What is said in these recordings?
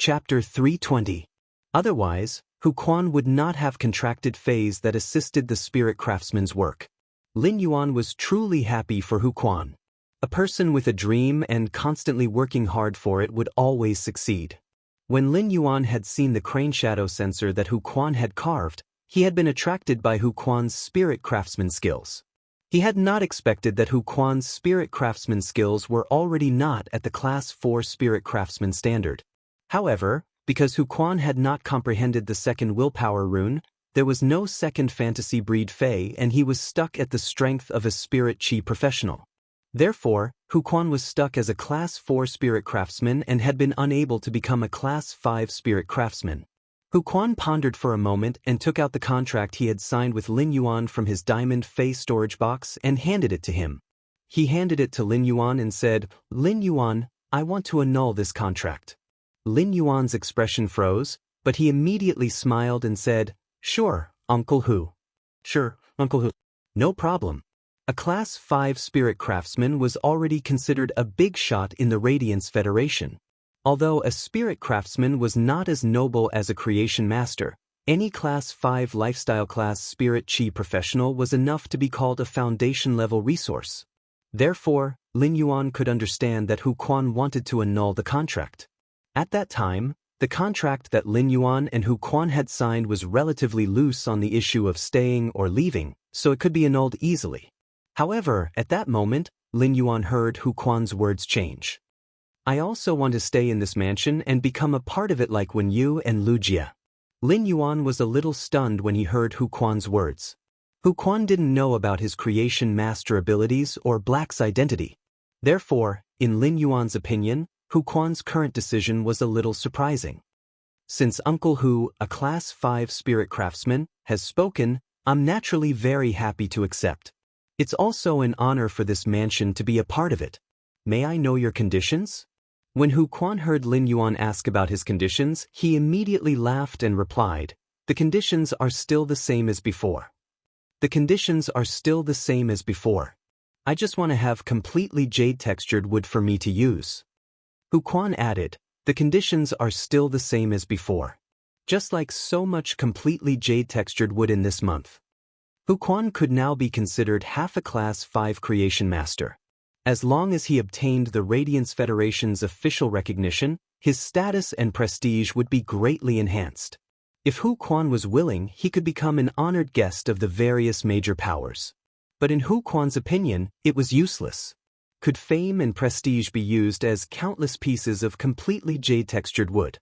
Chapter 320. Otherwise, Hu Quan would not have contracted phase that assisted the spirit craftsman's work. Lin Yuan was truly happy for Hu Quan. A person with a dream and constantly working hard for it would always succeed. When Lin Yuan had seen the crane shadow sensor that Hu Quan had carved, he had been attracted by Hu Quan's spirit craftsman skills. He had not expected that Hu Quan's spirit craftsman skills were already not at the Class 4 spirit craftsman standard. However, because Hu Quan had not comprehended the second willpower rune, there was no second fantasy breed Fey and he was stuck at the strength of a spirit chi professional. Therefore, Hu Quan was stuck as a Class 4 spirit craftsman and had been unable to become a Class 5 spirit craftsman. Hu Quan pondered for a moment and took out the contract he had signed with Lin Yuan from his diamond Fey storage box and handed it to him. He handed it to Lin Yuan and said, "Lin Yuan, I want to annul this contract." Lin Yuan's expression froze, but he immediately smiled and said, "Sure, Uncle Hu." "Sure, Uncle Hu." "No problem." A Class 5 spirit craftsman was already considered a big shot in the Radiance Federation. Although a spirit craftsman was not as noble as a creation master, any Class 5 lifestyle class spirit chi professional was enough to be called a foundation-level resource. Therefore, Lin Yuan could understand that Hu Quan wanted to annul the contract. At that time, the contract that Lin Yuan and Hu Quan had signed was relatively loose on the issue of staying or leaving, so it could be annulled easily. However, at that moment, Lin Yuan heard Hu Quan's words change. "I also want to stay in this mansion and become a part of it like when you and Lu Jia." Lin Yuan was a little stunned when he heard Hu Quan's words. Hu Quan didn't know about his creation master abilities or Black's identity. Therefore, in Lin Yuan's opinion, Hu Quan's current decision was a little surprising. "Since Uncle Hu, a Class 5 spirit craftsman, has spoken, I'm naturally very happy to accept. It's also an honor for this mansion to be a part of it. May I know your conditions?" When Hu Quan heard Lin Yuan ask about his conditions, he immediately laughed and replied, "The conditions are still the same as before. The conditions are still the same as before. I just want to have completely jade-textured wood for me to use." Hu Quan added, "The conditions are still the same as before. Just like so much completely jade-textured wood in this month." Hu Quan could now be considered half a Class 5 creation master. As long as he obtained the Radiance Federation's official recognition, his status and prestige would be greatly enhanced. If Hu Quan was willing, he could become an honored guest of the various major powers. But in Hu Quan's opinion, it was useless. Could fame and prestige be used as countless pieces of completely jade-textured wood?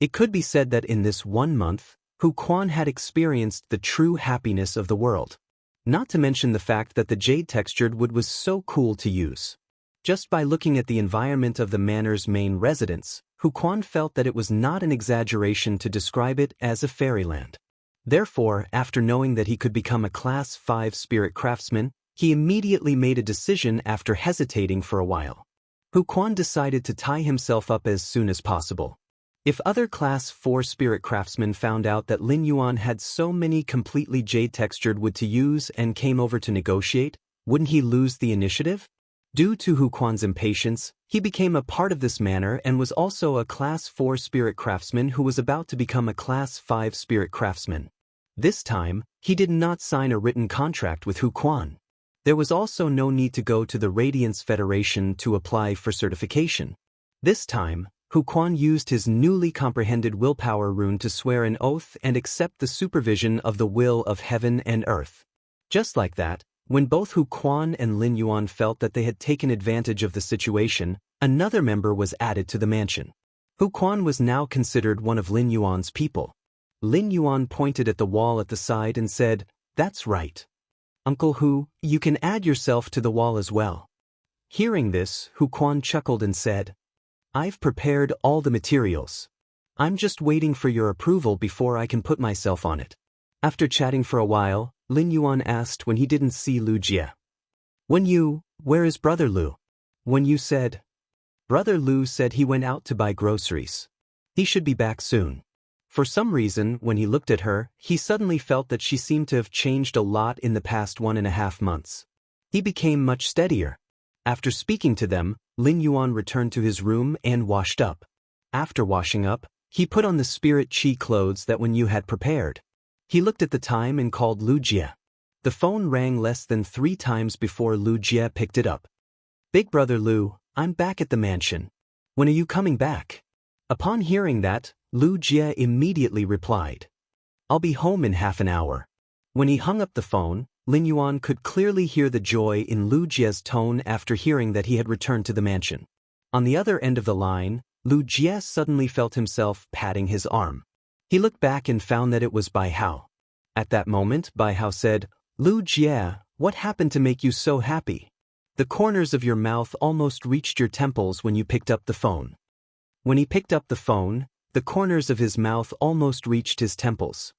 It could be said that in this 1 month, Hu Quan had experienced the true happiness of the world. Not to mention the fact that the jade-textured wood was so cool to use. Just by looking at the environment of the manor's main residence, Hu Quan felt that it was not an exaggeration to describe it as a fairyland. Therefore, after knowing that he could become a Class 5 spirit craftsman, he immediately made a decision after hesitating for a while. Hu Quan decided to tie himself up as soon as possible. If other Class 4 spirit craftsmen found out that Lin Yuan had so many completely jade-textured wood to use and came over to negotiate, wouldn't he lose the initiative? Due to Hu Quan's impatience, he became a part of this manor and was also a Class 4 spirit craftsman who was about to become a Class 5 spirit craftsman. This time, he did not sign a written contract with Hu Quan. There was also no need to go to the Radiance Federation to apply for certification. This time, Hu Quan used his newly comprehended willpower rune to swear an oath and accept the supervision of the will of heaven and earth. Just like that, when both Hu Quan and Lin Yuan felt that they had taken advantage of the situation, another member was added to the mansion. Hu Quan was now considered one of Lin Yuan's people. Lin Yuan pointed at the wall at the side and said, "That's right. Uncle Hu, you can add yourself to the wall as well." Hearing this, Hu Quan chuckled and said, "I've prepared all the materials. I'm just waiting for your approval before I can put myself on it." After chatting for a while, Lin Yuan asked when he didn't see Lu Jia. "Where is Brother Lu?" When you said, "Brother Lu said he went out to buy groceries. He should be back soon." For some reason, when he looked at her, he suddenly felt that she seemed to have changed a lot in the past 1.5 months. He became much steadier. After speaking to them, Lin Yuan returned to his room and washed up. After washing up, he put on the spirit chi clothes that Wen Yu had prepared. He looked at the time and called Lu Jie. The phone rang less than 3 times before Lu Jie picked it up. "Big brother Lu, I'm back at the mansion. When are you coming back?" Upon hearing that, Lu Jie immediately replied, "I'll be home in half an hour." When he hung up the phone, Lin Yuan could clearly hear the joy in Lu Jie's tone after hearing that he had returned to the mansion. On the other end of the line, Lu Jie suddenly felt himself patting his arm. He looked back and found that it was Bai Hao. At that moment, Bai Hao said, "Lu Jie, what happened to make you so happy? The corners of your mouth almost reached your temples when you picked up the phone." When he picked up the phone, the corners of his mouth almost reached his temples.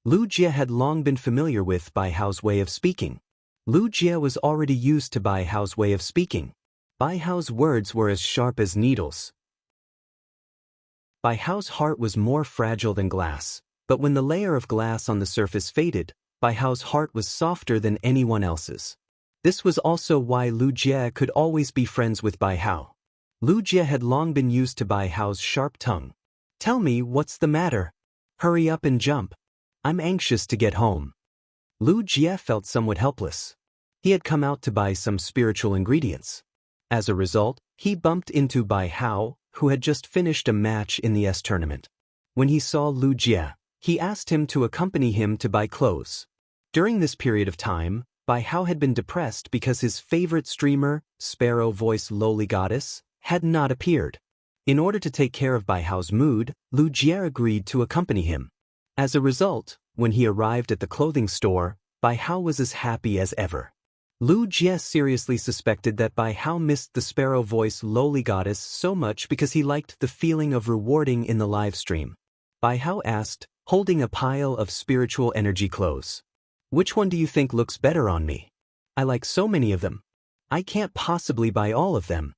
Lu Jie had long been familiar with Bai Hao's way of speaking. Lu Jie was already used to Bai Hao's way of speaking. Bai Hao's words were as sharp as needles. Bai Hao's heart was more fragile than glass, but when the layer of glass on the surface faded, Bai Hao's heart was softer than anyone else's. This was also why Lu Jie could always be friends with Bai Hao. Lu Jie had long been used to Bai Hao's sharp tongue. "Tell me, what's the matter? Hurry up and jump. I'm anxious to get home." Lu Jie felt somewhat helpless. He had come out to buy some spiritual ingredients. As a result, he bumped into Bai Hao, who had just finished a match in the S tournament. When he saw Lu Jie, he asked him to accompany him to buy clothes. During this period of time, Bai Hao had been depressed because his favorite streamer, Sparrow-voiced lowly goddess, had not appeared. In order to take care of Bai Hao's mood, Lu Jie agreed to accompany him. As a result, when he arrived at the clothing store, Bai Hao was as happy as ever. Lu Jie seriously suspected that Bai Hao missed the sparrow-voiced lowly goddess so much because he liked the feeling of rewarding in the live stream. Bai Hao asked, holding a pile of spiritual energy clothes, "Which one do you think looks better on me? I like so many of them. I can't possibly buy all of them."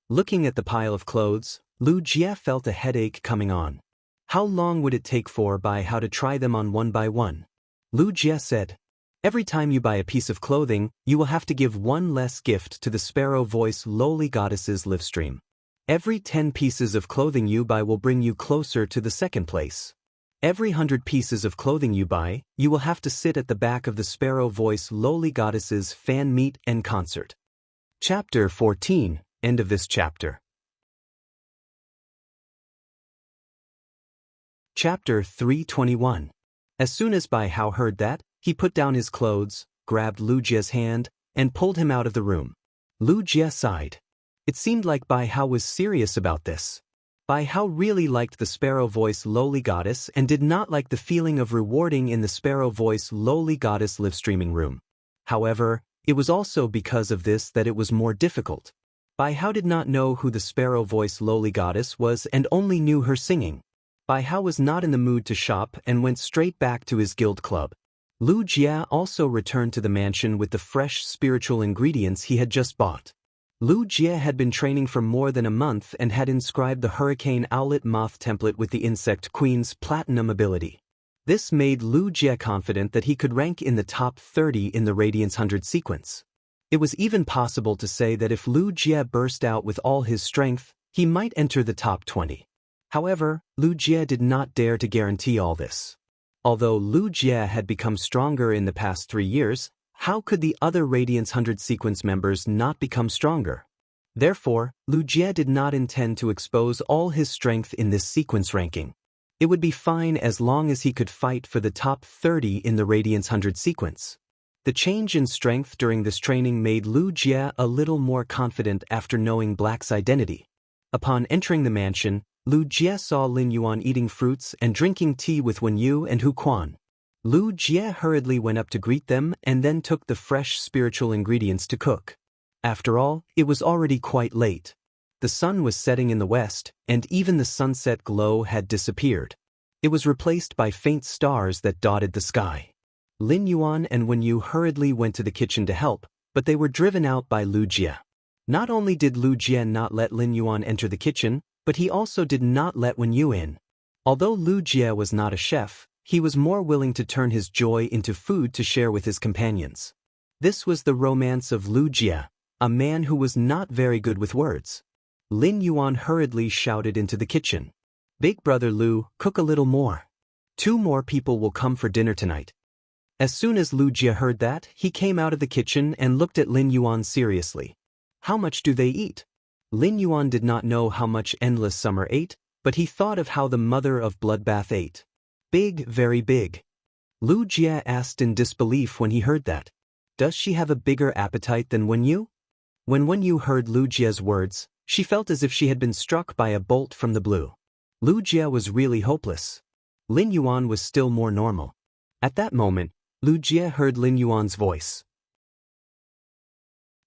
Looking at the pile of clothes, Lu Jie felt a headache coming on. How long would it take for Bai Hao to try them on one by one? Lu Jie said, "Every time you buy a piece of clothing, you will have to give one less gift to the sparrow-voiced lowly goddess's livestream. Every 10 pieces of clothing you buy will bring you closer to the second place. Every 100 pieces of clothing you buy, you will have to sit at the back of the sparrow-voiced lowly goddess's fan meet and concert." Chapter 14, end of this chapter. Chapter 321. As soon as Bai Hao heard that, he put down his clothes, grabbed Lu Jie's hand, and pulled him out of the room. Lu Jie sighed. It seemed like Bai Hao was serious about this. Bai Hao really liked the sparrow-voiced lowly goddess and did not like the feeling of rewarding in the sparrow-voiced lowly goddess live-streaming room. However, it was also because of this that it was more difficult. Bai Hao did not know who the sparrow-voiced lowly goddess was and only knew her singing. Bai Hao was not in the mood to shop and went straight back to his guild club. Lu Jie also returned to the mansion with the fresh spiritual ingredients he had just bought. Lu Jie had been training for more than a month and had inscribed the Hurricane Owlet Moth template with the Insect Queen's Platinum ability. This made Lu Jie confident that he could rank in the top 30 in the Radiance 100 sequence. It was even possible to say that if Lu Jie burst out with all his strength, he might enter the top 20. However, Lu Jie did not dare to guarantee all this. Although Lu Jie had become stronger in the past 3 years, how could the other Radiance 100 sequence members not become stronger? Therefore, Lu Jie did not intend to expose all his strength in this sequence ranking. It would be fine as long as he could fight for the top 30 in the Radiance 100 sequence. The change in strength during this training made Lu Jie a little more confident after knowing Black's identity. Upon entering the mansion, Lu Jie saw Lin Yuan eating fruits and drinking tea with Wen Yu and Hu Quan. Lu Jie hurriedly went up to greet them and then took the fresh spiritual ingredients to cook. After all, it was already quite late. The sun was setting in the west, and even the sunset glow had disappeared. It was replaced by faint stars that dotted the sky. Lin Yuan and Wen Yu hurriedly went to the kitchen to help, but they were driven out by Lu Jie. Not only did Lu Jie not let Lin Yuan enter the kitchen, but he also did not let Wen Yu in. Although Lu Jie was not a chef, he was more willing to turn his joy into food to share with his companions. This was the romance of Lu Jie, a man who was not very good with words. Lin Yuan hurriedly shouted into the kitchen. Big brother Lu, cook a little more. 2 more people will come for dinner tonight. As soon as Lu Jie heard that, he came out of the kitchen and looked at Lin Yuan seriously. How much do they eat? Lin Yuan did not know how much Endless Summer ate, but he thought of how the mother of Bloodbath ate. Big, very big. Lu Jie asked in disbelief when he heard that. Does she have a bigger appetite than Wenyu? When Wenyu heard Lu Jie's words, she felt as if she had been struck by a bolt from the blue. Lu Jie was really hopeless. Lin Yuan was still more normal. At that moment, Lu Jie heard Lin Yuan's voice.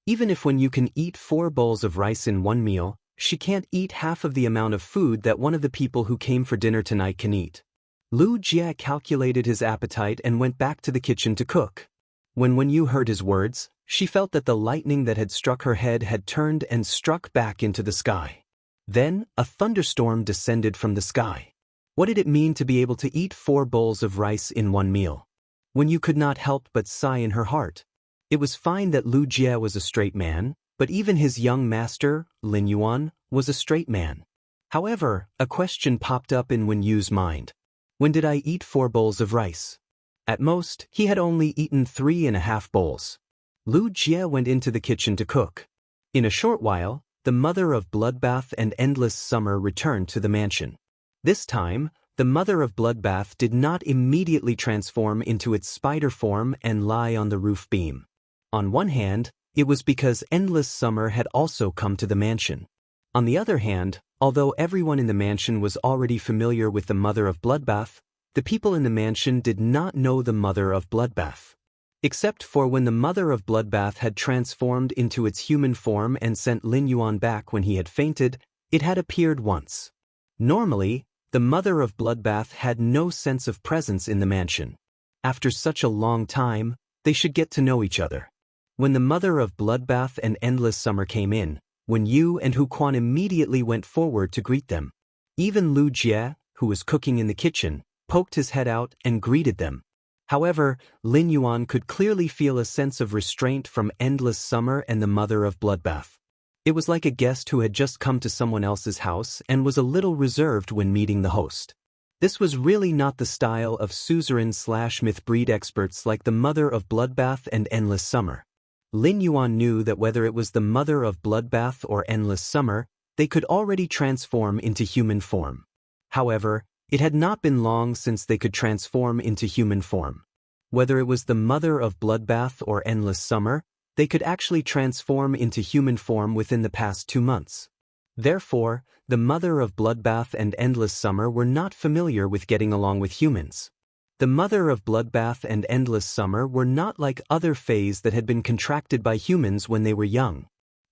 Even if Wenyu can eat 4 bowls of rice in one meal, she can't eat half of the amount of food that one of the people who came for dinner tonight can eat. Lu Jie calculated his appetite and went back to the kitchen to cook. When Wenyu heard his words, she felt that the lightning that had struck her head had turned and struck back into the sky. Then, a thunderstorm descended from the sky. What did it mean to be able to eat 4 bowls of rice in one meal? Wenyu could not help but sigh in her heart. It was fine that Lu Jie was a straight man, but even his young master, Lin Yuan, was a straight man. However, a question popped up in Wenyu's mind. When did I eat 4 bowls of rice? At most, he had only eaten 3.5 bowls. Lu Jie went into the kitchen to cook. In a short while, the mother of Bloodbath and Endless Summer returned to the mansion. This time, the mother of Bloodbath did not immediately transform into its spider form and lie on the roof beam. On one hand, it was because Endless Summer had also come to the mansion. On the other hand, although everyone in the mansion was already familiar with the mother of Bloodbath, the people in the mansion did not know the mother of Bloodbath. Except for when the mother of Bloodbath had transformed into its human form and sent Lin Yuan back when he had fainted, it had appeared once. Normally, the mother of Bloodbath had no sense of presence in the mansion. After such a long time, they should get to know each other. When the mother of Bloodbath and Endless Summer came in, Wenyu and Huquan immediately went forward to greet them. Even Lu Jie, who was cooking in the kitchen, poked his head out and greeted them. However, Lin Yuan could clearly feel a sense of restraint from Endless Summer and the mother of Bloodbath. It was like a guest who had just come to someone else's house and was a little reserved when meeting the host. This was really not the style of suzerain/myth breed experts like the mother of Bloodbath and Endless Summer. Lin Yuan knew that whether it was the mother of Bloodbath or Endless Summer, they could already transform into human form. However, it had not been long since they could transform into human form. Whether it was the mother of Bloodbath or Endless Summer, they could actually transform into human form within the past 2 months. Therefore, the mother of Bloodbath and Endless Summer were not familiar with getting along with humans. The mother of Bloodbath and Endless Summer were not like other fays that had been contracted by humans when they were young.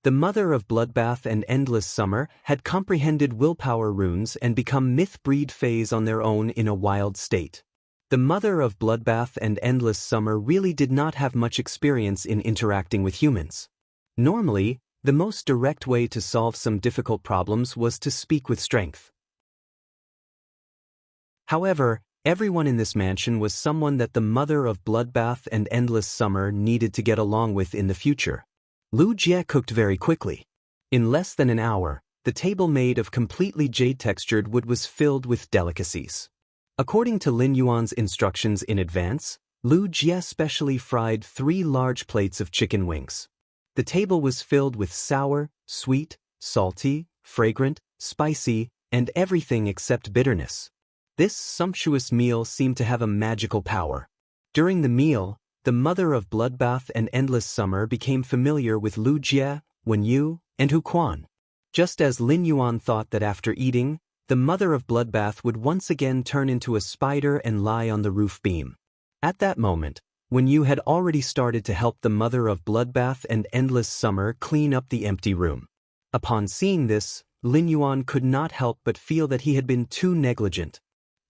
The mother of Bloodbath and Endless Summer had comprehended willpower runes and become myth-breed fays on their own in a wild state. The mother of Bloodbath and Endless Summer really did not have much experience in interacting with humans. Normally, the most direct way to solve some difficult problems was to speak with strength. However, everyone in this mansion was someone that the mother of Bloodbath and Endless Summer needed to get along with in the future. Lu Jie cooked very quickly. In less than an hour, the table made of completely jade-textured wood was filled with delicacies. According to Lin Yuan's instructions in advance, Lu Jie specially fried 3 large plates of chicken wings. The table was filled with sour, sweet, salty, fragrant, spicy, and everything except bitterness. This sumptuous meal seemed to have a magical power. During the meal, the mother of Bloodbath and Endless Summer became familiar with Lu Jie, Wenyu, and Huquan. Just as Lin Yuan thought that after eating, the mother of Bloodbath would once again turn into a spider and lie on the roof beam. At that moment, Wenyu had already started to help the mother of Bloodbath and Endless Summer clean up the empty room. Upon seeing this, Lin Yuan could not help but feel that he had been too negligent.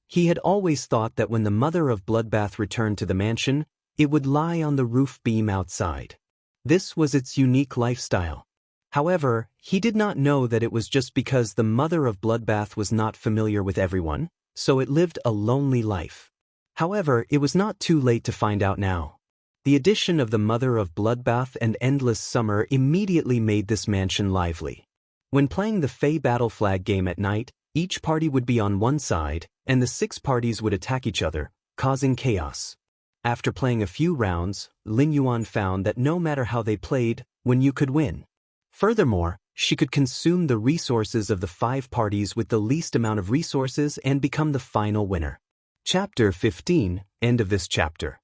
He had always thought that when the mother of Bloodbath returned to the mansion, it would lie on the roof beam outside. This was its unique lifestyle. However, he did not know that it was just because the mother of Bloodbath was not familiar with everyone, so it lived a lonely life. However, it was not too late to find out now. The addition of the mother of Bloodbath and Endless Summer immediately made this mansion lively. When playing the Fey Battle Flag game at night, each party would be on one side, and the 6 parties would attack each other, causing chaos. After playing a few rounds, Lin Yuan found that no matter how they played, Wen Yu could win. Furthermore, she could consume the resources of the 5 parties with the least amount of resources and become the final winner. Chapter 15, end of this chapter.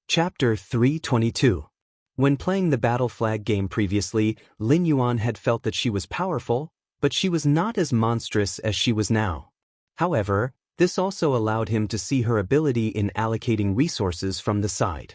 Chapter 322. When playing the Battle Flag game previously, Lin Yuan had felt that she was powerful, but she was not as monstrous as she was now. However, this also allowed him to see her ability in allocating resources from the side.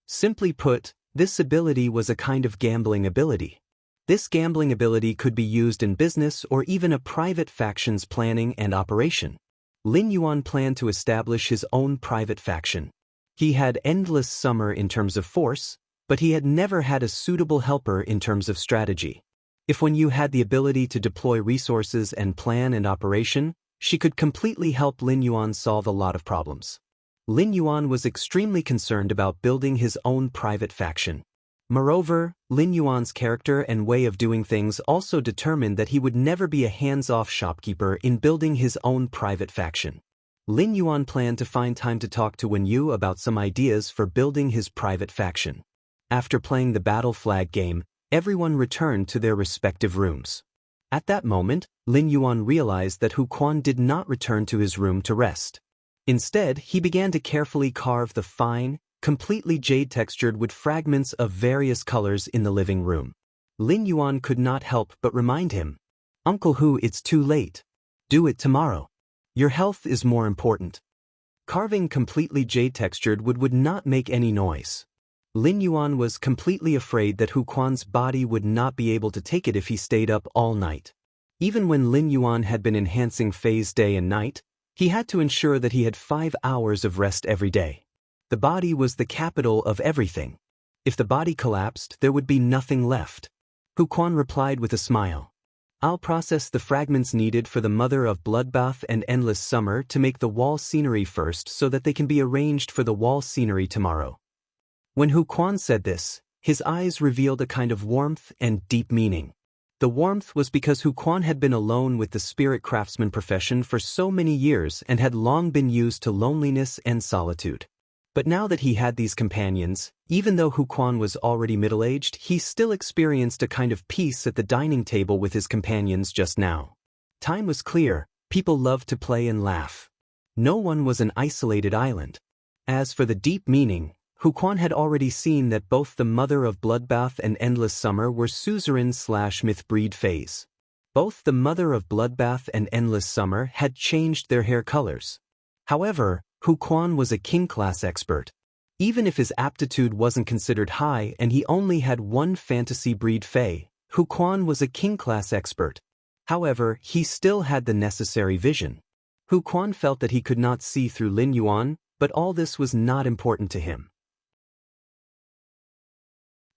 Simply put, this ability was a kind of gambling ability. This gambling ability could be used in business or even a private faction's planning and operation. Lin Yuan planned to establish his own private faction. He had endless summer in terms of force, but he had never had a suitable helper in terms of strategy. If Wen Yu had the ability to deploy resources and plan and operation, she could completely help Lin Yuan solve a lot of problems. Lin Yuan was extremely concerned about building his own private faction. Moreover, Lin Yuan's character and way of doing things also determined that he would never be a hands-off shopkeeper in building his own private faction. Lin Yuan planned to find time to talk to Wen Yu about some ideas for building his private faction. After playing the Battle Flag game, everyone returned to their respective rooms. At that moment, Lin Yuan realized that Hu Quan did not return to his room to rest. Instead, he began to carefully carve the fine, completely jade-textured with fragments of various colors in the living room. Lin Yuan could not help but remind him, "Uncle Hu, it's too late. Do it tomorrow. Your health is more important." Carving completely jade-textured wood would not make any noise. Lin Yuan was completely afraid that Hu Quan's body would not be able to take it if he stayed up all night. Even when Lin Yuan had been enhancing Fei's day and night, he had to ensure that he had 5 hours of rest every day. The body was the capital of everything. If the body collapsed, there would be nothing left. Hu Quan replied with a smile. "I'll process the fragments needed for the Mother of Bloodbath and Endless Summer to make the wall scenery first so that they can be arranged for the wall scenery tomorrow." When Hu Quan said this, his eyes revealed a kind of warmth and deep meaning. The warmth was because Hu Quan had been alone with the spirit craftsman profession for so many years and had long been used to loneliness and solitude. But now that he had these companions, even though Hu Quan was already middle-aged, he still experienced a kind of peace at the dining table with his companions just now. Time was clear, people loved to play and laugh. No one was an isolated island. As for the deep meaning, Hu Quan had already seen that both the Mother of Bloodbath and Endless Summer were suzerain/myth-breed Feis. Both the Mother of Bloodbath and Endless Summer had changed their hair colors. However, Hu Quan was a king-class expert. Even if his aptitude wasn't considered high and he only had one fantasy breed Fei, Hu Quan was a king-class expert. However, he still had the necessary vision. Hu Quan felt that he could not see through Lin Yuan, but all this was not important to him.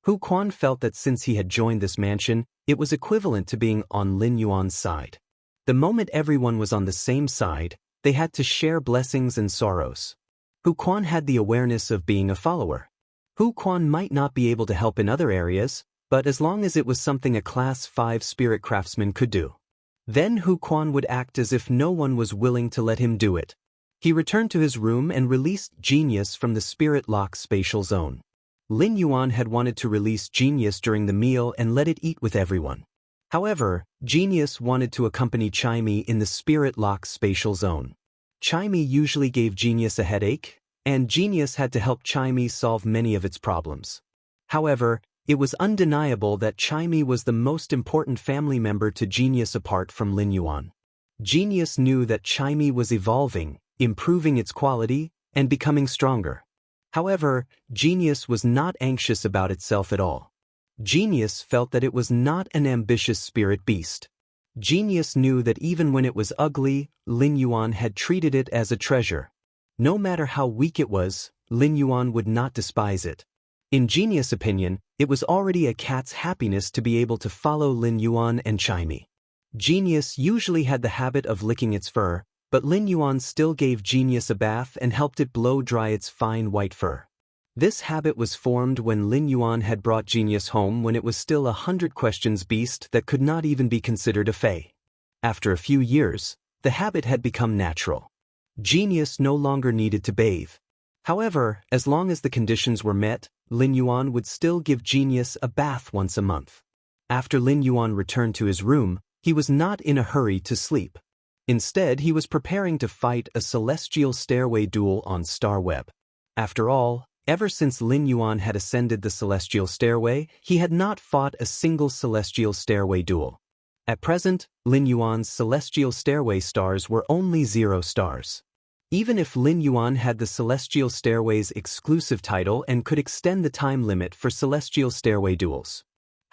Hu Quan felt that since he had joined this mansion, it was equivalent to being on Lin Yuan's side. The moment everyone was on the same side, they had to share blessings and sorrows. Hu Quan had the awareness of being a follower. Hu Quan might not be able to help in other areas, but as long as it was something a Class 5 spirit craftsman could do, then Hu Quan would act as if no one was willing to let him do it. He returned to his room and released Genius from the Spirit Lock spatial zone. Lin Yuan had wanted to release Genius during the meal and let it eat with everyone. However, Genius wanted to accompany Chimey in the Spirit Lock spatial zone. Chimey usually gave Genius a headache, and Genius had to help Chimey solve many of its problems. However, it was undeniable that Chimey was the most important family member to Genius apart from Lin Yuan. Genius knew that Chimey was evolving, improving its quality, and becoming stronger. However, Genius was not anxious about itself at all. Genius felt that it was not an ambitious spirit beast. Genius knew that even when it was ugly, Lin Yuan had treated it as a treasure. No matter how weak it was, Lin Yuan would not despise it. In Genius' opinion, it was already a cat's happiness to be able to follow Lin Yuan and Chimey. Genius usually had the habit of licking its fur, but Lin Yuan still gave Genius a bath and helped it blow dry its fine white fur. This habit was formed when Lin Yuan had brought Genius home when it was still a 100 questions beast that could not even be considered a fae. After a few years, the habit had become natural. Genius no longer needed to bathe. However, as long as the conditions were met, Lin Yuan would still give Genius a bath once a month. After Lin Yuan returned to his room, he was not in a hurry to sleep. Instead, he was preparing to fight a celestial stairway duel on Starweb. After all, ever since Lin Yuan had ascended the celestial stairway, he had not fought a single celestial stairway duel. At present, Lin Yuan's celestial stairway stars were only 0 stars. Even if Lin Yuan had the celestial stairway's exclusive title and could extend the time limit for celestial stairway duels.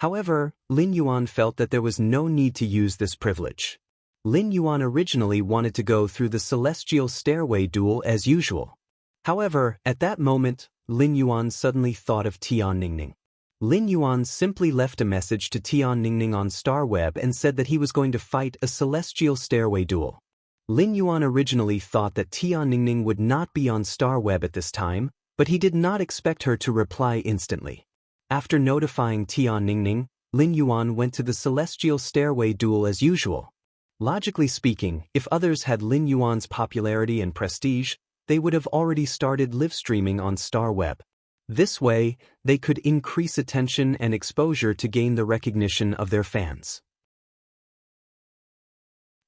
However, Lin Yuan felt that there was no need to use this privilege. Lin Yuan originally wanted to go through the celestial stairway duel as usual. However, at that moment, Lin Yuan suddenly thought of Tian Ningning. Lin Yuan simply left a message to Tian Ningning on Starweb and said that he was going to fight a celestial stairway duel. Lin Yuan originally thought that Tian Ningning would not be on Starweb at this time, but he did not expect her to reply instantly. After notifying Tian Ningning, Lin Yuan went to the celestial stairway duel as usual. Logically speaking, if others had Lin Yuan's popularity and prestige, they would have already started live streaming on Starweb. This way, they could increase attention and exposure to gain the recognition of their fans.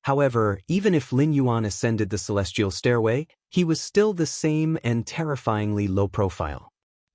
However, even if Lin Yuan ascended the celestial stairway, he was still the same and terrifyingly low profile.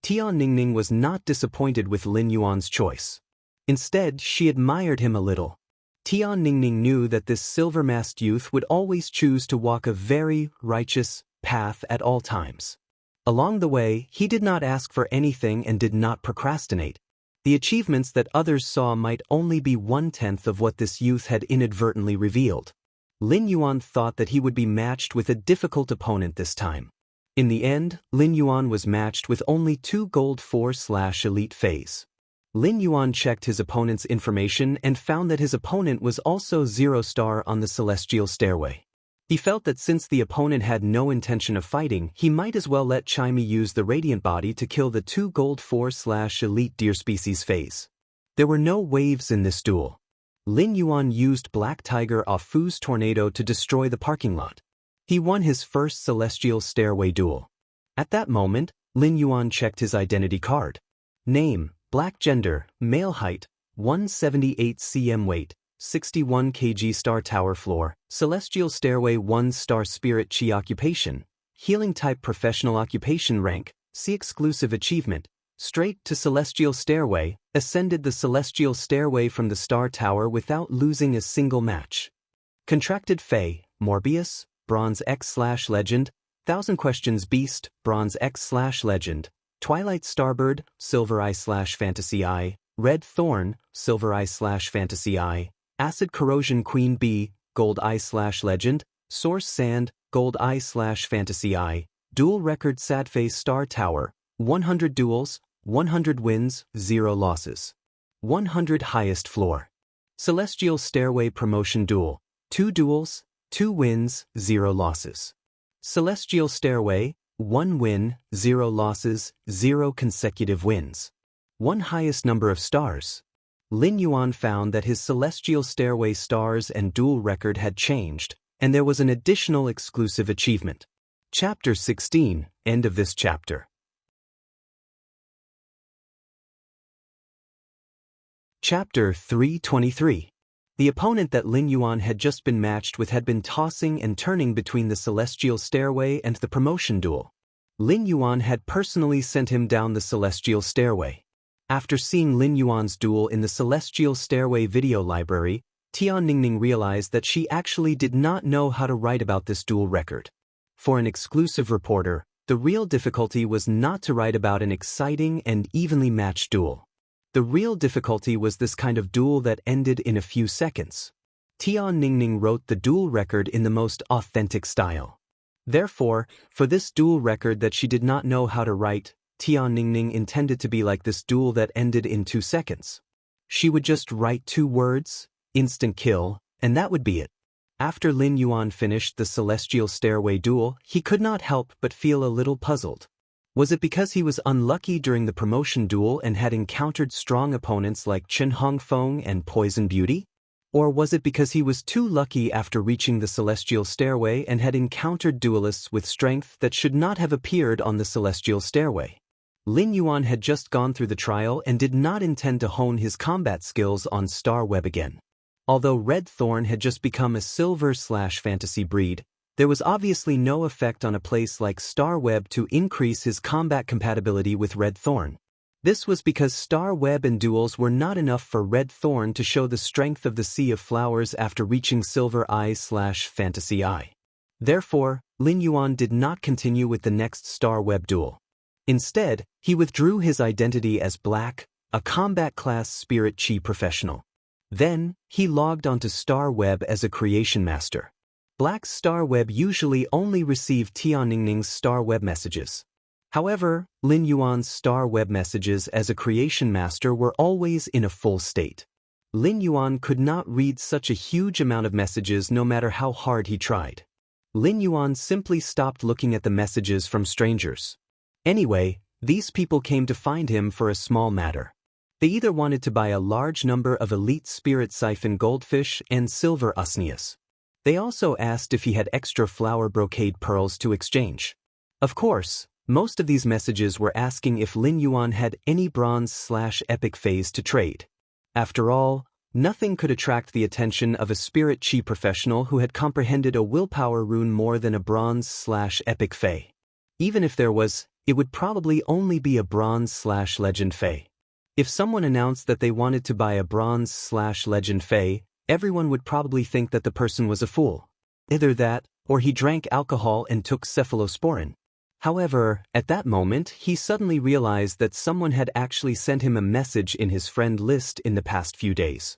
Tian Ningning was not disappointed with Lin Yuan's choice. Instead, she admired him a little. Tian Ningning knew that this silver-masked youth would always choose to walk a very righteous path at all times. Along the way, he did not ask for anything and did not procrastinate. The achievements that others saw might only be 1/10 of what this youth had inadvertently revealed. Lin Yuan thought that he would be matched with a difficult opponent this time. In the end, Lin Yuan was matched with only 2 gold 4/elite fays. Lin Yuan checked his opponent's information and found that his opponent was also 0 star on the celestial stairway. He felt that since the opponent had no intention of fighting, he might as well let Chimey use the radiant body to kill the 2 gold 4/elite deer species phase. There were no waves in this duel. Lin Yuan used Black Tiger off Fu's tornado to destroy the parking lot. He won his first celestial stairway duel. At that moment, Lin Yuan checked his identity card. Name, black gender, male height, 178 cm weight, 61 kg star tower floor, celestial stairway 1 star spirit chi occupation, healing type professional occupation rank, see exclusive achievement, straight to celestial stairway, ascended the celestial stairway from the star tower without losing a single match. Contracted Fae, Morbius, Bronze X/Legend, 1000 Questions Beast, Bronze X/Legend, Twilight Starbird, Silver Eye/Fantasy Eye, Red Thorn, Silver Eye/Fantasy Eye, Acid Corrosion Queen Bee, Gold Eye/Legend, Source Sand, Gold Eye/Fantasy Eye, Dual Record Sadface Star Tower, 100 duels, 100 wins, 0 losses. 100 highest floor. Celestial Stairway Promotion Duel, 2 duels, 2 wins, 0 losses. Celestial Stairway, 1 win, 0 losses, 0 consecutive wins. 1 highest number of stars. Lin Yuan found that his celestial stairway stars and duel record had changed, and there was an additional exclusive achievement. Chapter 16, end of this chapter. Chapter 323. The opponent that Lin Yuan had just been matched with had been tossing and turning between the celestial stairway and the promotion duel. Lin Yuan had personally sent him down the celestial stairway. After seeing Lin Yuan's duel in the celestial stairway video library, Tian Ningning realized that she actually did not know how to write about this duel record. For an exclusive reporter, the real difficulty was not to write about an exciting and evenly matched duel. The real difficulty was this kind of duel that ended in a few seconds. Tian Ningning wrote the duel record in the most authentic style. Therefore, for this duel record that she did not know how to write, Tian Ningning intended to be like this duel that ended in 2 seconds. She would just write 2 words, instant kill, and that would be it. After Lin Yuan finished the celestial stairway duel, he could not help but feel a little puzzled. Was it because he was unlucky during the promotion duel and had encountered strong opponents like Chen Hongfeng and Poison Beauty? Or was it because he was too lucky after reaching the Celestial Stairway and had encountered duelists with strength that should not have appeared on the Celestial Stairway? Lin Yuan had just gone through the trial and did not intend to hone his combat skills on Star Web again. Although Red Thorn had just become a silver/fantasy breed, there was obviously no effect on a place like Star Web to increase his combat compatibility with Red Thorn. This was because Star Web and duels were not enough for Red Thorn to show the strength of the Sea of Flowers after reaching Silver Eye/Fantasy Eye. Therefore, Lin Yuan did not continue with the next Star Web duel. Instead, he withdrew his identity as Black, a combat class Spirit Chi professional. Then, he logged onto Star Web as a creation master. Black's Star Web usually only received Tianning's Star Web messages. However, Lin Yuan's Star Web messages as a creation master were always in a full state. Lin Yuan could not read such a huge amount of messages no matter how hard he tried. Lin Yuan simply stopped looking at the messages from strangers. Anyway, these people came to find him for a small matter. They either wanted to buy a large number of elite spirit siphon goldfish and silver usneas. They also asked if he had extra flower brocade pearls to exchange. Of course, most of these messages were asking if Lin Yuan had any bronze/epic phase to trade. After all, nothing could attract the attention of a Spirit Chi professional who had comprehended a willpower rune more than a bronze/epic fey. Even if there was, it would probably only be a bronze/legend fey. If someone announced that they wanted to buy a bronze/legend fey, everyone would probably think that the person was a fool. Either that, or he drank alcohol and took cephalosporin. However, at that moment, he suddenly realized that someone had actually sent him a message in his friend list in the past few days.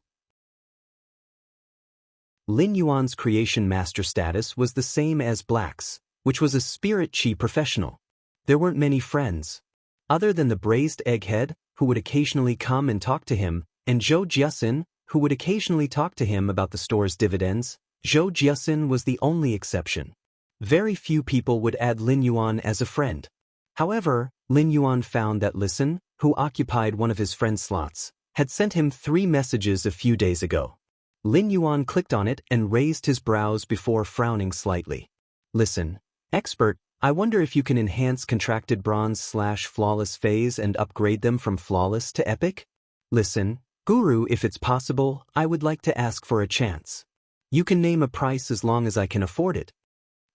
Lin Yuan's creation master status was the same as Black's, which was a Spirit Chi professional. There weren't many friends. Other than the braised egghead, who would occasionally come and talk to him, and Zhou Jiasin, who would occasionally talk to him about the store's dividends, Zhou Jiasin was the only exception. Very few people would add Lin Yuan as a friend. However, Lin Yuan found that Listen, who occupied one of his friend slots, had sent him 3 messages a few days ago. Lin Yuan clicked on it and raised his brows before frowning slightly. Listen, expert, I wonder if you can enhance contracted bronze/flawless phase and upgrade them from flawless to epic? Listen, Guru, if it's possible, I would like to ask for a chance. You can name a price as long as I can afford it.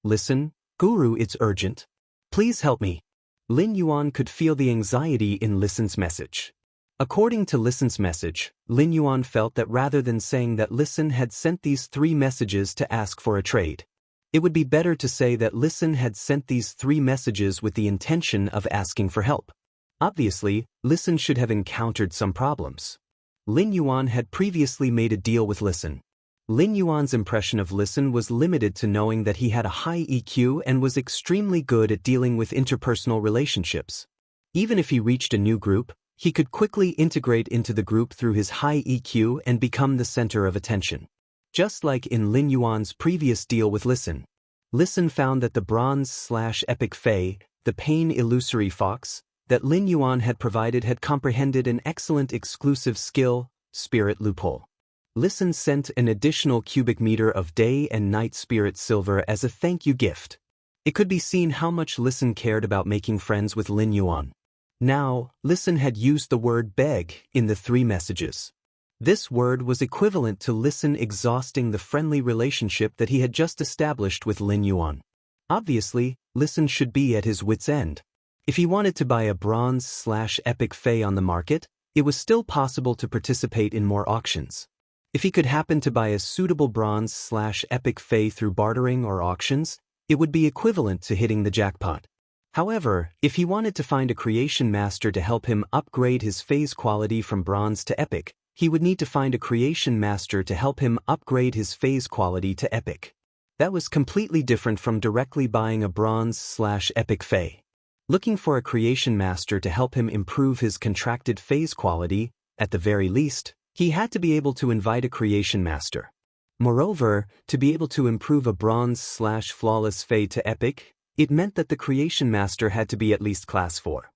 Listen, Guru, it's urgent. Please help me. Lin Yuan could feel the anxiety in Listen's message. According to Listen's message, Lin Yuan felt that rather than saying that Listen had sent these 3 messages to ask for a trade, it would be better to say that Listen had sent these 3 messages with the intention of asking for help. Obviously, Listen should have encountered some problems. Lin Yuan had previously made a deal with Listen. Lin Yuan's impression of Listen was limited to knowing that he had a high EQ and was extremely good at dealing with interpersonal relationships. Even if he reached a new group, he could quickly integrate into the group through his high EQ and become the center of attention. Just like in Lin Yuan's previous deal with Listen. Listen found that the bronze/epic fey, the pain illusory fox, that Lin Yuan had provided had comprehended an excellent exclusive skill, Spirit Loophole. Listen sent an additional cubic meter of day and night spirit silver as a thank you gift. It could be seen how much Listen cared about making friends with Lin Yuan. Now, Listen had used the word beg in the 3 messages. This word was equivalent to Listen exhausting the friendly relationship that he had just established with Lin Yuan. Obviously, Listen should be at his wit's end. If he wanted to buy a bronze/epic fey on the market, it was still possible to participate in more auctions. If he could happen to buy a suitable bronze/epic fey through bartering or auctions, it would be equivalent to hitting the jackpot. However, if he wanted to find a creation master to help him upgrade his phase quality from bronze to epic, he would need to find a creation master to help him upgrade his phase quality to epic. That was completely different from directly buying a bronze/epic fey. Looking for a creation master to help him improve his contracted phase quality, at the very least, he had to be able to invite a creation master. Moreover, to be able to improve a bronze/flawless fey to epic, It meant that the Creation Master had to be at least Class 4.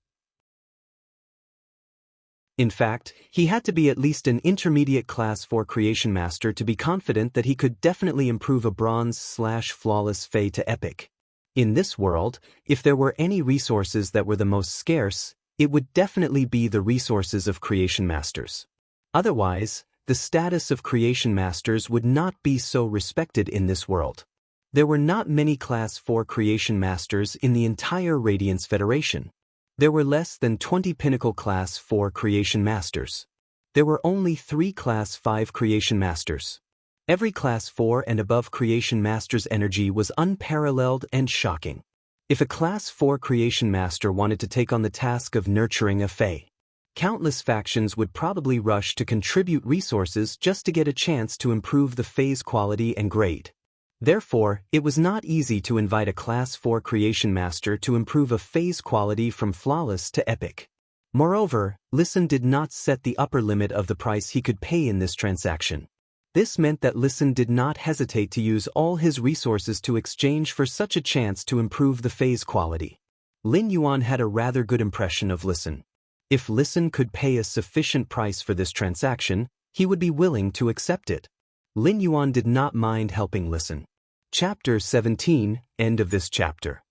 In fact, he had to be at least an intermediate Class 4 Creation Master to be confident that he could definitely improve a bronze/flawless Fae to epic. In this world, if there were any resources that were the most scarce, it would definitely be the resources of Creation Masters. Otherwise, the status of Creation Masters would not be so respected in this world. There were not many Class 4 Creation Masters in the entire Radiance Federation. There were less than 20 Pinnacle Class 4 Creation Masters. There were only 3 Class 5 Creation Masters. Every Class 4 and above Creation Master's energy was unparalleled and shocking. If a Class 4 Creation Master wanted to take on the task of nurturing a Fae, countless factions would probably rush to contribute resources just to get a chance to improve the Fae's quality and grade. Therefore, it was not easy to invite a Class 4 Creation Master to improve a Fae's quality from flawless to epic. Moreover, Listen did not set the upper limit of the price he could pay in this transaction. This meant that Listen did not hesitate to use all his resources to exchange for such a chance to improve the Fae's quality. Lin Yuan had a rather good impression of Listen. If Listen could pay a sufficient price for this transaction, he would be willing to accept it. Lin Yuan did not mind helping Listen. Chapter 17, end of this chapter.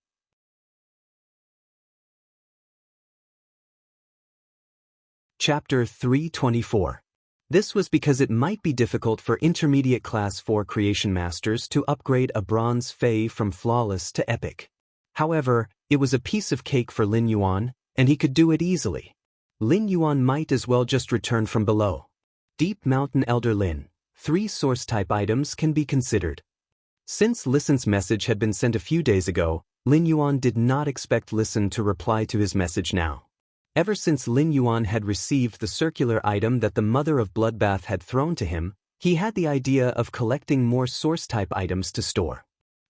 Chapter 324. This was because it might be difficult for intermediate Class 4 Creation Masters to upgrade a bronze Fae from flawless to epic. However, it was a piece of cake for Lin Yuan, and he could do it easily. Lin Yuan might as well just return from below. Deep Mountain Elder Lin. 3 source-type items can be considered. Since Listen's message had been sent a few days ago, Lin Yuan did not expect Listen to reply to his message now. Ever since Lin Yuan had received the circular item that the Mother of Bloodbath had thrown to him, he had the idea of collecting more source-type items to store.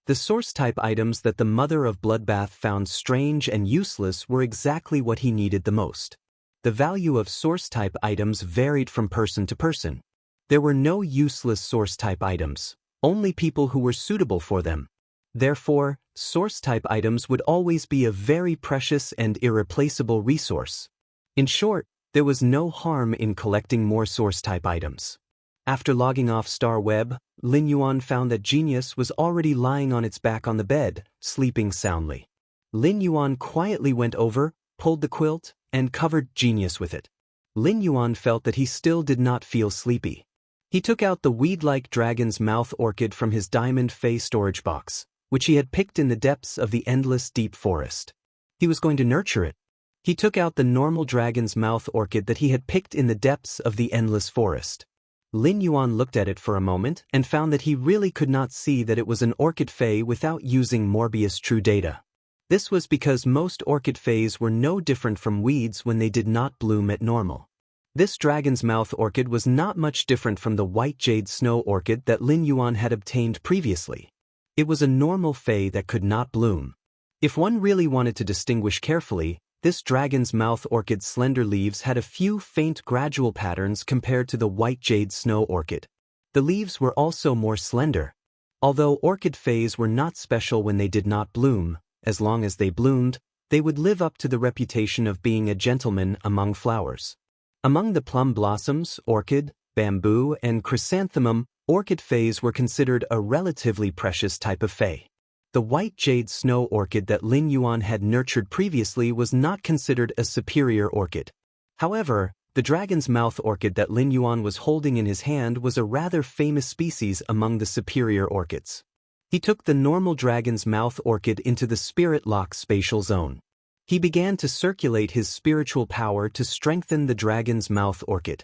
The source-type items that the Mother of Bloodbath found strange and useless were exactly what he needed the most. The value of source-type items varied from person to person. There were no useless source-type items, only people who were suitable for them. Therefore, source-type items would always be a very precious and irreplaceable resource. In short, there was no harm in collecting more source-type items. After logging off Star Web, Lin Yuan found that Genius was already lying on its back on the bed, sleeping soundly. Lin Yuan quietly went over, pulled the quilt, and covered Genius with it. Lin Yuan felt that he still did not feel sleepy. He took out the weed-like dragon's mouth orchid from his diamond Fae storage box, which he had picked in the depths of the endless deep forest. He was going to nurture it. He took out the normal dragon's mouth orchid that he had picked in the depths of the endless forest. Lin Yuan looked at it for a moment and found that he really could not see that it was an orchid Fae without using Morbius True Data. This was because most orchid Faes were no different from weeds when they did not bloom at normal. This dragon's mouth orchid was not much different from the white jade snow orchid that Lin Yuan had obtained previously. It was a normal Fae that could not bloom. If one really wanted to distinguish carefully, this dragon's mouth orchid's slender leaves had a few faint gradual patterns compared to the white jade snow orchid. The leaves were also more slender. Although orchid Faes were not special when they did not bloom, as long as they bloomed, they would live up to the reputation of being a gentleman among flowers. Among the plum blossoms, orchid, bamboo, and chrysanthemum, orchid Faes were considered a relatively precious type of Fae. The white jade snow orchid that Lin Yuan had nurtured previously was not considered a superior orchid. However, the dragon's mouth orchid that Lin Yuan was holding in his hand was a rather famous species among the superior orchids. He took the normal dragon's mouth orchid into the spirit lock spatial zone. He began to circulate his spiritual power to strengthen the dragon's mouth orchid.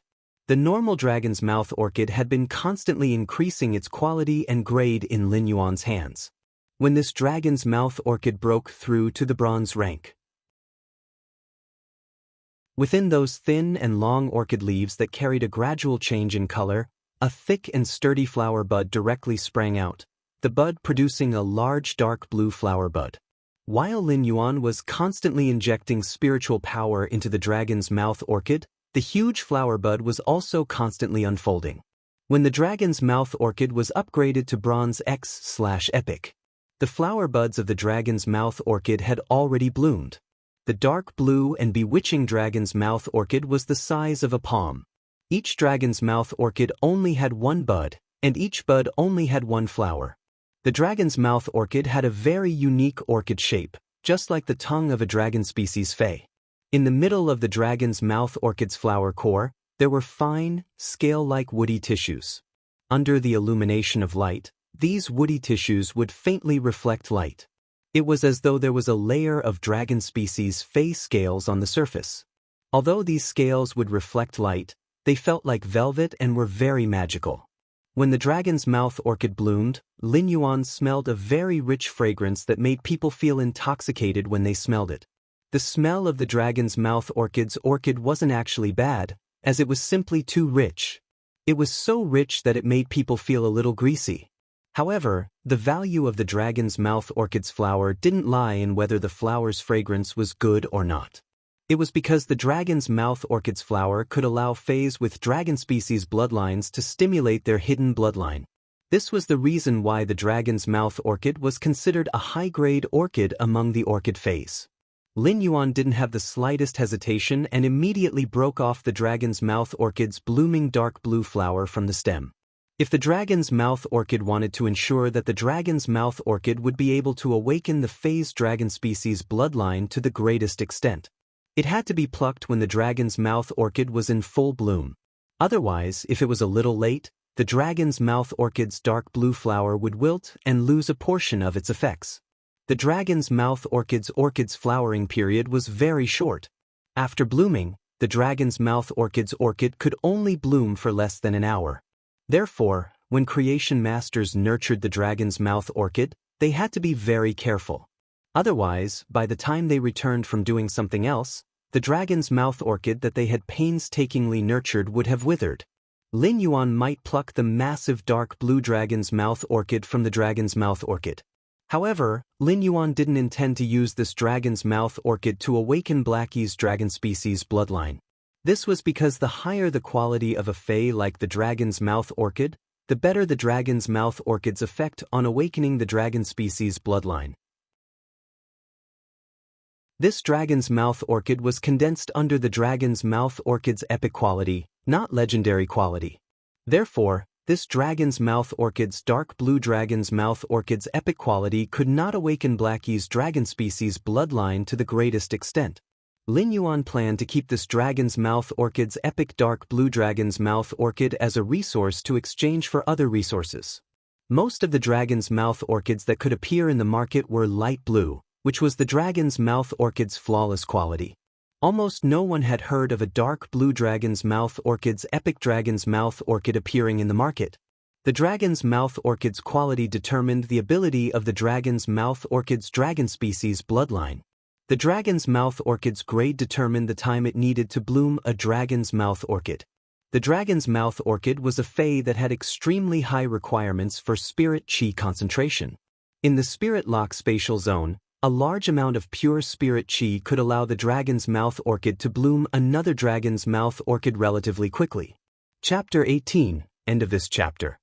The normal dragon's mouth orchid had been constantly increasing its quality and grade in Lin Yuan's hands. When this dragon's mouth orchid broke through to the bronze rank, within those thin and long orchid leaves that carried a gradual change in color, a thick and sturdy flower bud directly sprang out, the bud producing a large dark blue flower bud. While Lin Yuan was constantly injecting spiritual power into the dragon's mouth orchid, the huge flower bud was also constantly unfolding. When the dragon's mouth orchid was upgraded to bronze X/epic, The flower buds of the dragon's mouth orchid had already bloomed. The dark blue and bewitching dragon's mouth orchid was the size of a palm. Each dragon's mouth orchid only had one bud, and each bud only had one flower. The dragon's mouth orchid had a very unique orchid shape, just like the tongue of a dragon species fey. In the middle of the dragon's mouth orchid's flower core, there were fine, scale-like woody tissues. Under the illumination of light, these woody tissues would faintly reflect light. It was as though there was a layer of dragon species fey scales on the surface. Although these scales would reflect light, they felt like velvet and were very magical. When the dragon's mouth orchid bloomed, Lin Yuan smelled a very rich fragrance that made people feel intoxicated when they smelled it. The smell of the dragon's mouth orchid wasn't actually bad, as it was simply too rich. It was so rich that it made people feel a little greasy. However, the value of the dragon's mouth orchid's flower didn't lie in whether the flower's fragrance was good or not. It was because the dragon's mouth orchid's flower could allow fays with dragon species bloodlines to stimulate their hidden bloodline. This was the reason why the dragon's mouth orchid was considered a high-grade orchid among the orchid fays. Lin Yuan didn't have the slightest hesitation and immediately broke off the dragon's mouth orchid's blooming dark blue flower from the stem. If the dragon's mouth orchid wanted to ensure that the dragon's mouth orchid would be able to awaken the fays dragon species bloodline to the greatest extent, it had to be plucked when the dragon's mouth orchid was in full bloom. Otherwise, if it was a little late, the dragon's mouth orchid's dark blue flower would wilt and lose a portion of its effects. The dragon's mouth orchid's flowering period was very short. After blooming, the dragon's mouth orchid could only bloom for less than an hour. Therefore, when creation masters nurtured the dragon's mouth orchid, they had to be very careful. Otherwise, by the time they returned from doing something else, the dragon's mouth orchid that they had painstakingly nurtured would have withered. Lin Yuan might pluck the massive dark blue dragon's mouth orchid from the dragon's mouth orchid. However, Lin Yuan didn't intend to use this dragon's mouth orchid to awaken Blackie's dragon species bloodline. This was because the higher the quality of a fey like the dragon's mouth orchid, the better the dragon's mouth orchid's effect on awakening the dragon species bloodline. This dragon's mouth orchid was condensed under the dragon's mouth orchid's epic quality, not legendary quality. Therefore, this dragon's mouth orchid's dark blue dragon's mouth orchid's epic quality could not awaken Blackie's dragon species bloodline to the greatest extent. Lin Yuan planned to keep this dragon's mouth orchid's epic dark blue dragon's mouth orchid as a resource to exchange for other resources. Most of the dragon's mouth orchids that could appear in the market were light blue, which was the dragon's mouth orchid's flawless quality. Almost no one had heard of a dark blue dragon's mouth orchid's epic dragon's mouth orchid appearing in the market. The dragon's mouth orchid's quality determined the ability of the dragon's mouth orchid's dragon species bloodline. The dragon's mouth orchid's grade determined the time it needed to bloom a dragon's mouth orchid. The dragon's mouth orchid was a fey that had extremely high requirements for spirit chi concentration. In the spirit lock spatial zone, a large amount of pure spirit chi could allow the dragon's mouth orchid to bloom another dragon's mouth orchid relatively quickly. Chapter 18, end of this chapter.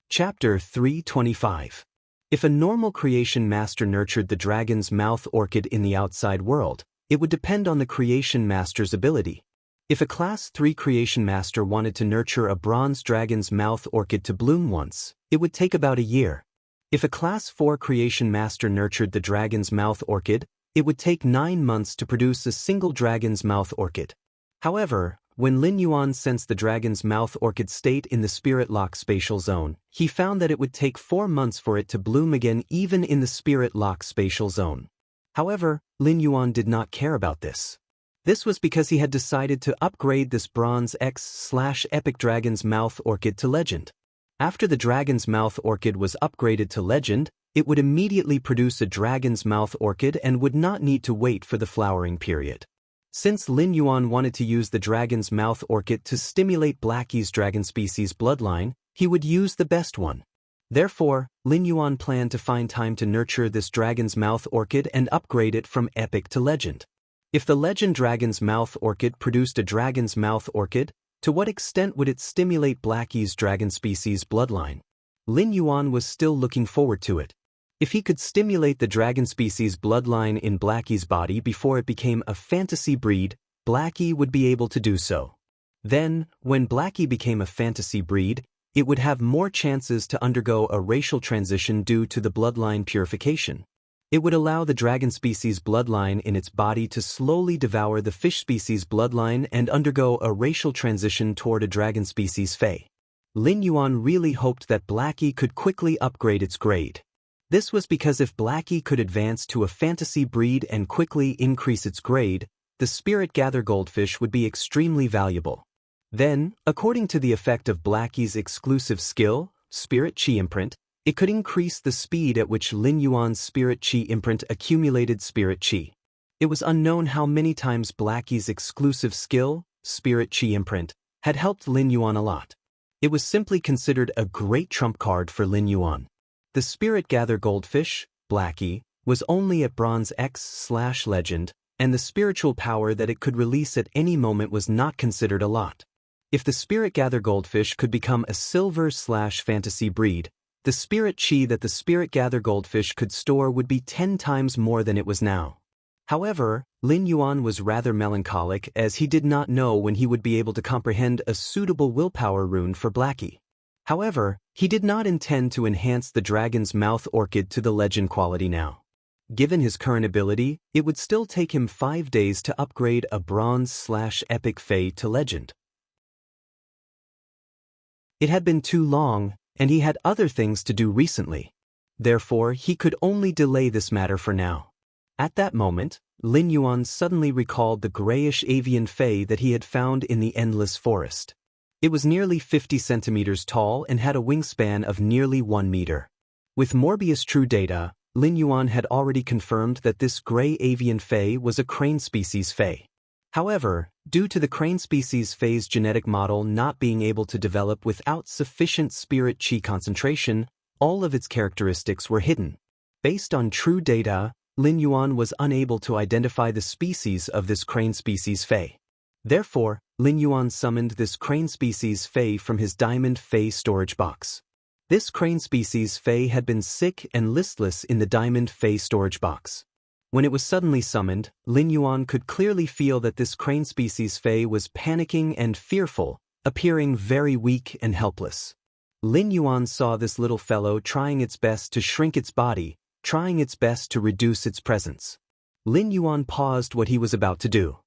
Chapter 325. If a normal creation master nurtured the dragon's mouth orchid in the outside world, it would depend on the creation master's ability. If a Class 3 creation master wanted to nurture a bronze dragon's mouth orchid to bloom once, it would take about a year. If a Class 4 creation master nurtured the dragon's mouth orchid, it would take 9 months to produce a single dragon's mouth orchid. However, when Lin Yuan sensed the dragon's mouth orchid state in the spirit lock spatial zone, he found that it would take 4 months for it to bloom again even in the spirit lock spatial zone. However, Lin Yuan did not care about this. This was because he had decided to upgrade this bronze X/epic dragon's mouth orchid to legend. After the dragon's mouth orchid was upgraded to legend, it would immediately produce a dragon's mouth orchid and would not need to wait for the flowering period. Since Lin Yuan wanted to use the dragon's mouth orchid to stimulate Blackie's dragon species bloodline, he would use the best one. Therefore, Lin Yuan planned to find time to nurture this dragon's mouth orchid and upgrade it from epic to legend. If the legend dragon's mouth orchid produced a dragon's mouth orchid, To what extent would it stimulate Blackie's dragon species bloodline? Lin Yuan was still looking forward to it. If he could stimulate the dragon species bloodline in Blackie's body before it became a fantasy breed, Blackie would be able to do so. Then, when Blackie became a fantasy breed, it would have more chances to undergo a racial transition due to the bloodline purification. It would allow the dragon species bloodline in its body to slowly devour the fish species bloodline and undergo a racial transition toward a dragon species Fae. Lin Yuan really hoped that Blackie could quickly upgrade its grade. This was because if Blackie could advance to a fantasy breed and quickly increase its grade, the spirit gather goldfish would be extremely valuable. Then, according to the effect of Blackie's exclusive skill, Spirit Chi Imprint, it could increase the speed at which Lin Yuan's Spirit Chi Imprint accumulated Spirit Chi. It was unknown how many times Blackie's exclusive skill, Spirit Chi Imprint, had helped Lin Yuan a lot. It was simply considered a great trump card for Lin Yuan. The Spirit Gather Goldfish, Blackie, was only at Bronze X/Legend, and the spiritual power that it could release at any moment was not considered a lot. If the Spirit Gather Goldfish could become a Silver/Fantasy breed, the Spirit Chi that the Spirit Gather Goldfish could store would be 10 times more than it was now. However, Lin Yuan was rather melancholic as he did not know when he would be able to comprehend a suitable willpower rune for Blackie. However, he did not intend to enhance the Dragon's Mouth Orchid to the legend quality now. Given his current ability, it would still take him 5 days to upgrade a Bronze/Epic Fae to legend. It had been too long, and he had other things to do recently. Therefore, he could only delay this matter for now. At that moment, Lin Yuan suddenly recalled the grayish avian Fae that he had found in the endless forest. It was nearly 50 centimeters tall and had a wingspan of nearly 1 meter. With Morbius True data, Lin Yuan had already confirmed that this gray avian Fae was a crane species Fae. However, due to the crane species Fae's genetic model not being able to develop without sufficient spirit chi concentration, all of its characteristics were hidden. Based on true data, Lin Yuan was unable to identify the species of this crane species Fae. Therefore, Lin Yuan summoned this crane species Fae from his diamond Fae storage box. This crane species Fae had been sick and listless in the diamond Fae storage box. When it was suddenly summoned, Lin Yuan could clearly feel that this crane species Fae was panicking and fearful, appearing very weak and helpless. Lin Yuan saw this little fellow trying its best to shrink its body, trying its best to reduce its presence. Lin Yuan paused what he was about to do.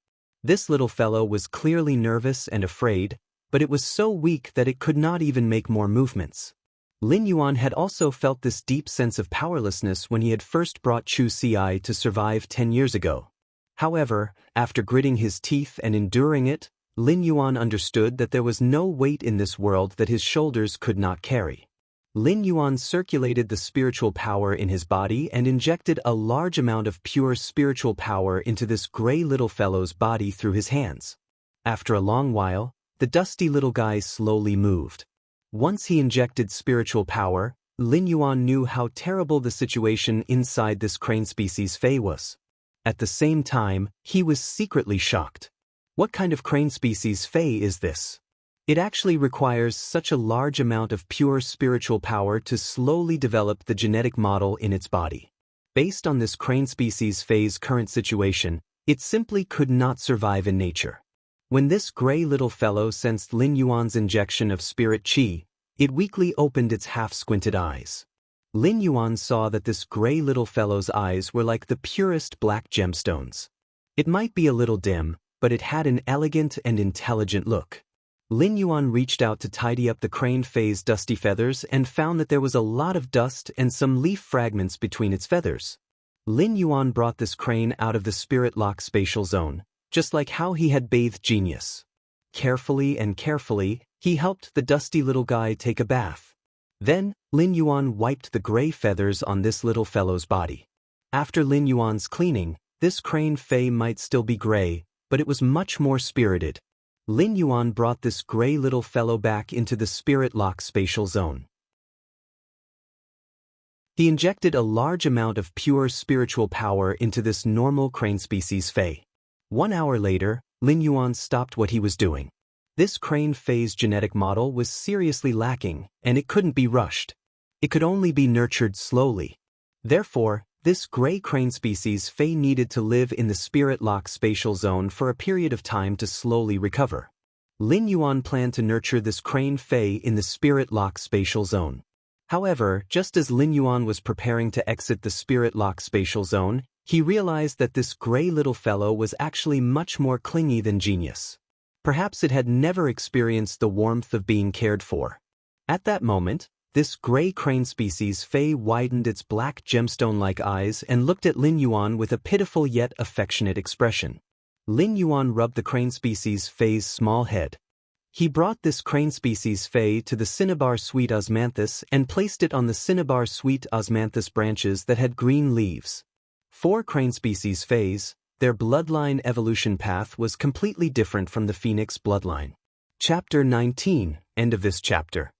This little fellow was clearly nervous and afraid, but it was so weak that it could not even make more movements. Lin Yuan had also felt this deep sense of powerlessness when he had first brought Chu Ci to survive 10 years ago. However, after gritting his teeth and enduring it, Lin Yuan understood that there was no weight in this world that his shoulders could not carry. Lin Yuan circulated the spiritual power in his body and injected a large amount of pure spiritual power into this gray little fellow's body through his hands. After a long while, the dusty little guy slowly moved. Once he injected spiritual power, Lin Yuan knew how terrible the situation inside this crane species Fae was. At the same time, he was secretly shocked. What kind of crane species Fae is this? It actually requires such a large amount of pure spiritual power to slowly develop the genetic model in its body. Based on this crane species Fae's current situation, it simply could not survive in nature. When this gray little fellow sensed Lin Yuan's injection of spirit chi, it weakly opened its half-squinted eyes. Lin Yuan saw that this gray little fellow's eyes were like the purest black gemstones. It might be a little dim, but it had an elegant and intelligent look. Lin Yuan reached out to tidy up the crane Fae's dusty feathers and found that there was a lot of dust and some leaf fragments between its feathers. Lin Yuan brought this crane out of the spirit lock spatial zone, just like how he had bathed Genius. Carefully and carefully, he helped the dusty little guy take a bath. Then, Lin Yuan wiped the gray feathers on this little fellow's body. After Lin Yuan's cleaning, this crane Fae might still be gray, but it was much more spirited. Lin Yuan brought this gray little fellow back into the spirit lock spatial zone. He injected a large amount of pure spiritual power into this normal crane species Fae. 1 hour later, Lin Yuan stopped what he was doing. This crane phase genetic model was seriously lacking, and it couldn't be rushed. It could only be nurtured slowly. Therefore, this gray crane species Fei needed to live in the spirit lock spatial zone for a period of time to slowly recover. Lin Yuan planned to nurture this crane Fei in the spirit lock spatial zone. However, just as Lin Yuan was preparing to exit the spirit lock spatial zone, he realized that this gray little fellow was actually much more clingy than Genius. Perhaps it had never experienced the warmth of being cared for. At that moment, this gray crane species Fei widened its black gemstone-like eyes and looked at Lin Yuan with a pitiful yet affectionate expression. Lin Yuan rubbed the crane species Fei's small head. He brought this crane species Fei to the cinnabar sweet osmanthus and placed it on the cinnabar sweet osmanthus branches that had green leaves. 4 crane species Feis, their bloodline evolution path was completely different from the phoenix bloodline. Chapter 19, end of this chapter.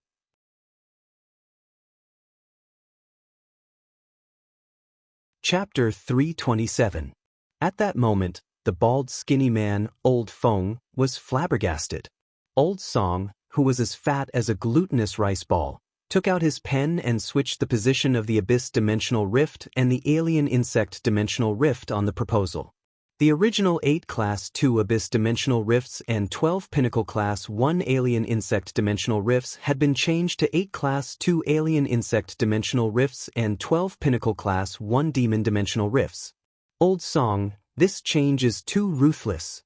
Chapter 327. At that moment, the bald skinny man, Old Feng, was flabbergasted. Old Song, who was as fat as a glutinous rice ball, took out his pen and switched the position of the Abyss Dimensional Rift and the Alien Insect Dimensional Rift on the proposal. The original 8 Class 2 Abyss Dimensional Rifts and 12 Pinnacle Class 1 Alien Insect Dimensional Rifts had been changed to 8 Class 2 Alien Insect Dimensional Rifts and 12 Pinnacle Class 1 Demon Dimensional Rifts. Old Song, this change is too ruthless.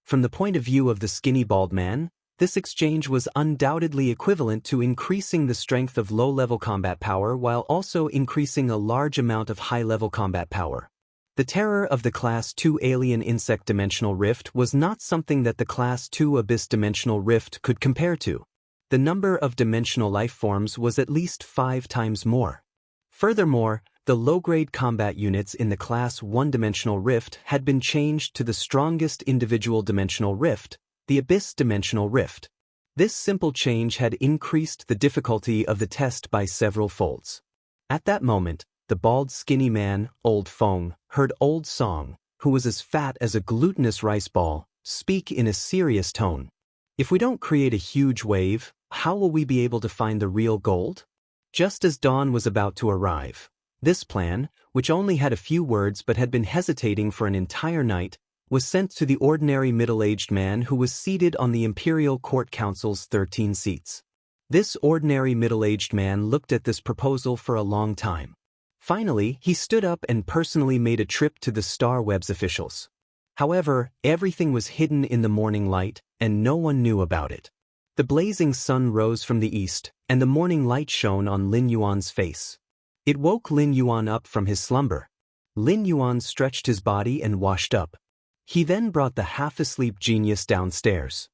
From the point of view of the skinny bald man, this exchange was undoubtedly equivalent to increasing the strength of low-level combat power while also increasing a large amount of high-level combat power. The terror of the Class 2 Alien Insect Dimensional Rift was not something that the Class 2 Abyss Dimensional Rift could compare to. The number of dimensional life forms was at least 5 times more. Furthermore, the low-grade combat units in the Class 1 Dimensional Rift had been changed to the strongest individual dimensional rift, the Abyss Dimensional Rift. This simple change had increased the difficulty of the test by several folds. At that moment, the bald skinny man, Old Feng, heard Old Song, who was as fat as a glutinous rice ball, speak in a serious tone. If we don't create a huge wave, how will we be able to find the real gold? Just as dawn was about to arrive, this plan, which only had a few words but had been hesitating for an entire night, was sent to the ordinary middle-aged man who was seated on the Imperial Court Council's 13 seats. This ordinary middle-aged man looked at this proposal for a long time. Finally, he stood up and personally made a trip to the Star Web's officials. However, everything was hidden in the morning light, and no one knew about it. The blazing sun rose from the east, and the morning light shone on Lin Yuan's face. It woke Lin Yuan up from his slumber. Lin Yuan stretched his body and washed up. He then brought the half-asleep Genius downstairs.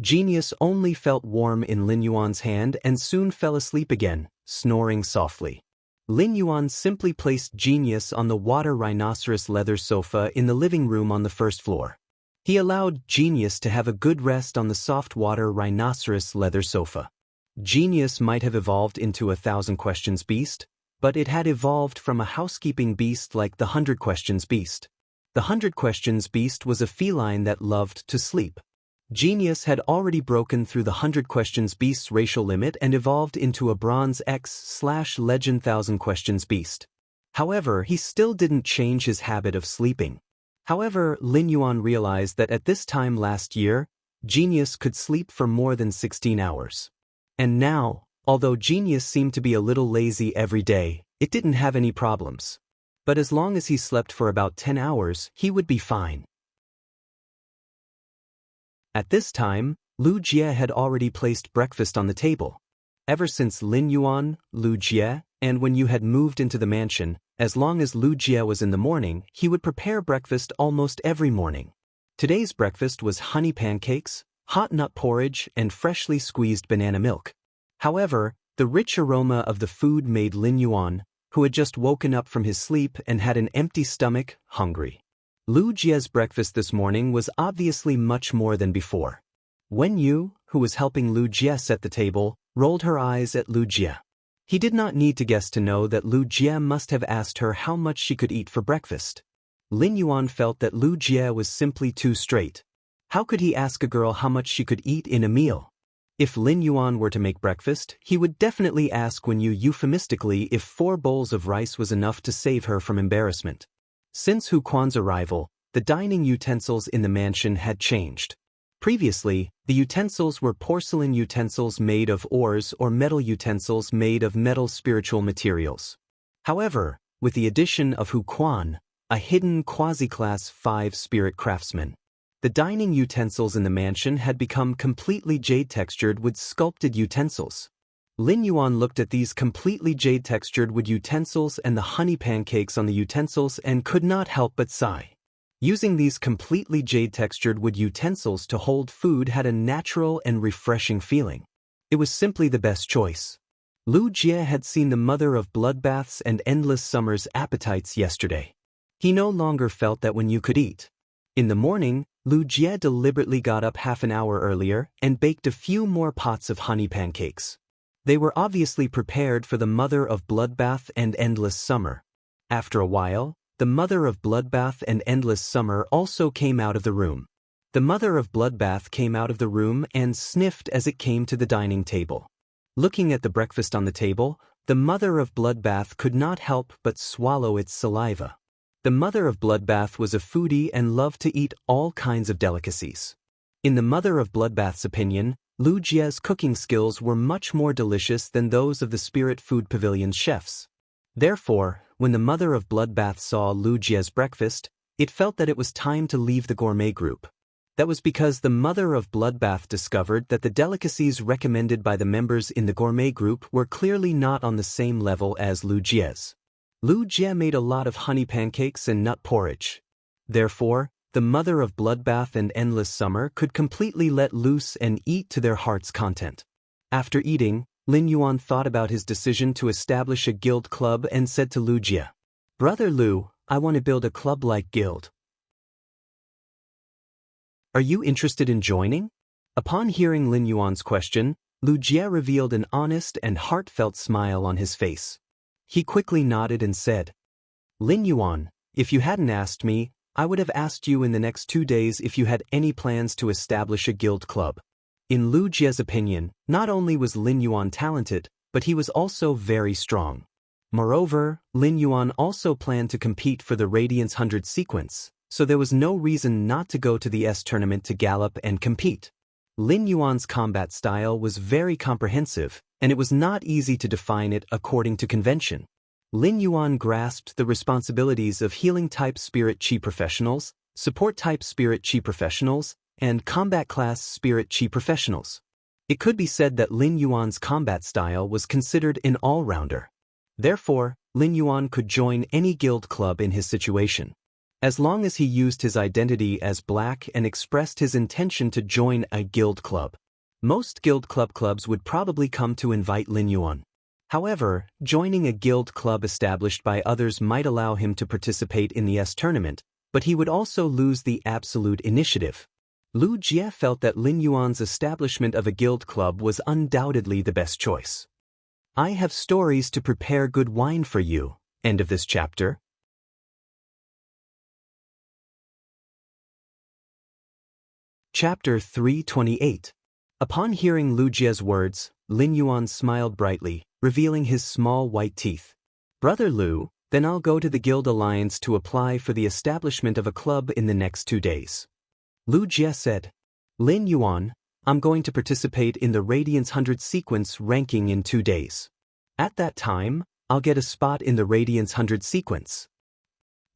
Genius only felt warm in Lin Yuan's hand and soon fell asleep again, snoring softly. Lin Yuan simply placed Genius on the water rhinoceros leather sofa in the living room on the first floor. He allowed Genius to have a good rest on the soft water rhinoceros leather sofa. Genius might have evolved into a 1,000 questions beast, but it had evolved from a housekeeping beast like the 100 questions beast. The 100 questions beast was a feline that loved to sleep. Genius had already broken through the 100 questions beast's racial limit and evolved into a Bronze X/Legend 1,000 questions beast. However, he still didn't change his habit of sleeping. However, Lin Yuan realized that at this time last year, Genius could sleep for more than 16 hours. And now, although Genius seemed to be a little lazy every day, it didn't have any problems. But as long as he slept for about 10 hours, he would be fine. At this time, Lu Jie had already placed breakfast on the table. Ever since Lin Yuan, Lu Jie, and when you had moved into the mansion, as long as Lu Jie was in the morning, he would prepare breakfast almost every morning. Today's breakfast was honey pancakes, hot nut porridge, and freshly squeezed banana milk. However, the rich aroma of the food made Lin Yuan, who had just woken up from his sleep and had an empty stomach, hungry. Lu Jie's breakfast this morning was obviously much more than before. Wen Yu, who was helping Lu Jie set the table, rolled her eyes at Lu Jie. He did not need to guess to know that Lu Jie must have asked her how much she could eat for breakfast. Lin Yuan felt that Lu Jie was simply too straight. How could he ask a girl how much she could eat in a meal? If Lin Yuan were to make breakfast, he would definitely ask Wen Yu euphemistically if 4 bowls of rice was enough to save her from embarrassment. Since Hu Quan's arrival, the dining utensils in the mansion had changed. Previously, the utensils were porcelain utensils made of ores or metal utensils made of metal spiritual materials. However, with the addition of Hu Quan, a hidden quasi-class 5 spirit craftsman, the dining utensils in the mansion had become completely jade-textured wood sculpted utensils. Lin Yuan looked at these completely jade-textured wood utensils and the honey pancakes on the utensils and could not help but sigh. Using these completely jade-textured wood utensils to hold food had a natural and refreshing feeling. It was simply the best choice. Lu Jie had seen the mother of bloodbaths and endless summers' appetites yesterday. He no longer felt that Wen Yu could eat. In the morning, Lu Jie deliberately got up half an hour earlier and baked a few more pots of honey pancakes. They were obviously prepared for the mother of bloodbath and endless summer. After a while, the mother of bloodbath and endless summer also came out of the room. The mother of bloodbath came out of the room and sniffed as it came to the dining table. Looking at the breakfast on the table, the mother of bloodbath could not help but swallow its saliva. The mother of bloodbath was a foodie and loved to eat all kinds of delicacies. In the mother of bloodbath's opinion, Lu Jie's cooking skills were much more delicious than those of the Spirit Food Pavilion's chefs. Therefore, when the mother of bloodbath saw Lu Jie's breakfast, it felt that it was time to leave the gourmet group. That was because the mother of bloodbath discovered that the delicacies recommended by the members in the gourmet group were clearly not on the same level as Lu Jie's. Lu Jie made a lot of honey pancakes and nut porridge. Therefore, the mother of bloodbath and endless summer could completely let loose and eat to their heart's content. After eating, Lin Yuan thought about his decision to establish a guild club and said to Lu Jie, "Brother Lu, I want to build a club-like guild. Are you interested in joining?" Upon hearing Lin Yuan's question, Lu Jie revealed an honest and heartfelt smile on his face. He quickly nodded and said, "Lin Yuan, if you hadn't asked me, I would have asked you in the next 2 days if you had any plans to establish a guild club." In Lu Jie's opinion, not only was Lin Yuan talented, but he was also very strong. Moreover, Lin Yuan also planned to compete for the Radiance 100 sequence, so there was no reason not to go to the S tournament to gallop and compete. Lin Yuan's combat style was very comprehensive, and it was not easy to define it according to convention. Lin Yuan grasped the responsibilities of healing-type spirit chi professionals, support-type spirit chi professionals, and combat-class spirit chi professionals. It could be said that Lin Yuan's combat style was considered an all-rounder. Therefore, Lin Yuan could join any guild club in his situation. As long as he used his identity as black and expressed his intention to join a guild club. Most guild clubs would probably come to invite Lin Yuan. However, joining a guild club established by others might allow him to participate in the S tournament, but he would also lose the absolute initiative. Lu Jie felt that Lin Yuan's establishment of a guild club was undoubtedly the best choice. I have stories to prepare good wine for you. End of this chapter. Chapter 328. Upon hearing Lu Jie's words, Lin Yuan smiled brightly, revealing his small white teeth. "Brother Lu, then I'll go to the Guild Alliance to apply for the establishment of a club in the next 2 days." Lu Jie said, "Lin Yuan, I'm going to participate in the Radiance 100 sequence ranking in 2 days. At that time, I'll get a spot in the Radiance 100 sequence.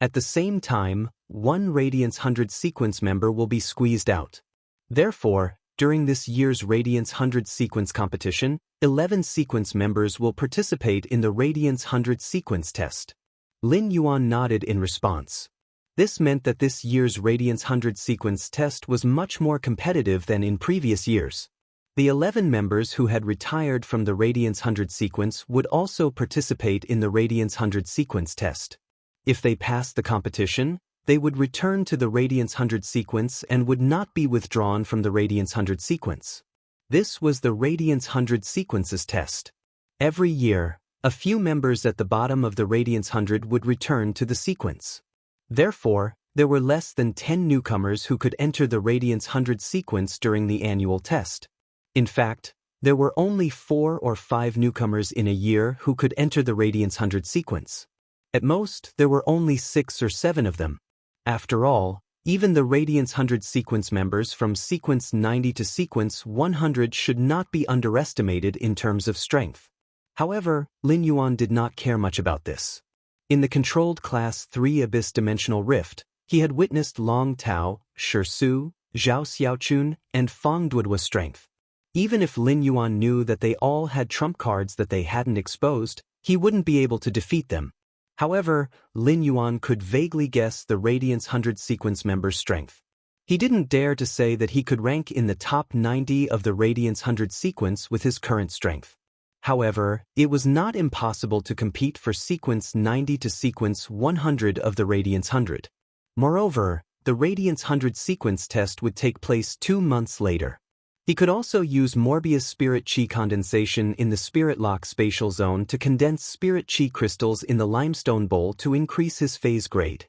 At the same time, 1 Radiance 100 sequence member will be squeezed out. Therefore, during this year's Radiance 100 sequence competition, 11 sequence members will participate in the Radiance 100 sequence test." Lin Yuan nodded in response. This meant that this year's Radiance 100 sequence test was much more competitive than in previous years. The 11 members who had retired from the Radiance 100 sequence would also participate in the Radiance 100 sequence test. If they passed the competition, they would return to the Radiance 100 sequence and would not be withdrawn from the Radiance 100 sequence. This was the Radiance 100 sequences test. Every year, a few members at the bottom of the Radiance 100 would return to the sequence. Therefore, there were less than 10 newcomers who could enter the Radiance 100 sequence during the annual test. In fact, there were only 4 or 5 newcomers in a year who could enter the Radiance 100 sequence. At most, there were only 6 or 7 of them. After all, even the Radiance 100 sequence members from sequence 90 to sequence 100 should not be underestimated in terms of strength. However, Lin Yuan did not care much about this. In the controlled Class 3 Abyss Dimensional Rift, he had witnessed Long Tao, Shi Su, Zhao Xiaochun, and Fang Duoduo's strength. Even if Lin Yuan knew that they all had trump cards that they hadn't exposed, he wouldn't be able to defeat them. However, Lin Yuan could vaguely guess the Radiance 100 sequence member's strength. He didn't dare to say that he could rank in the top 90 of the Radiance 100 sequence with his current strength. However, it was not impossible to compete for sequence 90 to sequence 100 of the Radiance 100. Moreover, the Radiance 100 sequence test would take place 2 months later. He could also use Morbius Spirit Chi condensation in the Spirit Lock spatial zone to condense Spirit Chi crystals in the limestone bowl to increase his phase grade.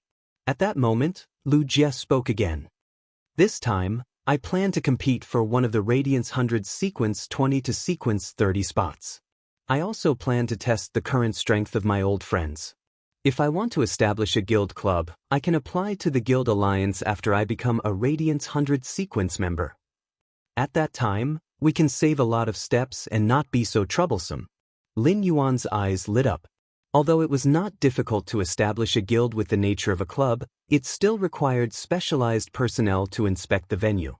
At that moment, Lu Jie spoke again. This time, I plan to compete for one of the Radiance 100 sequence 20 to sequence 30 spots. I also plan to test the current strength of my old friends. If I want to establish a guild club, I can apply to the Guild Alliance after I become a Radiance 100 sequence member. At that time, we can save a lot of steps and not be so troublesome. Lin Yuan's eyes lit up. Although it was not difficult to establish a guild with the nature of a club, it still required specialized personnel to inspect the venue.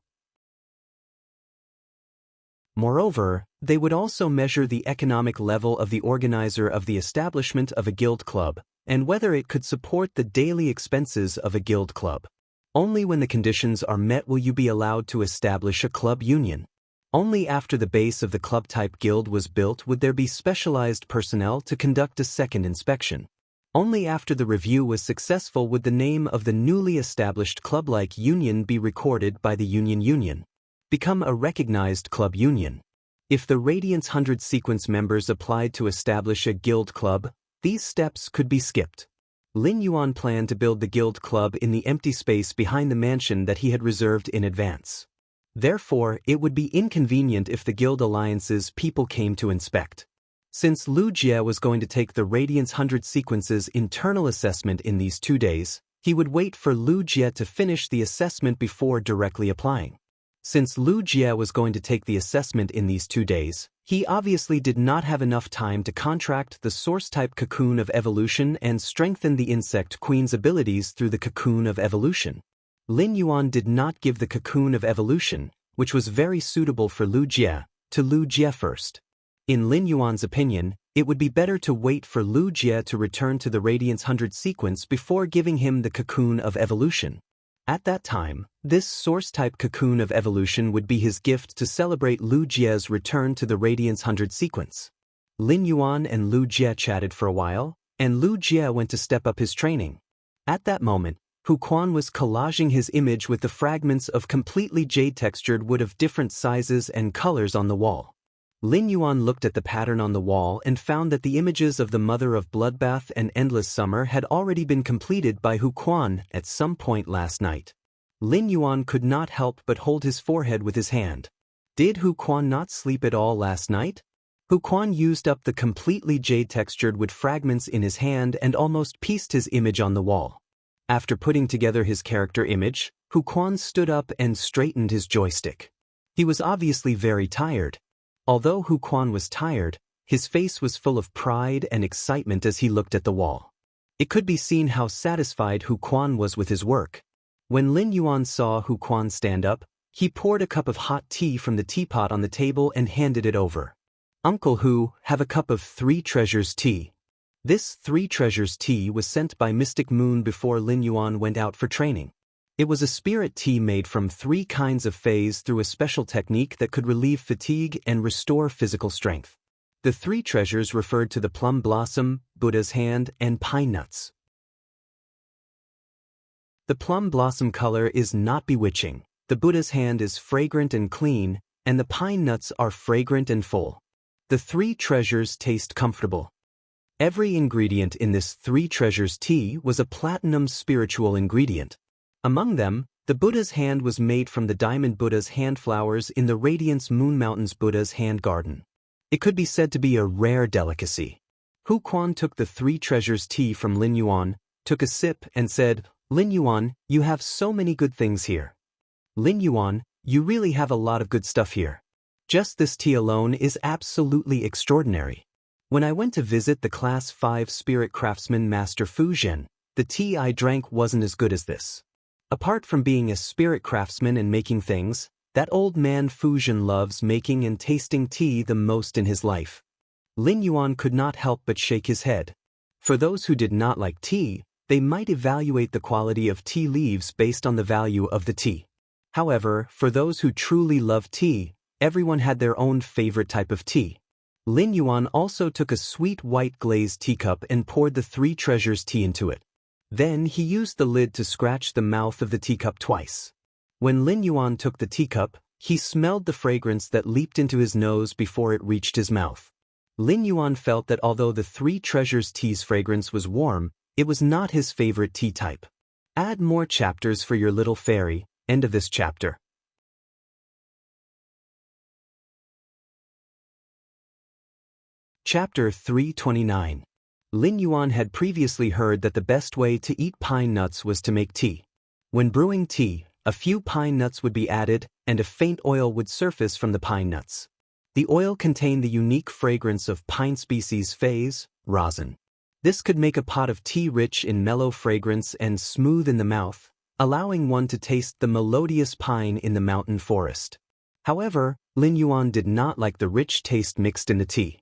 Moreover, they would also measure the economic level of the organizer of the establishment of a guild club, and whether it could support the daily expenses of a guild club. Only when the conditions are met will you be allowed to establish a club union. Only after the base of the club-type guild was built would there be specialized personnel to conduct a second inspection. Only after the review was successful would the name of the newly established club-like union be recorded by the union. Become a recognized club union. If the Radiance 100 sequence members applied to establish a guild club, these steps could be skipped. Lin Yuan planned to build the guild club in the empty space behind the mansion that he had reserved in advance. Therefore, it would be inconvenient if the Guild Alliance's people came to inspect. Since Lu Jie was going to take the Radiance 100 sequence's internal assessment in these 2 days, he would wait for Lu Jie to finish the assessment before directly applying. Since Lu Jie was going to take the assessment in these 2 days, he obviously did not have enough time to contract the source-type cocoon of evolution and strengthen the insect queen's abilities through the cocoon of evolution. Lin Yuan did not give the cocoon of evolution, which was very suitable for Lu Jie, to Lu Jie first. In Lin Yuan's opinion, it would be better to wait for Lu Jie to return to the Radiance 100 sequence before giving him the cocoon of evolution. At that time, this source-type cocoon of evolution would be his gift to celebrate Lu Jie's return to the Radiance 100 sequence. Lin Yuan and Lu Jie chatted for a while, and Lu Jie went to step up his training. At that moment, Hu Quan was collaging his image with the fragments of completely jade-textured wood of different sizes and colors on the wall. Lin Yuan looked at the pattern on the wall and found that the images of the Mother of Bloodbath and Endless Summer had already been completed by Hu Quan at some point last night. Lin Yuan could not help but hold his forehead with his hand. Did Hu Quan not sleep at all last night? Hu Quan used up the completely jade-textured wood fragments in his hand and almost pieced his image on the wall. After putting together his character image, Hu Quan stood up and straightened his joystick. He was obviously very tired. Although Hu Quan was tired, his face was full of pride and excitement as he looked at the wall. It could be seen how satisfied Hu Quan was with his work. When Lin Yuan saw Hu Quan stand up, he poured a cup of hot tea from the teapot on the table and handed it over. "Uncle Hu, have a cup of 3 treasures tea." This 3 treasures tea was sent by Mystic Moon before Lin Yuan went out for training. It was a spirit tea made from 3 kinds of phase through a special technique that could relieve fatigue and restore physical strength. The 3 treasures referred to the plum blossom, Buddha's hand, and pine nuts. The plum blossom color is not bewitching, the Buddha's hand is fragrant and clean, and the pine nuts are fragrant and full. The 3 treasures taste comfortable. Every ingredient in this 3 treasures tea was a platinum spiritual ingredient. Among them, the Buddha's hand was made from the diamond Buddha's hand flowers in the Radiance Moon Mountains Buddha's hand garden. It could be said to be a rare delicacy. Hu Quan took the three treasures tea from Lin Yuan, took a sip and said, "Lin Yuan, you have so many good things here. Lin Yuan, you really have a lot of good stuff here. Just this tea alone is absolutely extraordinary. When I went to visit the Class 5 Spirit Craftsman Master Fu Zhen, the tea I drank wasn't as good as this. Apart from being a spirit craftsman and making things, that old man Fu Zhen loves making and tasting tea the most in his life." Lin Yuan could not help but shake his head. For those who did not like tea, they might evaluate the quality of tea leaves based on the value of the tea. However, for those who truly love tea, everyone had their own favorite type of tea. Lin Yuan also took a sweet white glazed teacup and poured the three treasures tea into it. Then he used the lid to scratch the mouth of the teacup twice. When Lin Yuan took the teacup, he smelled the fragrance that leaped into his nose before it reached his mouth. Lin Yuan felt that although the three treasures tea's fragrance was warm, it was not his favorite tea type. Add more chapters for your little fairy. End of this chapter. Chapter 329. Lin Yuan had previously heard that the best way to eat pine nuts was to make tea. When brewing tea, a few pine nuts would be added, and a faint oil would surface from the pine nuts. The oil contained the unique fragrance of pine species phase, rosin. This could make a pot of tea rich in mellow fragrance and smooth in the mouth, allowing one to taste the melodious pine in the mountain forest. However, Lin Yuan did not like the rich taste mixed in the tea.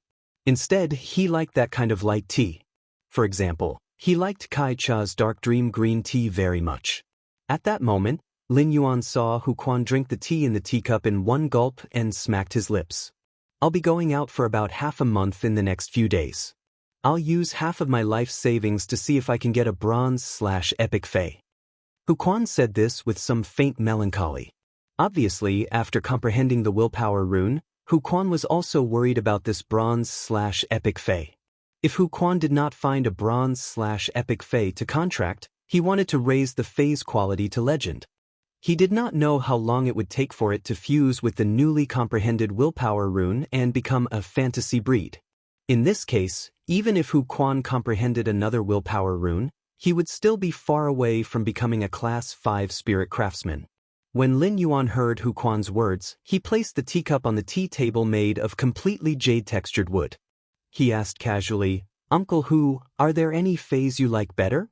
Instead, he liked that kind of light tea. For example, he liked Kai Cha's dark dream green tea very much. At that moment, Lin Yuan saw Hu Quan drink the tea in the teacup in one gulp and smacked his lips. "I'll be going out for about half a month in the next few days. I'll use half of my life savings to see if I can get a bronze/epic fae." Hu Quan said this with some faint melancholy. Obviously, after comprehending the willpower rune, Hu Quan was also worried about this bronze/epic fae. If Hu Quan did not find a bronze/epic fae to contract, he wanted to raise the fae's quality to legend. He did not know how long it would take for it to fuse with the newly comprehended willpower rune and become a fantasy breed. In this case, even if Hu Quan comprehended another willpower rune, he would still be far away from becoming a Class 5 spirit craftsman. When Lin Yuan heard Hu Quan's words, he placed the teacup on the tea table made of completely jade-textured wood. He asked casually, "Uncle Hu, are there any faes you like better?"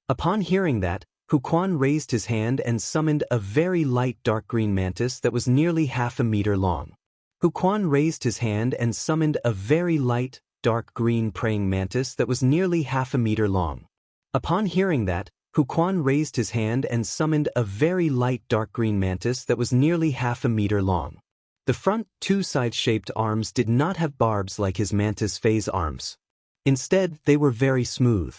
Upon hearing that, Hu Quan raised his hand and summoned a very light dark green mantis that was nearly half a meter long. Hu Quan raised his hand and summoned a very light, dark green praying mantis that was nearly half a meter long. Upon hearing that, Hu Quan raised his hand and summoned a very light dark green mantis that was nearly half a meter long. The front two side-shaped arms did not have barbs like his mantis phase arms. Instead, they were very smooth.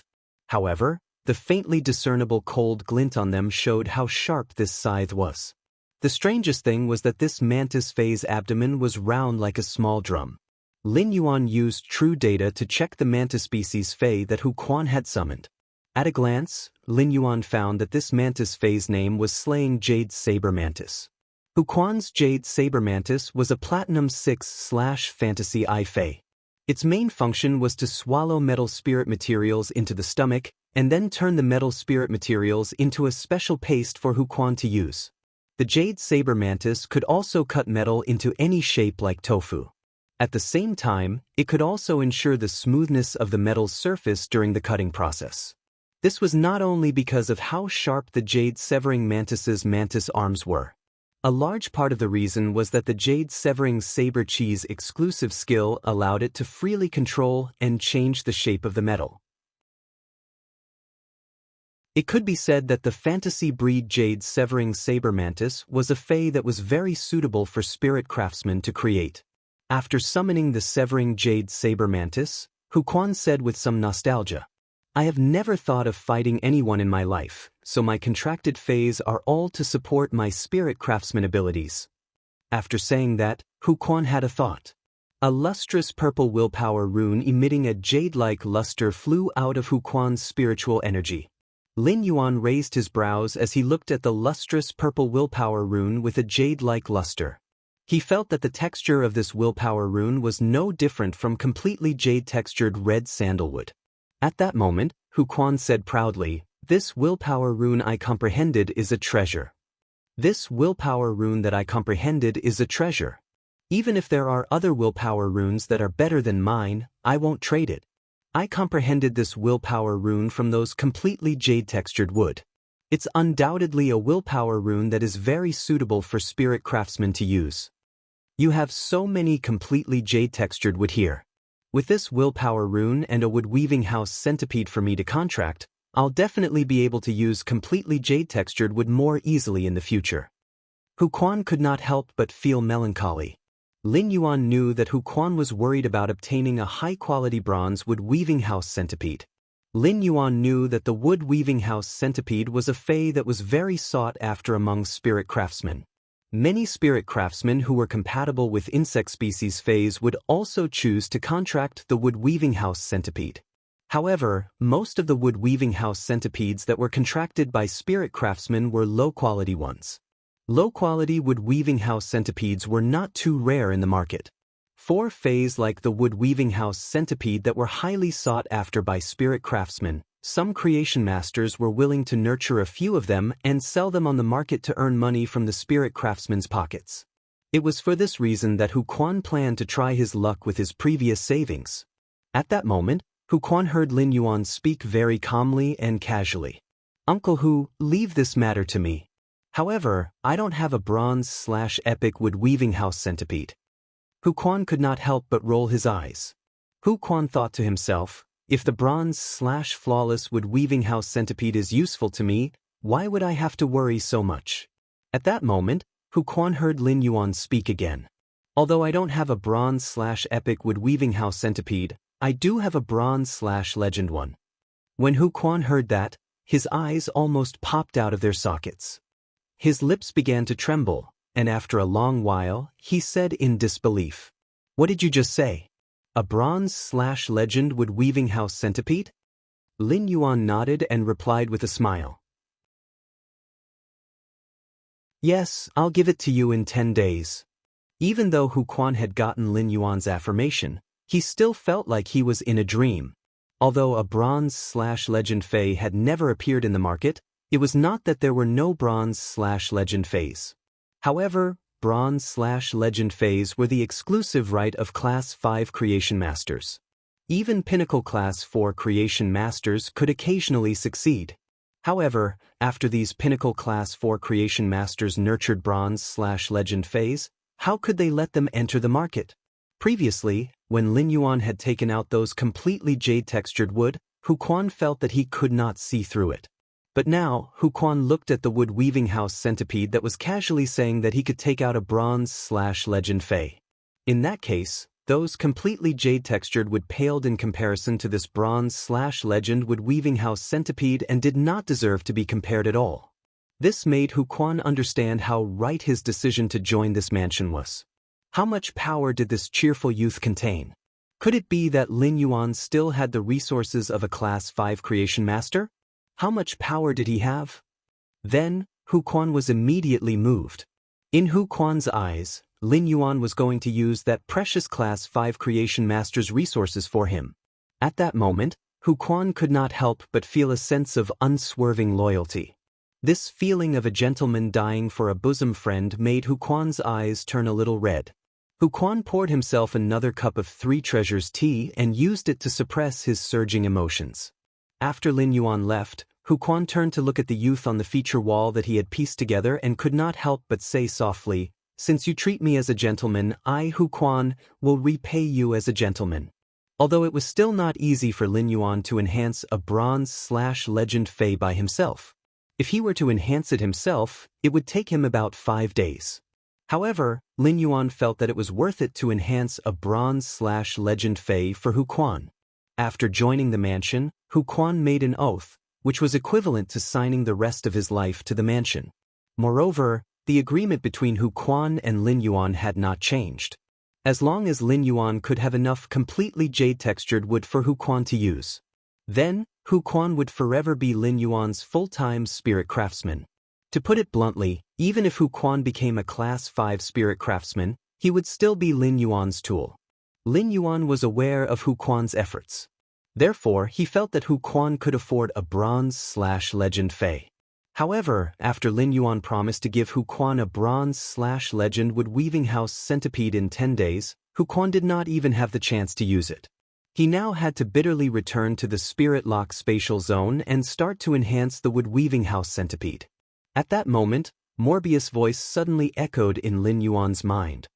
However, the faintly discernible cold glint on them showed how sharp this scythe was. The strangest thing was that this mantis phase abdomen was round like a small drum. Lin Yuan used true data to check the mantis species fae that Hu Quan had summoned. At a glance, Lin Yuan found that this mantis phase name was Slaying Jade Saber Mantis. Hu Quan's Jade Saber Mantis was a Platinum 6/Fantasy I fae. Its main function was to swallow metal spirit materials into the stomach, and then turn the metal spirit materials into a special paste for Hu Quan to use. The Jade Saber Mantis could also cut metal into any shape like tofu. At the same time, it could also ensure the smoothness of the metal's surface during the cutting process. This was not only because of how sharp the Jade Severing Mantis's mantis arms were. A large part of the reason was that the Jade Severing Saber Chi's exclusive skill allowed it to freely control and change the shape of the metal. It could be said that the fantasy breed Jade Severing Saber Mantis was a fae that was very suitable for spirit craftsmen to create. After summoning the Severing Jade Saber Mantis, Hu Quan said with some nostalgia, "I have never thought of fighting anyone in my life, so my contracted faes are all to support my spirit craftsman abilities." After saying that, Hu Quan had a thought. A lustrous purple willpower rune emitting a jade-like luster flew out of Hu Quan's spiritual energy. Lin Yuan raised his brows as he looked at the lustrous purple willpower rune with a jade-like luster. He felt that the texture of this willpower rune was no different from completely jade-textured red sandalwood. At that moment, Hu Quan said proudly, "This willpower rune I comprehended is a treasure. This willpower rune that I comprehended is a treasure. Even if there are other willpower runes that are better than mine, I won't trade it. I comprehended this willpower rune from those completely jade-textured wood. It's undoubtedly a willpower rune that is very suitable for spirit craftsmen to use. You have so many completely jade-textured wood here. With this willpower rune and a wood-weaving house centipede for me to contract, I'll definitely be able to use completely jade-textured wood more easily in the future." Hu Quan could not help but feel melancholy. Lin Yuan knew that Hu Quan was worried about obtaining a high-quality bronze wood-weaving house centipede. Lin Yuan knew that the wood-weaving house centipede was a fei that was very sought after among spirit craftsmen. Many spirit craftsmen who were compatible with insect species feis would also choose to contract the wood-weaving house centipede. However, most of the wood-weaving house centipedes that were contracted by spirit craftsmen were low-quality ones. Low-quality wood-weaving house centipedes were not too rare in the market. 4 feis like the wood-weaving house centipede that were highly sought after by spirit craftsmen. Some creation masters were willing to nurture a few of them and sell them on the market to earn money from the spirit craftsmen's pockets. It was for this reason that Hu Quan planned to try his luck with his previous savings. At that moment, Hu Quan heard Lin Yuan speak very calmly and casually. "Uncle Hu, leave this matter to me. However, I don't have a bronze/epic wood-weaving house centipede." Hu Quan could not help but roll his eyes. Hu Quan thought to himself, if the bronze/flawless wood-weaving house centipede is useful to me, why would I have to worry so much? At that moment, Hu Quan heard Lin Yuan speak again. "Although I don't have a bronze/epic wood-weaving house centipede, I do have a bronze/legend one." When Hu Quan heard that, his eyes almost popped out of their sockets. His lips began to tremble, and after a long while, he said in disbelief, "What did you just say? A bronze/legend wood-weaving house centipede?" Lin Yuan nodded and replied with a smile. "Yes, I'll give it to you in 10 days. Even though Hu Quan had gotten Lin Yuan's affirmation, he still felt like he was in a dream. Although a bronze/legend fei had never appeared in the market, it was not that there were no bronze/legend feis. However, bronze/legend feis were the exclusive right of Class 5 creation masters. Even Pinnacle Class 4 creation masters could occasionally succeed. However, after these Pinnacle Class 4 creation masters nurtured bronze/legend feis, how could they let them enter the market? Previously, when Lin Yuan had taken out those completely jade-textured wood, Hu Quan felt that he could not see through it. But now, Hu Quan looked at the wood-weaving house centipede that was casually saying that he could take out a bronze/legend fei. In that case, those completely jade-textured wood paled in comparison to this bronze/legend wood-weaving house centipede and did not deserve to be compared at all. This made Hu Quan understand how right his decision to join this mansion was. How much power did this cheerful youth contain? Could it be that Lin Yuan still had the resources of a Class 5 creation master? How much power did he have? Then, Hu Quan was immediately moved. In Hu Quan's eyes, Lin Yuan was going to use that precious Class 5 creation master's resources for him. At that moment, Hu Quan could not help but feel a sense of unswerving loyalty. This feeling of a gentleman dying for a bosom friend made Hu Quan's eyes turn a little red. Hu Quan poured himself another cup of 3 treasures tea and used it to suppress his surging emotions. After Lin Yuan left, Hu Quan turned to look at the youth on the feature wall that he had pieced together and could not help but say softly, "Since you treat me as a gentleman, I, Hu Quan, will repay you as a gentleman." Although it was still not easy for Lin Yuan to enhance a bronze/legend fei by himself. If he were to enhance it himself, it would take him about 5 days. However, Lin Yuan felt that it was worth it to enhance a bronze/legend fei for Hu Quan. After joining the mansion, Hu Quan made an oath, which was equivalent to signing the rest of his life to the mansion. Moreover, the agreement between Hu Quan and Lin Yuan had not changed. As long as Lin Yuan could have enough completely jade-textured wood for Hu Quan to use. Then, Hu Quan would forever be Lin Yuan's full-time spirit craftsman. To put it bluntly, even if Hu Quan became a Class 5 spirit craftsman, he would still be Lin Yuan's tool. Lin Yuan was aware of Hu Quan's efforts. Therefore, he felt that Hu Quan could afford a bronze/legend fei. However, after Lin Yuan promised to give Hu Quan a bronze/legend wood weaving house centipede in 10 days, Hu Quan did not even have the chance to use it. He now had to bitterly return to the spirit lock spatial zone and start to enhance the wood weaving house centipede. At that moment, Morbius' voice suddenly echoed in Lin Yuan's mind.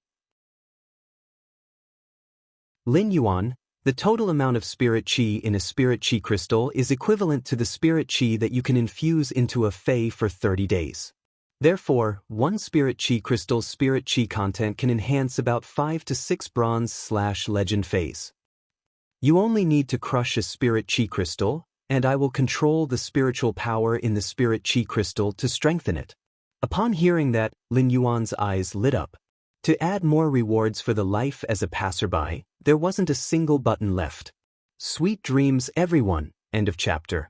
Lin Yuan, the total amount of spirit qi in a spirit qi crystal is equivalent to the spirit qi that you can infuse into a fei for 30 days. Therefore, one spirit qi crystal's spirit qi content can enhance about 5 to 6 bronze/legend feis. You only need to crush a spirit qi crystal, and I will control the spiritual power in the spirit qi crystal to strengthen it. Upon hearing that, Lin Yuan's eyes lit up. To add more rewards for the life as a passerby, there wasn't a single button left. Sweet dreams, everyone. End of chapter.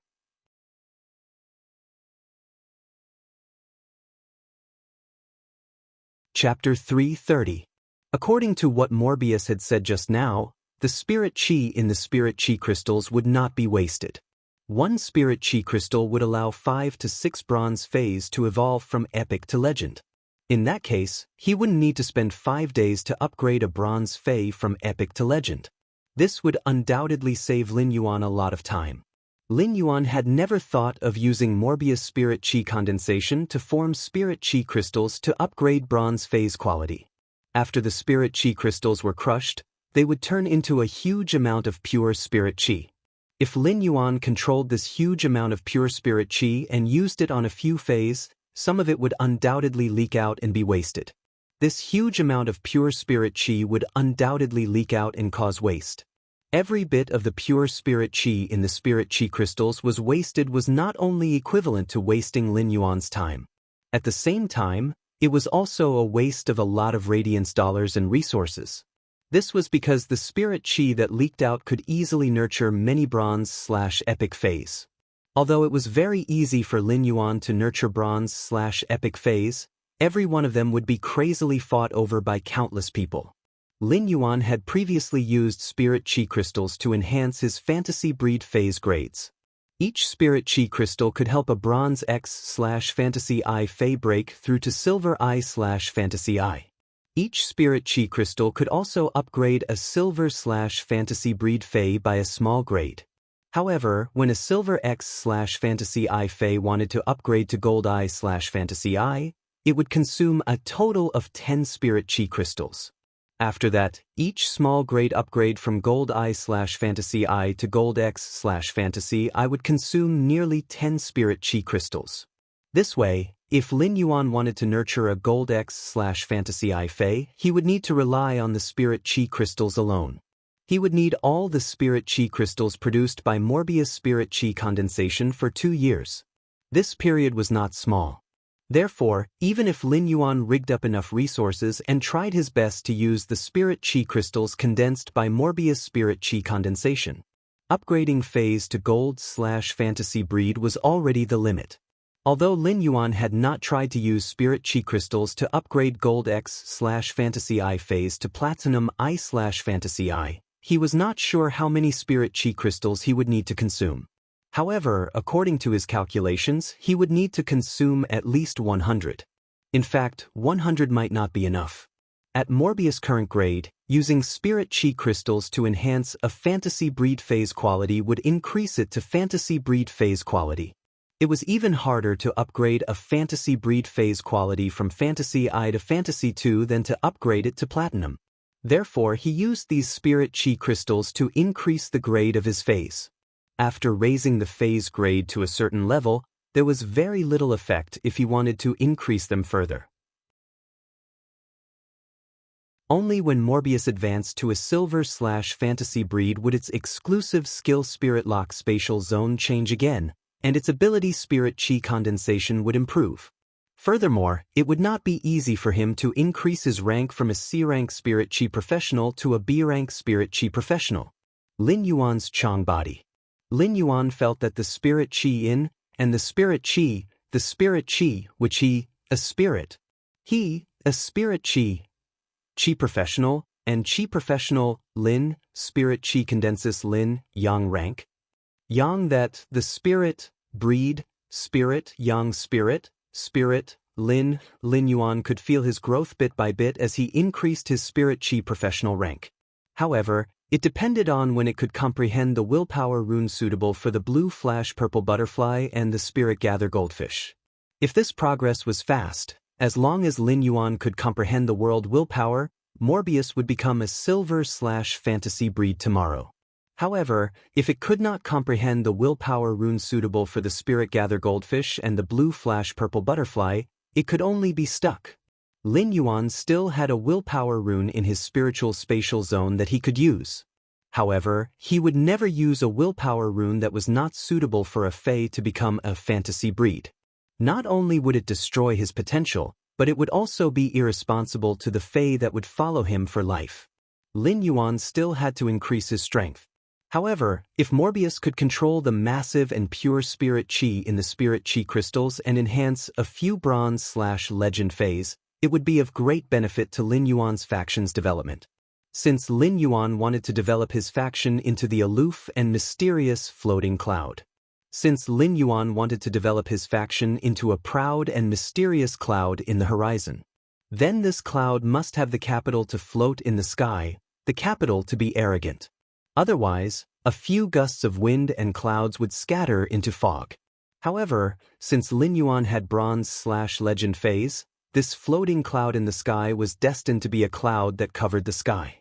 Chapter 330. According to what Morbius had said just now, the spirit qi in the spirit qi crystals would not be wasted. One spirit qi crystal would allow 5 to 6 bronze feis to evolve from epic to legend. In that case, he wouldn't need to spend 5 days to upgrade a bronze fei from epic to legend. This would undoubtedly save Lin Yuan a lot of time. Lin Yuan had never thought of using Morbius spirit qi condensation to form spirit qi crystals to upgrade bronze fei's quality. After the spirit qi crystals were crushed, they would turn into a huge amount of pure spirit qi. If Lin Yuan controlled this huge amount of pure spirit qi and used it on a few feis, some of it would undoubtedly leak out and be wasted. This huge amount of pure spirit qi would undoubtedly leak out and cause waste. Every bit of the pure spirit qi in the spirit qi crystals was wasted was not only equivalent to wasting Lin Yuan's time. At the same time, it was also a waste of a lot of radiance dollars and resources. This was because the spirit qi that leaked out could easily nurture many bronze/epic feis. Although it was very easy for Lin Yuan to nurture bronze/epic feis, every one of them would be crazily fought over by countless people. Lin Yuan had previously used spirit qi crystals to enhance his fantasy breed feis grades. Each spirit qi crystal could help a bronze X/fantasy I fei break through to silver I/fantasy I. Each spirit qi crystal could also upgrade a silver/fantasy breed fei by a small grade. However, when a silver X/fantasy I fei wanted to upgrade to gold I/fantasy I, it would consume a total of 10 spirit qi crystals. After that, each small grade upgrade from gold I/fantasy I to gold X/fantasy I would consume nearly 10 spirit qi crystals. This way, if Lin Yuan wanted to nurture a gold X/fantasy I fei, he would need to rely on the spirit qi crystals alone. He would need all the spirit qi crystals produced by Morbius spirit qi condensation for 2 years. This period was not small. Therefore, even if Lin Yuan rigged up enough resources and tried his best to use the spirit qi crystals condensed by Morbius spirit qi condensation, upgrading feis to gold/fantasy breed was already the limit. Although Lin Yuan had not tried to use spirit qi crystals to upgrade gold X/fantasy I feis to platinum I/fantasy I, he was not sure how many spirit qi crystals he would need to consume. However, according to his calculations, he would need to consume at least 100. In fact, 100 might not be enough. At Morbius' current grade, using spirit qi crystals to enhance a fantasy breed feis quality would increase it to fantasy breed feis quality. It was even harder to upgrade a fantasy breed feis quality from fantasy I to fantasy II than to upgrade it to platinum. Therefore, he used these spirit qi crystals to increase the grade of his feis. After raising the feis grade to a certain level, there was very little effect if he wanted to increase them further. Only when Morbius advanced to a silver/fantasy breed would its exclusive skill spirit lock spatial zone change again, and its ability spirit qi condensation would improve. Furthermore, it would not be easy for him to increase his rank from a C-rank spirit qi professional to a B-rank spirit qi professional. Lin Yuan's Chong body. Lin Yuan felt that the spirit qi in, and the spirit qi, which he, a spirit qi professional, and qi professional, Lin, spirit qi condensus Lin, yang rank. Yang that, the spirit, breed, spirit, yang spirit, Lin Yuan could feel his growth bit by bit as he increased his spirit qi professional rank. However, it depended on when it could comprehend the willpower rune suitable for the blue flash purple butterfly and the spirit gather goldfish. If this progress was fast, as long as Lin Yuan could comprehend the world willpower, Morbius would become a silver/fantasy breed tomorrow. However, if it could not comprehend the willpower rune suitable for the spirit gather goldfish and the blue flash purple butterfly, it could only be stuck. Lin Yuan still had a willpower rune in his spiritual spatial zone that he could use. However, he would never use a willpower rune that was not suitable for a Fae to become a fantasy breed. Not only would it destroy his potential, but it would also be irresponsible to the Fae that would follow him for life. Lin Yuan still had to increase his strength. However, if Morbius could control the massive and pure spirit qi in the spirit qi crystals and enhance a few bronze/legend Faes, it would be of great benefit to Lin Yuan's faction's development. Since Lin Yuan wanted to develop his faction into the aloof and mysterious floating cloud. Since Lin Yuan wanted to develop his faction into a proud and mysterious cloud in the horizon. Then this cloud must have the capital to float in the sky, the capital to be arrogant. Otherwise, a few gusts of wind and clouds would scatter into fog. However, since Lin Yuan had bronze/legend phase, this floating cloud in the sky was destined to be a cloud that covered the sky.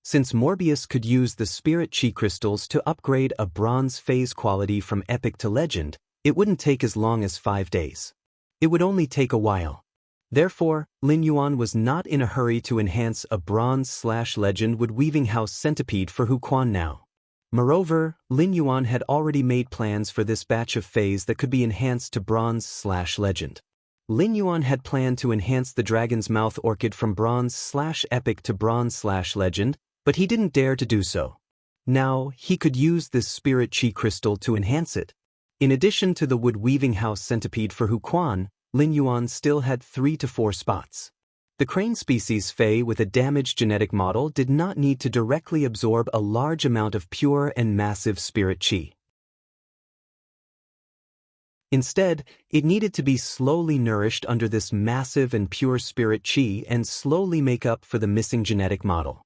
Since Morbius could use the spirit qi crystals to upgrade a bronze phase quality from epic to legend, it wouldn't take as long as 5 days. It would only take a while. Therefore, Lin Yuan was not in a hurry to enhance a bronze/legend wood weaving house centipede for Hu Quan now. Moreover, Lin Yuan had already made plans for this batch of phase that could be enhanced to bronze/legend. Lin Yuan had planned to enhance the dragon's mouth orchid from bronze/epic to bronze/legend, but he didn't dare to do so. Now, he could use this spirit qi crystal to enhance it. In addition to the wood weaving house centipede for Hu Quan, Lin Yuan still had 3 to 4 spots. The crane species Fae with a damaged genetic model did not need to directly absorb a large amount of pure and massive spirit qi. Instead, it needed to be slowly nourished under this massive and pure spirit qi and slowly make up for the missing genetic model.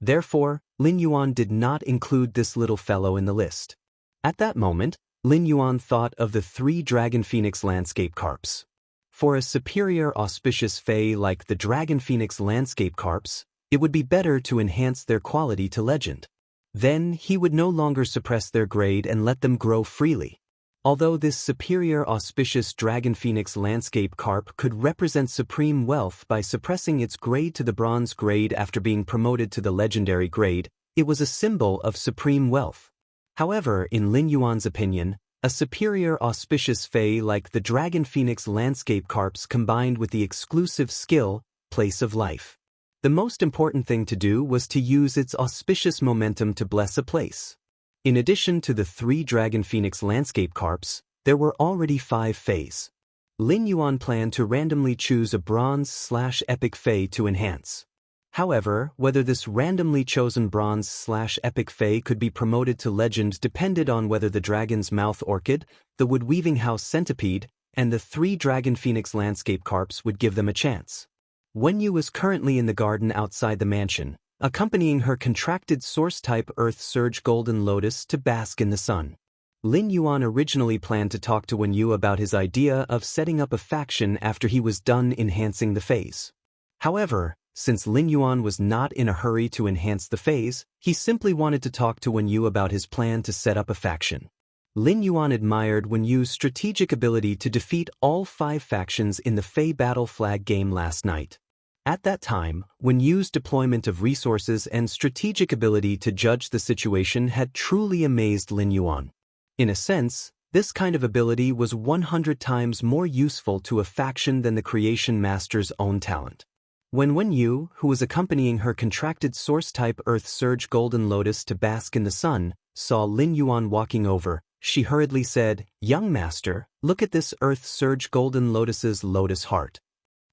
Therefore, Lin Yuan did not include this little fellow in the list. At that moment, Lin Yuan thought of the 3 dragon phoenix landscape carps. For a superior auspicious Fae like the dragon phoenix landscape carps, it would be better to enhance their quality to legend. Then he would no longer suppress their grade and let them grow freely. Although this superior auspicious dragon phoenix landscape carp could represent supreme wealth by suppressing its grade to the bronze grade after being promoted to the legendary grade, it was a symbol of supreme wealth. However, in Lin Yuan's opinion, a superior auspicious Fae like the dragon phoenix landscape carps combined with the exclusive skill, place of life. The most important thing to do was to use its auspicious momentum to bless a place. In addition to the 3 dragon phoenix landscape carps, there were already 5 Faes. Lin Yuan planned to randomly choose a bronze/epic Fae to enhance. However, whether this randomly chosen bronze/epic Fae could be promoted to legend depended on whether the dragon's mouth orchid, the wood weaving house centipede, and the 3 dragon phoenix landscape carps would give them a chance. Wen Yu was currently in the garden outside the mansion, accompanying her contracted source-type Earth Surge Golden Lotus to bask in the sun. Lin Yuan originally planned to talk to Wen Yu about his idea of setting up a faction after he was done enhancing the phase. However, since Lin Yuan was not in a hurry to enhance the phase, he simply wanted to talk to Wen Yu about his plan to set up a faction. Lin Yuan admired Wen Yu's strategic ability to defeat all 5 factions in the Fey Battle Flag game last night. At that time, Wen Yu's deployment of resources and strategic ability to judge the situation had truly amazed Lin Yuan. In a sense, this kind of ability was 100 times more useful to a faction than the creation master's own talent. When Wen Yu, who was accompanying her contracted source-type Earth Surge Golden Lotus to bask in the sun, saw Lin Yuan walking over, she hurriedly said, "Young master, look at this Earth Surge Golden Lotus's lotus heart."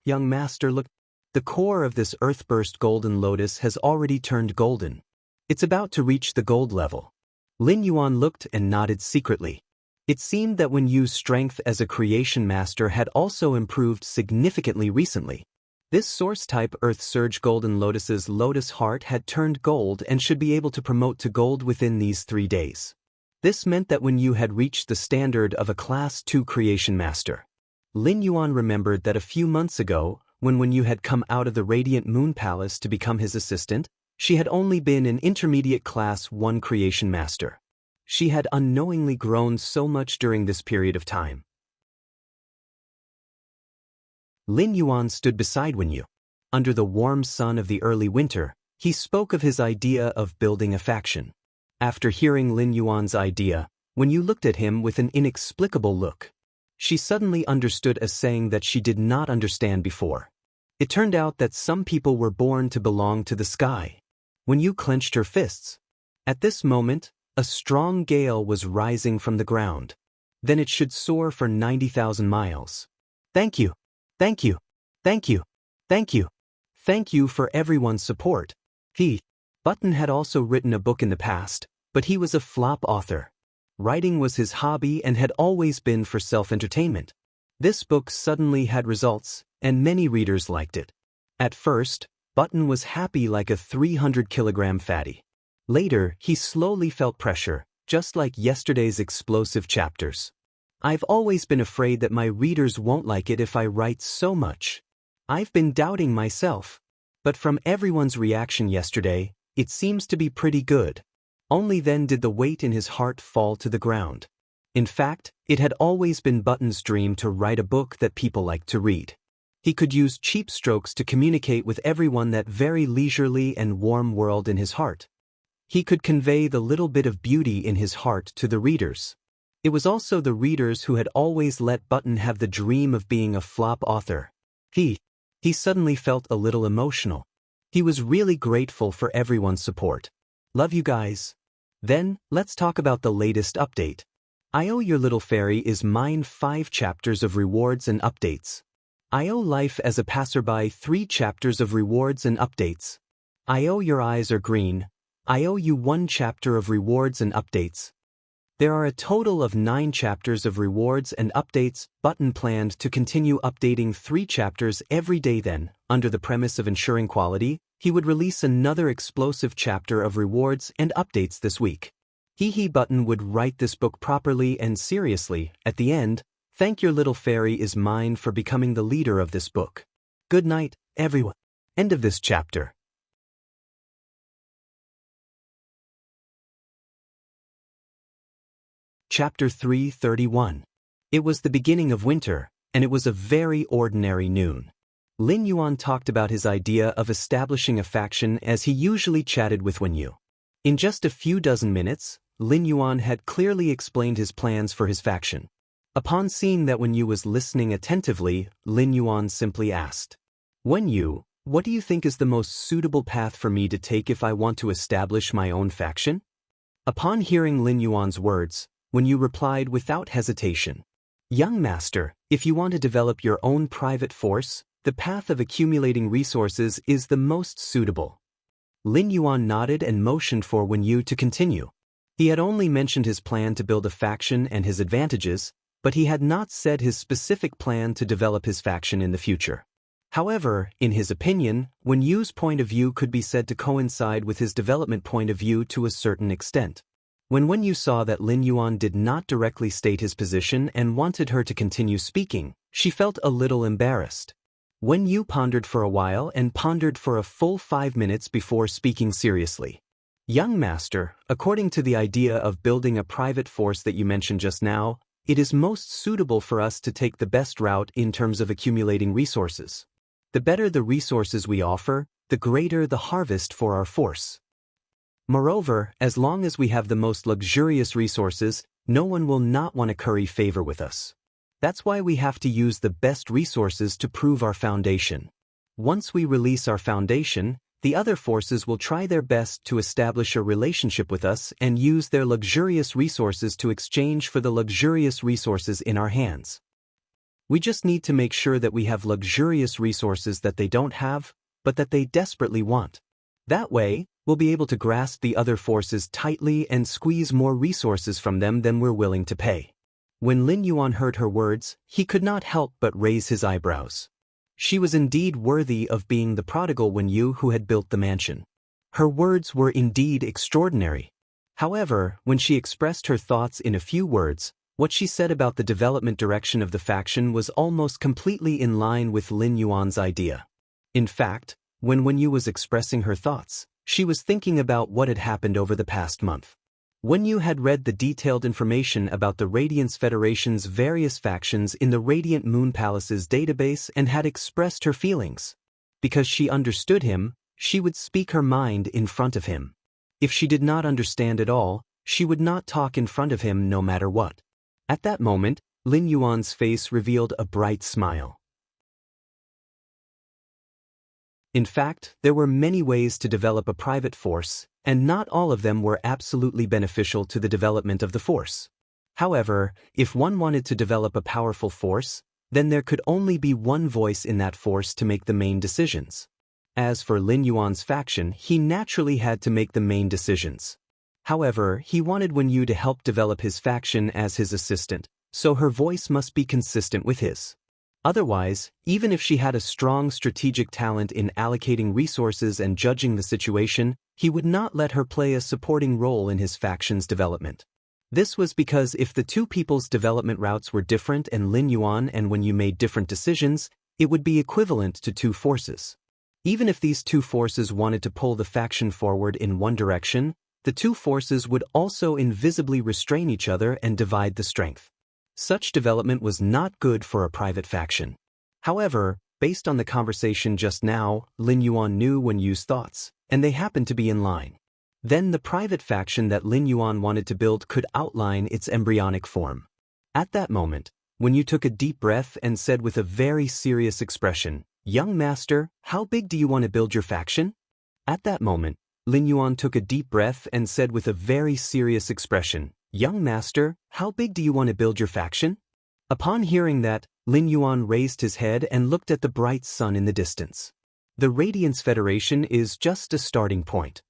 Young master, look. The core of this Earthburst Golden Lotus has already turned golden. It's about to reach the gold level. Lin Yuan looked and nodded secretly. It seemed that Wen Yu's strength as a creation master had also improved significantly recently. This source-type Earth Surge Golden Lotus's lotus heart had turned gold and should be able to promote to gold within these 3 days. This meant that Wen Yu had reached the standard of a Class 2 creation master. Lin Yuan remembered that a few months ago, when Wen Yu had come out of the Radiant Moon Palace to become his assistant, she had only been an intermediate Class 1 creation master. She had unknowingly grown so much during this period of time. Lin Yuan stood beside Wen Yu. Under the warm sun of the early winter, he spoke of his idea of building a faction. After hearing Lin Yuan's idea, Wen Yu looked at him with an inexplicable look. She suddenly understood a saying that she did not understand before. It turned out that some people were born to belong to the sky. Wen Yu clenched her fists. At this moment, a strong gale was rising from the ground. Then it should soar for 90,000 miles. Thank you. Thank you. Thank you. Thank you. Thank you for everyone's support. Button had also written a book in the past, but he was a flop author. Writing was his hobby and had always been for self-entertainment. This book suddenly had results, and many readers liked it. At first, Button was happy like a 300-kilogram fatty. Later, he slowly felt pressure, just like yesterday's explosive chapters. I've always been afraid that my readers won't like it if I write so much. I've been doubting myself. But from everyone's reaction yesterday, it seems to be pretty good. Only then did the weight in his heart fall to the ground. In fact, it had always been Button's dream to write a book that people liked to read. He could use cheap strokes to communicate with everyone that very leisurely and warm world in his heart. He could convey the little bit of beauty in his heart to the readers. It was also the readers who had always let Button have the dream of being a flop author. He suddenly felt a little emotional. He was really grateful for everyone's support. Love you guys. Then, let's talk about the latest update. I owe your little fairy is mine 5 chapters of rewards and updates. I owe life as a passerby 3 chapters of rewards and updates. I owe your eyes are green. I owe you 1 chapter of rewards and updates. There are a total of 9 chapters of rewards and updates. Button planned to continue updating 3 chapters every day then, under the premise of ensuring quality, he would release another explosive chapter of rewards and updates this week. Button would write this book properly and seriously. At the end, thank your little fairy is mine for becoming the leader of this book. Good night, everyone. End of this chapter. Chapter 331. It was the beginning of winter, and it was a very ordinary noon. Lin Yuan talked about his idea of establishing a faction as he usually chatted with Wen Yu. In just a few dozen minutes, Lin Yuan had clearly explained his plans for his faction. Upon seeing that Wen Yu was listening attentively, Lin Yuan simply asked, "Wen Yu, what do you think is the most suitable path for me to take if I want to establish my own faction?" Upon hearing Lin Yuan's words, Wen Yu replied without hesitation, "Young master, if you want to develop your own private force, the path of accumulating resources is the most suitable." Lin Yuan nodded and motioned for Wen Yu to continue. He had only mentioned his plan to build a faction and his advantages, but he had not said his specific plan to develop his faction in the future. However, in his opinion, Wen Yu's point of view could be said to coincide with his development point of view to a certain extent. When Wen Yu saw that Lin Yuan did not directly state his position and wanted her to continue speaking, she felt a little embarrassed. Wen Yu pondered for a while and pondered for a full 5 minutes before speaking seriously. "Young master, according to the idea of building a private force that you mentioned just now, it is most suitable for us to take the best route in terms of accumulating resources. The better the resources we offer, the greater the harvest for our force. Moreover, as long as we have the most luxurious resources, no one will not want to curry favor with us. That's why we have to use the best resources to prove our foundation. Once we release our foundation, the other forces will try their best to establish a relationship with us and use their luxurious resources to exchange for the luxurious resources in our hands. We just need to make sure that we have luxurious resources that they don't have, but that they desperately want. That way, we'll be able to grasp the other forces tightly and squeeze more resources from them than we're willing to pay. When Lin Yuan heard her words, he could not help but raise his eyebrows. She was indeed worthy of being the prodigal Wen Yu who had built the mansion. Her words were indeed extraordinary. However, when she expressed her thoughts in a few words, what she said about the development direction of the faction was almost completely in line with Lin Yuan's idea. In fact, when Wen Yu was expressing her thoughts, she was thinking about what had happened over the past month. Wen Yu had read the detailed information about the Radiance Federation's various factions in the Radiant Moon Palace's database and had expressed her feelings. Because she understood him, she would speak her mind in front of him. If she did not understand at all, she would not talk in front of him no matter what. At that moment, Lin Yuan's face revealed a bright smile. In fact, there were many ways to develop a private force, and not all of them were absolutely beneficial to the development of the force. However, if one wanted to develop a powerful force, then there could only be one voice in that force to make the main decisions. As for Lin Yuan's faction, he naturally had to make the main decisions. However, he wanted Wen Yu to help develop his faction as his assistant, so her voice must be consistent with his. Otherwise, even if she had a strong strategic talent in allocating resources and judging the situation, he would not let her play a supporting role in his faction's development. This was because if the two people's development routes were different and Lin Yuan and Wen Yu made different decisions, it would be equivalent to two forces. Even if these two forces wanted to pull the faction forward in one direction, the two forces would also invisibly restrain each other and divide the strength. Such development was not good for a private faction. However, based on the conversation just now, Lin Yuan knew Wen Yu's thoughts, and they happened to be in line. Then the private faction that Lin Yuan wanted to build could outline its embryonic form. At that moment, Wen Yu took a deep breath and said with a very serious expression, "Young master, how big do you want to build your faction?" At that moment, Lin Yuan took a deep breath and said with a very serious expression, "Young master, how big do you want to build your faction?" Upon hearing that, Lin Yuan raised his head and looked at the bright sun in the distance. The Radiance Federation is just a starting point.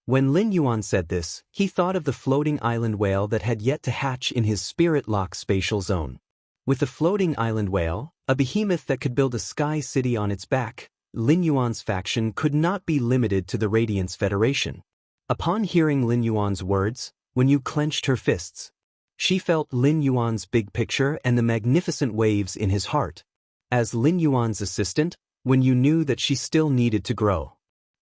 When Lin Yuan said this, he thought of the floating island whale that had yet to hatch in his spirit lock spatial zone. With the floating island whale, a behemoth that could build a sky city on its back, Lin Yuan's faction could not be limited to the Radiance Federation. Upon hearing Lin Yuan's words, Wen Yu clenched her fists. She felt Lin Yuan's big picture and the magnificent waves in his heart. As Lin Yuan's assistant, Wen Yu knew that she still needed to grow.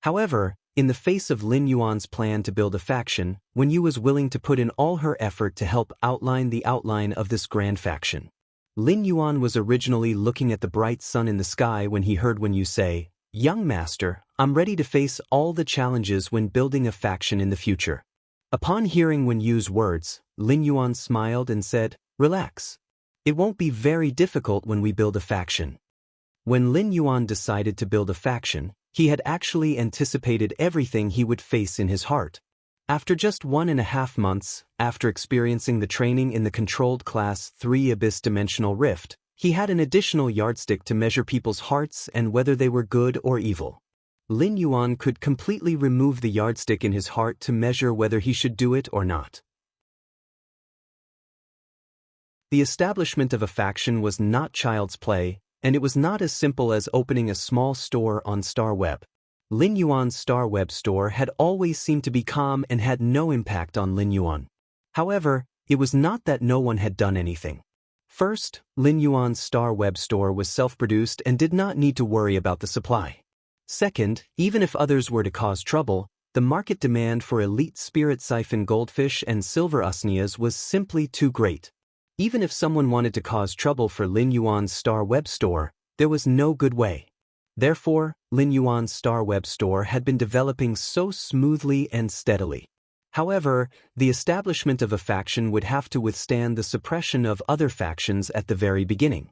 However, in the face of Lin Yuan's plan to build a faction, Wen Yu was willing to put in all her effort to help outline the outline of this grand faction. Lin Yuan was originally looking at the bright sun in the sky when he heard Wen Yu say, "Young master, I'm ready to face all the challenges when building a faction in the future." Upon hearing Wen Yu's words, Lin Yuan smiled and said, "Relax. It won't be very difficult when we build a faction." When Lin Yuan decided to build a faction, he had actually anticipated everything he would face in his heart. After just 1.5 months, after experiencing the training in the controlled Class 3 Abyss Dimensional Rift, he had an additional yardstick to measure people's hearts and whether they were good or evil. Lin Yuan could completely remove the yardstick in his heart to measure whether he should do it or not. The establishment of a faction was not child's play, and it was not as simple as opening a small store on StarWeb. Lin Yuan's StarWeb store had always seemed to be calm and had no impact on Lin Yuan. However, it was not that no one had done anything. First, Lin Yuan's StarWeb store was self-produced and did not need to worry about the supply. Second, even if others were to cause trouble, the market demand for elite spirit siphon goldfish and silver usnias was simply too great. Even if someone wanted to cause trouble for Lin Yuan's StarWeb store, there was no good way. Therefore, Lin Yuan's StarWeb store had been developing so smoothly and steadily. However, the establishment of a faction would have to withstand the suppression of other factions at the very beginning.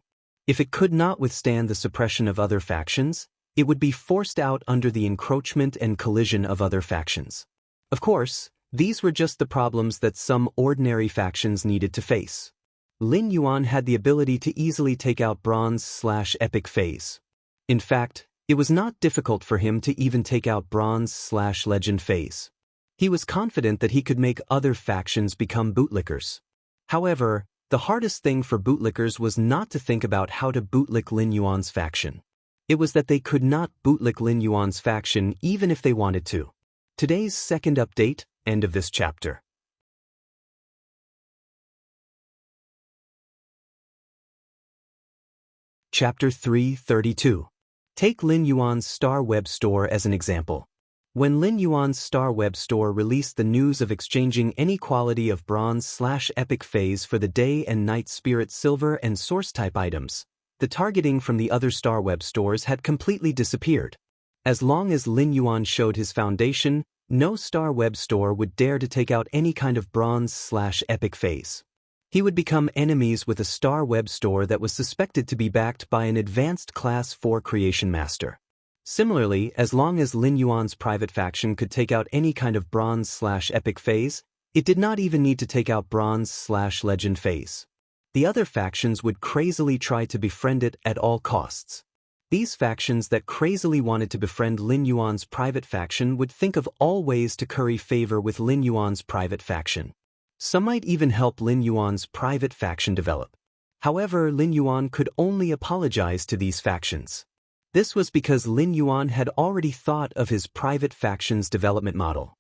If it could not withstand the suppression of other factions, it would be forced out under the encroachment and collision of other factions. Of course, these were just the problems that some ordinary factions needed to face. Lin Yuan had the ability to easily take out Bronze/Epic phase. In fact, it was not difficult for him to even take out Bronze/Legend phase. He was confident that he could make other factions become bootlickers. However, the hardest thing for bootlickers was not to think about how to bootlick Lin Yuan's faction. It was that they could not bootlick Lin Yuan's faction even if they wanted to. Today's second update, end of this chapter. Chapter 332. Take Lin Yuan's Star Web Store as an example. When Lin Yuan's Star Web Store released the news of exchanging any quality of Bronze/Epic phase for the Day and Night Spirit Silver and Source type items, the targeting from the other Star Web stores had completely disappeared. As long as Lin Yuan showed his foundation, no Star Web store would dare to take out any kind of Bronze/Epic phase. He would become enemies with a Star Web store that was suspected to be backed by an advanced Class 4 Creation Master. Similarly, as long as Lin Yuan's private faction could take out any kind of Bronze/Epic phase, it did not even need to take out Bronze/Legend phase. The other factions would crazily try to befriend it at all costs. These factions that crazily wanted to befriend Lin Yuan's private faction would think of all ways to curry favor with Lin Yuan's private faction. Some might even help Lin Yuan's private faction develop. However, Lin Yuan could only apologize to these factions. This was because Lin Yuan had already thought of his private faction's development model.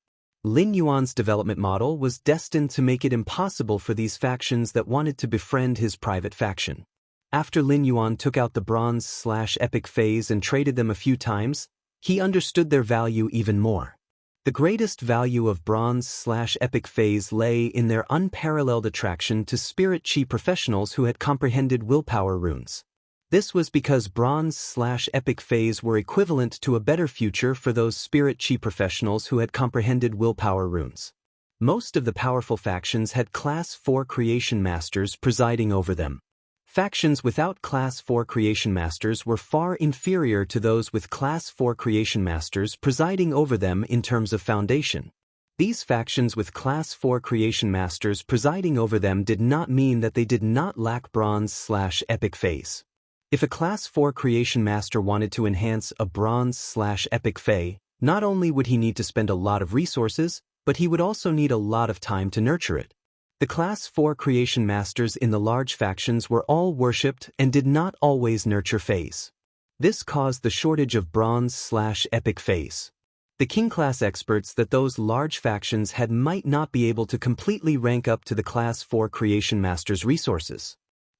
Lin Yuan's development model was destined to make it impossible for these factions that wanted to befriend his private faction. After Lin Yuan took out the Bronze/Epic phase and traded them a few times, he understood their value even more. The greatest value of Bronze/Epic phase lay in their unparalleled attraction to spirit chi professionals who had comprehended willpower runes. This was because Bronze/Epic phase were equivalent to a better future for those spirit chi professionals who had comprehended willpower runes. Most of the powerful factions had Class 4 Creation Masters presiding over them. Factions without Class 4 Creation Masters were far inferior to those with Class 4 Creation Masters presiding over them in terms of foundation. These factions with Class 4 Creation Masters presiding over them did not mean that they did not lack Bronze/Epic phase. If a Class 4 Creation Master wanted to enhance a Bronze/Epic phase, not only would he need to spend a lot of resources, but he would also need a lot of time to nurture it. The Class 4 Creation Masters in the large factions were all worshipped and did not always nurture phase. This caused the shortage of Bronze/Epic phase. The King class experts that those large factions had might not be able to completely rank up to the Class 4 Creation Masters' resources.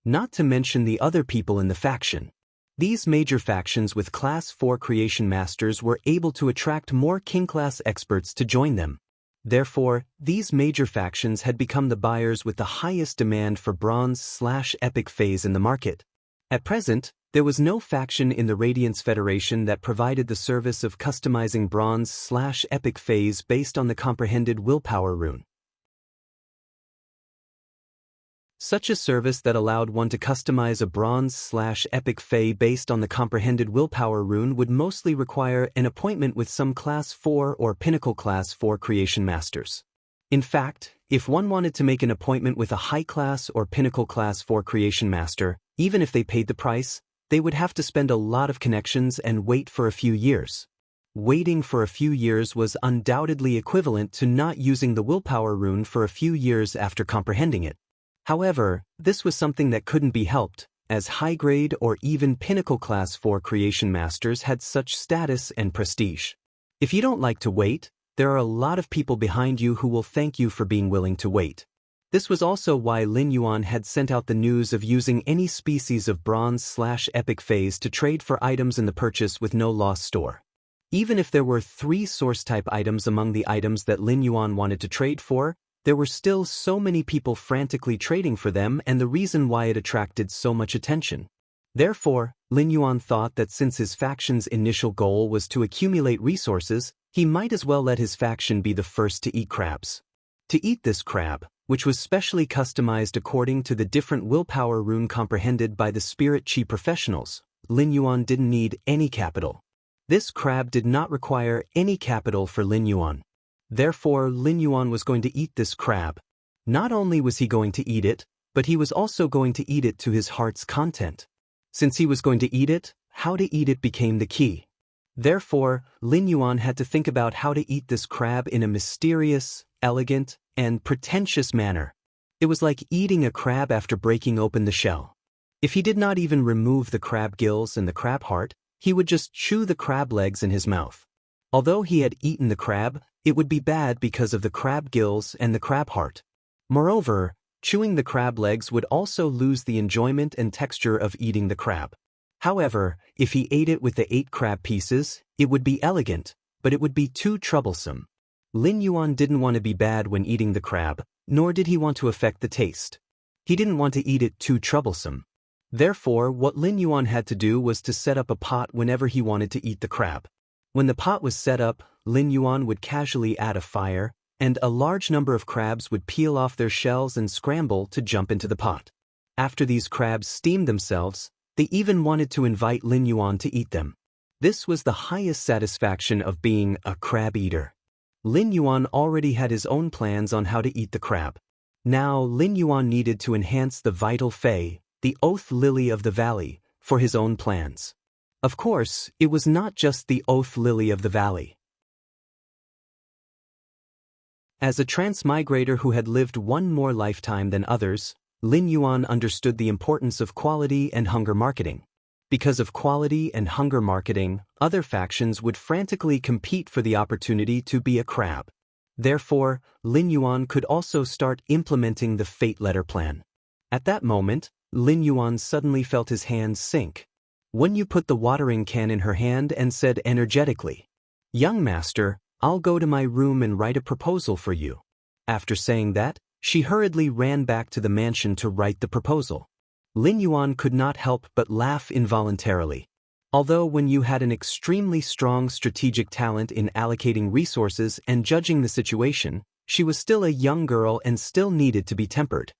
Not to mention the other people in the faction. These major factions with Class 4 Creation Masters were able to attract more King class experts to join them. Therefore, these major factions had become the buyers with the highest demand for Bronze/Epic phase in the market. At present, there was no faction in the Radiance Federation that provided the service of customizing Bronze/Epic phase based on the comprehended willpower rune. Such a service that allowed one to customize a Bronze/Epic phase based on the comprehended willpower rune would mostly require an appointment with some Class 4 or Pinnacle Class 4 Creation Masters. In fact, if one wanted to make an appointment with a High Class or Pinnacle Class 4 Creation Master, even if they paid the price, they would have to spend a lot of connections and wait for a few years. Waiting for a few years was undoubtedly equivalent to not using the willpower rune for a few years after comprehending it. However, this was something that couldn't be helped, as high-grade or even Pinnacle Class 4 Creation Masters had such status and prestige. If you don't like to wait, there are a lot of people behind you who will thank you for being willing to wait. This was also why Lin Yuan had sent out the news of using any species of Bronze/Epic phase to trade for items in the purchase with no loss store. Even if there were 3 source-type items among the items that Lin Yuan wanted to trade for, there were still so many people frantically trading for them, and the reason why it attracted so much attention. Therefore, Lin Yuan thought that since his faction's initial goal was to accumulate resources, he might as well let his faction be the first to eat crabs. To eat this crab, which was specially customized according to the different willpower rune comprehended by the spirit chi professionals, Lin Yuan didn't need any capital. This crab did not require any capital for Lin Yuan. Therefore, Lin Yuan was going to eat this crab. Not only was he going to eat it, but he was also going to eat it to his heart's content. Since he was going to eat it, how to eat it became the key. Therefore, Lin Yuan had to think about how to eat this crab in a mysterious, elegant, and pretentious manner. It was like eating a crab after breaking open the shell. If he did not even remove the crab gills and the crab heart, he would just chew the crab legs in his mouth. Although he had eaten the crab, it would be bad because of the crab gills and the crab heart. Moreover, chewing the crab legs would also lose the enjoyment and texture of eating the crab. However, if he ate it with the 8 crab pieces, it would be elegant, but it would be too troublesome. Lin Yuan didn't want to be bad when eating the crab, nor did he want to affect the taste. He didn't want to eat it too troublesome. Therefore, what Lin Yuan had to do was to set up a pot whenever he wanted to eat the crab. When the pot was set up, Lin Yuan would casually add a fire, and a large number of crabs would peel off their shells and scramble to jump into the pot. After these crabs steamed themselves, they even wanted to invite Lin Yuan to eat them. This was the highest satisfaction of being a crab eater. Lin Yuan already had his own plans on how to eat the crab. Now, Lin Yuan needed to enhance the vital fei, the oath lily of the valley, for his own plans. Of course, it was not just the oath lily of the valley. As a transmigrator who had lived one more lifetime than others, Lin Yuan understood the importance of quality and hunger marketing. Because of quality and hunger marketing, other factions would frantically compete for the opportunity to be a crab. Therefore, Lin Yuan could also start implementing the fate letter plan. At that moment, Lin Yuan suddenly felt his hands sink. When you put the watering can in her hand and said energetically, "Young master, I'll go to my room and write a proposal for you." After saying that, she hurriedly ran back to the mansion to write the proposal. Lin Yuan could not help but laugh involuntarily. Although when you had an extremely strong strategic talent in allocating resources and judging the situation, she was still a young girl and still needed to be tempered.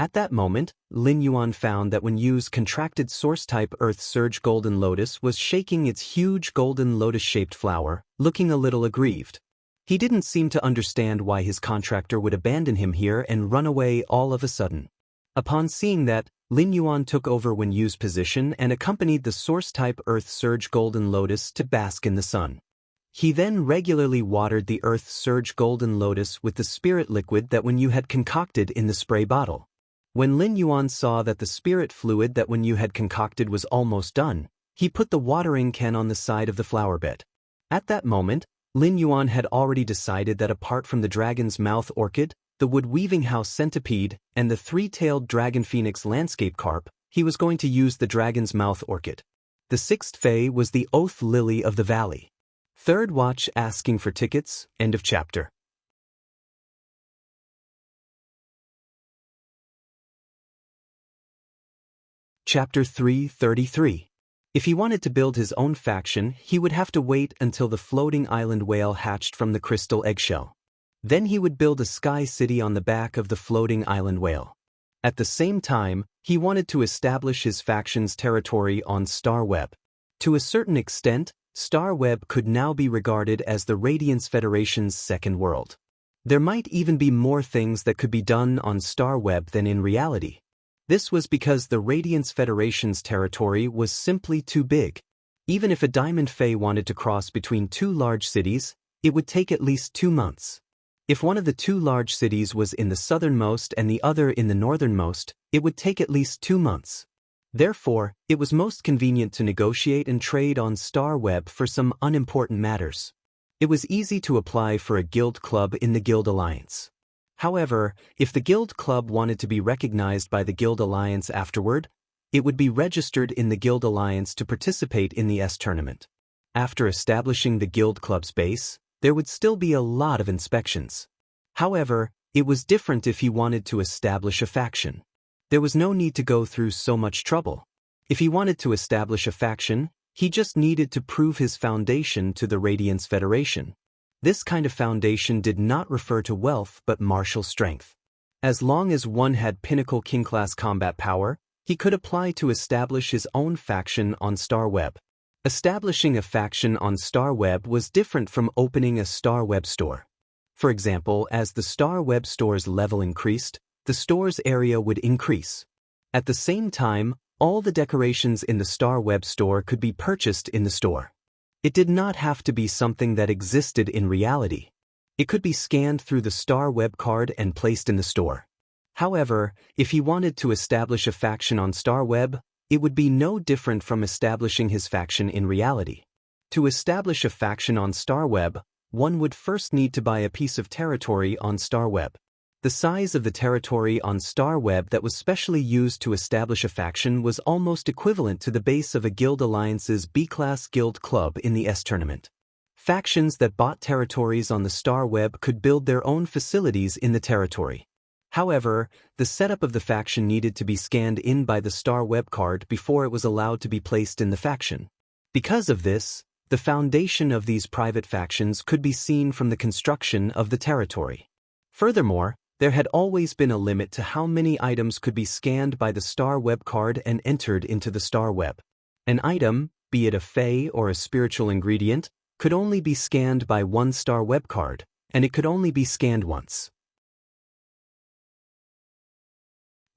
At that moment, Lin Yuan found that when Yu's contracted source-type Earth Surge Golden Lotus was shaking its huge golden lotus-shaped flower, looking a little aggrieved. He didn't seem to understand why his contractor would abandon him here and run away all of a sudden. Upon seeing that, Lin Yuan took over Wen Yu's position and accompanied the source-type Earth Surge Golden Lotus to bask in the sun. He then regularly watered the Earth Surge Golden Lotus with the spirit liquid that Wen Yu had concocted in the spray bottle. When Lin Yuan saw that the spirit fluid that Wen Yu had concocted was almost done, he put the watering can on the side of the flower bed. At that moment, Lin Yuan had already decided that apart from the dragon's mouth orchid, the wood-weaving house centipede, and the 3-tailed dragon phoenix landscape carp, he was going to use the dragon's mouth orchid. The 6th fei was the oath lily of the valley. Third watch asking for tickets, end of chapter. Chapter 333. If he wanted to build his own faction, he would have to wait until the floating island whale hatched from the crystal eggshell. Then he would build a sky city on the back of the floating island whale. At the same time, he wanted to establish his faction's territory on Star Web. To a certain extent, Star Web could now be regarded as the Radiance Federation's second world. There might even be more things that could be done on Star Web than in reality. This was because the Radiance Federation's territory was simply too big. Even if a Diamond Fae wanted to cross between 2 large cities, it would take at least 2 months. If one of the 2 large cities was in the southernmost and the other in the northernmost, it would take at least 2 months. Therefore, it was most convenient to negotiate and trade on Star Web for some unimportant matters. It was easy to apply for a guild club in the Guild Alliance. However, if the Guild Club wanted to be recognized by the Guild Alliance afterward, it would be registered in the Guild Alliance to participate in the S tournament. After establishing the Guild Club's base, there would still be a lot of inspections. However, it was different if he wanted to establish a faction. There was no need to go through so much trouble. If he wanted to establish a faction, he just needed to prove his foundation to the Radiance Federation. This kind of foundation did not refer to wealth but martial strength. As long as one had pinnacle king-class combat power, he could apply to establish his own faction on Star Web. Establishing a faction on Star Web was different from opening a Star Web store. For example, as the Star Web store's level increased, the store's area would increase. At the same time, all the decorations in the Star Web store could be purchased in the store. It did not have to be something that existed in reality. It could be scanned through the Star Web card and placed in the store. However, if he wanted to establish a faction on Star Web, it would be no different from establishing his faction in reality. To establish a faction on Star Web, one would first need to buy a piece of territory on Star Web. The size of the territory on Star Web that was specially used to establish a faction was almost equivalent to the base of a guild alliance's B-class guild club in the S tournament. Factions that bought territories on the Star Web could build their own facilities in the territory. However, the setup of the faction needed to be scanned in by the Star Web card before it was allowed to be placed in the faction. Because of this, the foundation of these private factions could be seen from the construction of the territory. Furthermore, there had always been a limit to how many items could be scanned by the Star Web card and entered into the Star Web. An item, be it a fey or a spiritual ingredient, could only be scanned by one Star Web card, and it could only be scanned once.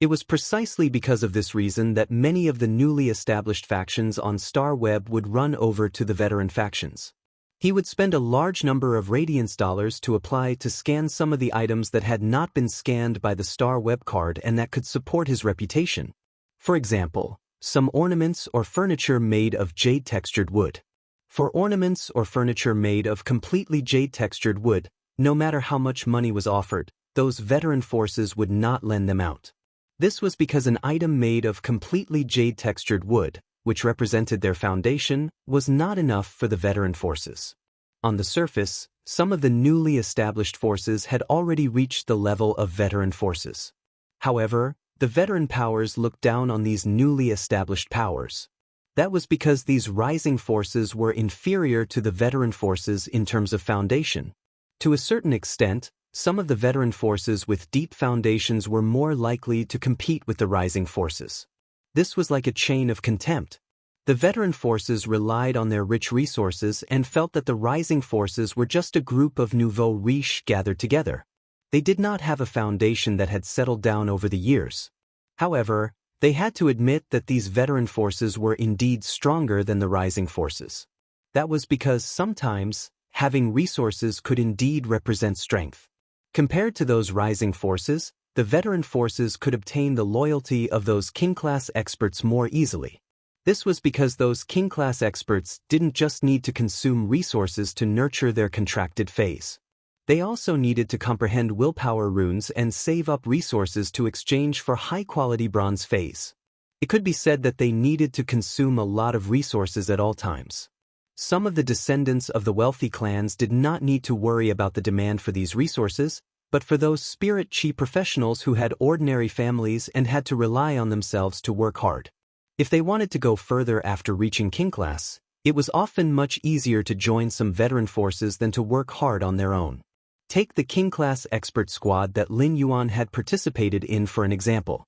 It was precisely because of this reason that many of the newly established factions on Star Web would run over to the veteran factions. He would spend a large number of Radiance dollars to apply to scan some of the items that had not been scanned by the Star Web card and that could support his reputation. For example, some ornaments or furniture made of jade-textured wood. For ornaments or furniture made of completely jade-textured wood, no matter how much money was offered, those veteran forces would not lend them out. This was because an item made of completely jade-textured wood, which represented their foundation, was not enough for the veteran forces. On the surface, some of the newly established forces had already reached the level of veteran forces. However, the veteran powers looked down on these newly established powers. That was because these rising forces were inferior to the veteran forces in terms of foundation. To a certain extent, some of the veteran forces with deep foundations were more likely to compete with the rising forces. This was like a chain of contempt. The veteran forces relied on their rich resources and felt that the rising forces were just a group of nouveau riches gathered together. They did not have a foundation that had settled down over the years. However, they had to admit that these veteran forces were indeed stronger than the rising forces. That was because sometimes, having resources could indeed represent strength. Compared to those rising forces, the veteran forces could obtain the loyalty of those king-class experts more easily. This was because those king-class experts didn't just need to consume resources to nurture their contracted phase. They also needed to comprehend willpower runes and save up resources to exchange for high-quality bronze phase. It could be said that they needed to consume a lot of resources at all times. Some of the descendants of the wealthy clans did not need to worry about the demand for these resources, but for those spirit chi professionals who had ordinary families and had to rely on themselves to work hard. If they wanted to go further after reaching king class, it was often much easier to join some veteran forces than to work hard on their own. Take the king class expert squad that Lin Yuan had participated in for an example.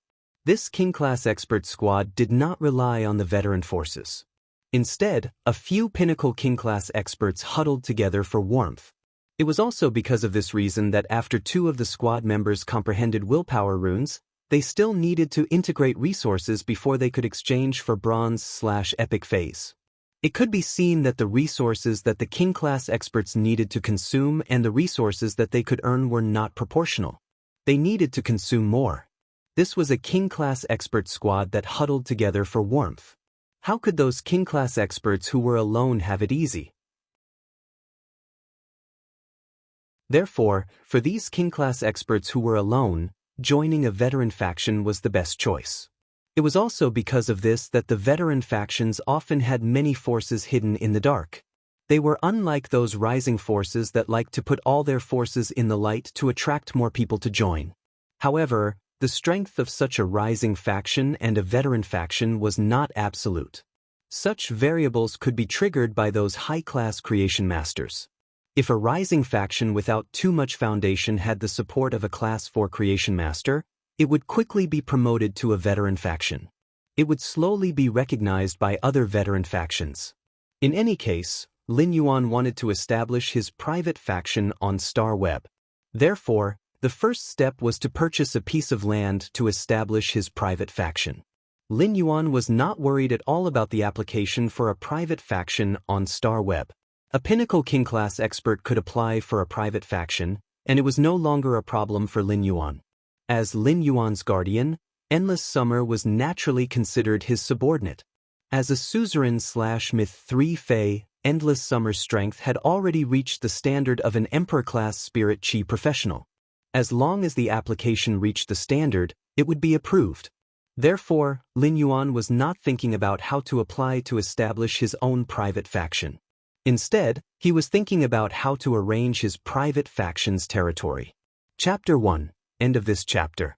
This king class expert squad did not rely on the veteran forces. Instead, a few pinnacle king-class experts huddled together for warmth. It was also because of this reason that after two of the squad members comprehended willpower runes, they still needed to integrate resources before they could exchange for bronze/epic phase. It could be seen that the resources that the king-class experts needed to consume and the resources that they could earn were not proportional. They needed to consume more. This was a king-class expert squad that huddled together for warmth. How could those king-class experts who were alone have it easy? Therefore, for these king-class experts who were alone, joining a veteran faction was the best choice. It was also because of this that the veteran factions often had many forces hidden in the dark. They were unlike those rising forces that liked to put all their forces in the light to attract more people to join. However, the strength of such a rising faction and a veteran faction was not absolute. Such variables could be triggered by those high-class creation masters. If a rising faction without too much foundation had the support of a Class 4 creation master, it would quickly be promoted to a veteran faction. It would slowly be recognized by other veteran factions. In any case, Lin Yuan wanted to establish his private faction on Star Web. Therefore, the first step was to purchase a piece of land to establish his private faction. Lin Yuan was not worried at all about the application for a private faction on Star Web. A Pinnacle King-class expert could apply for a private faction, and it was no longer a problem for Lin Yuan. As Lin Yuan's guardian, Endless Summer was naturally considered his subordinate. As a suzerain/myth 3 Fey, Endless Summer's strength had already reached the standard of an Emperor-class spirit chi professional. As long as the application reached the standard, it would be approved. Therefore, Lin Yuan was not thinking about how to apply to establish his own private faction. Instead, he was thinking about how to arrange his private faction's territory. Chapter 1. End of this chapter.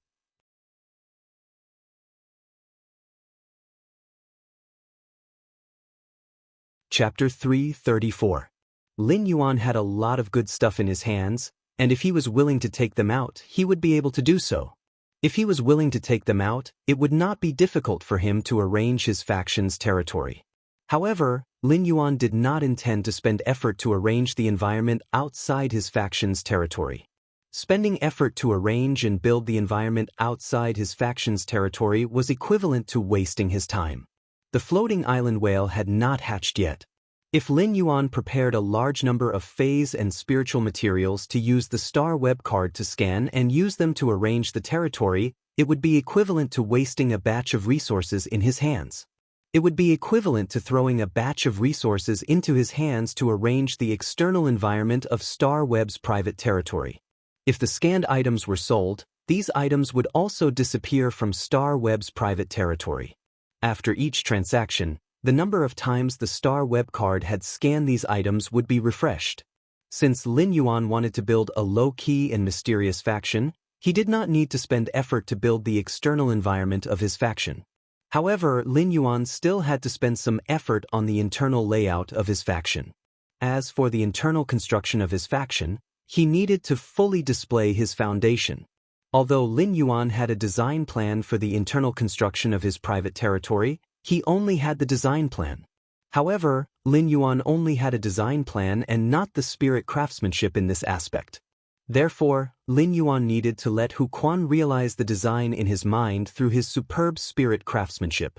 Chapter 334. Lin Yuan had a lot of good stuff in his hands, and if he was willing to take them out, he would be able to do so. If he was willing to take them out, it would not be difficult for him to arrange his faction's territory. However, Lin Yuan did not intend to spend effort to arrange the environment outside his faction's territory. Spending effort to arrange and build the environment outside his faction's territory was equivalent to wasting his time. The floating island whale had not hatched yet. If Lin Yuan prepared a large number of phase and spiritual materials to use the Star Web card to scan and use them to arrange the territory, it would be equivalent to wasting a batch of resources in his hands. It would be equivalent to throwing a batch of resources into his hands to arrange the external environment of Star Web's private territory. If the scanned items were sold, these items would also disappear from Star Web's private territory. After each transaction, the number of times the Star Web card had scanned these items would be refreshed. Since Lin Yuan wanted to build a low-key and mysterious faction, he did not need to spend effort to build the external environment of his faction. However, Lin Yuan still had to spend some effort on the internal layout of his faction. As for the internal construction of his faction, he needed to fully display his foundation. Although Lin Yuan had a design plan for the internal construction of his private territory, he only had the design plan. However, Lin Yuan only had a design plan and not the spirit craftsmanship in this aspect. Therefore, Lin Yuan needed to let Hu Quan realize the design in his mind through his superb spirit craftsmanship.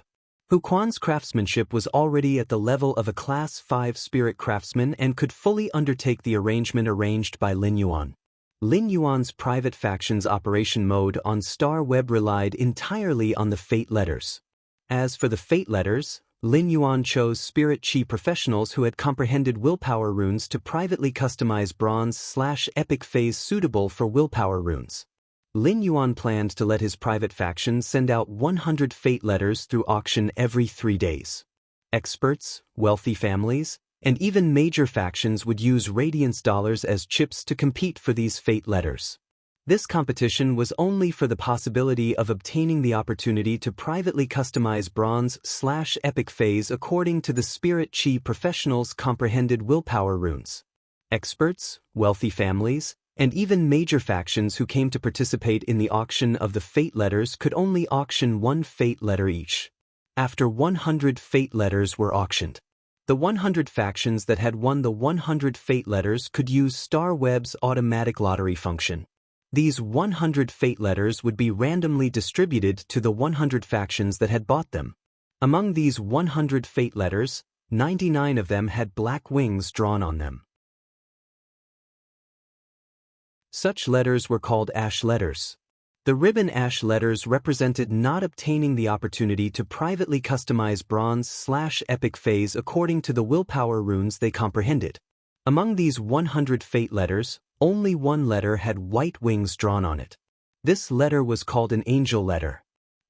Hu Quan's craftsmanship was already at the level of a Class 5 spirit craftsman and could fully undertake the arrangement arranged by Lin Yuan. Lin Yuan's private faction's operation mode on Star Web relied entirely on the fate letters. As for the fate letters, Lin Yuan chose spirit chi professionals who had comprehended willpower runes to privately customize bronze/epic phase suitable for willpower runes. Lin Yuan planned to let his private faction send out 100 fate letters through auction every 3 days. Experts, wealthy families, and even major factions would use Radiance dollars as chips to compete for these fate letters. This competition was only for the possibility of obtaining the opportunity to privately customize bronze/epic phase according to the spirit chi professionals' comprehended willpower runes. Experts, wealthy families, and even major factions who came to participate in the auction of the fate letters could only auction 1 fate letter each. After 100 fate letters were auctioned, the 100 factions that had won the 100 fate letters could use Star Web's automatic lottery function. These 100 fate letters would be randomly distributed to the 100 factions that had bought them. Among these 100 fate letters, 99 of them had black wings drawn on them. Such letters were called ash letters. The ribbon ash letters represented not obtaining the opportunity to privately customize bronze/epic phase according to the willpower runes they comprehended. Among these 100 fate letters, only 1 letter had white wings drawn on it. This letter was called an angel letter.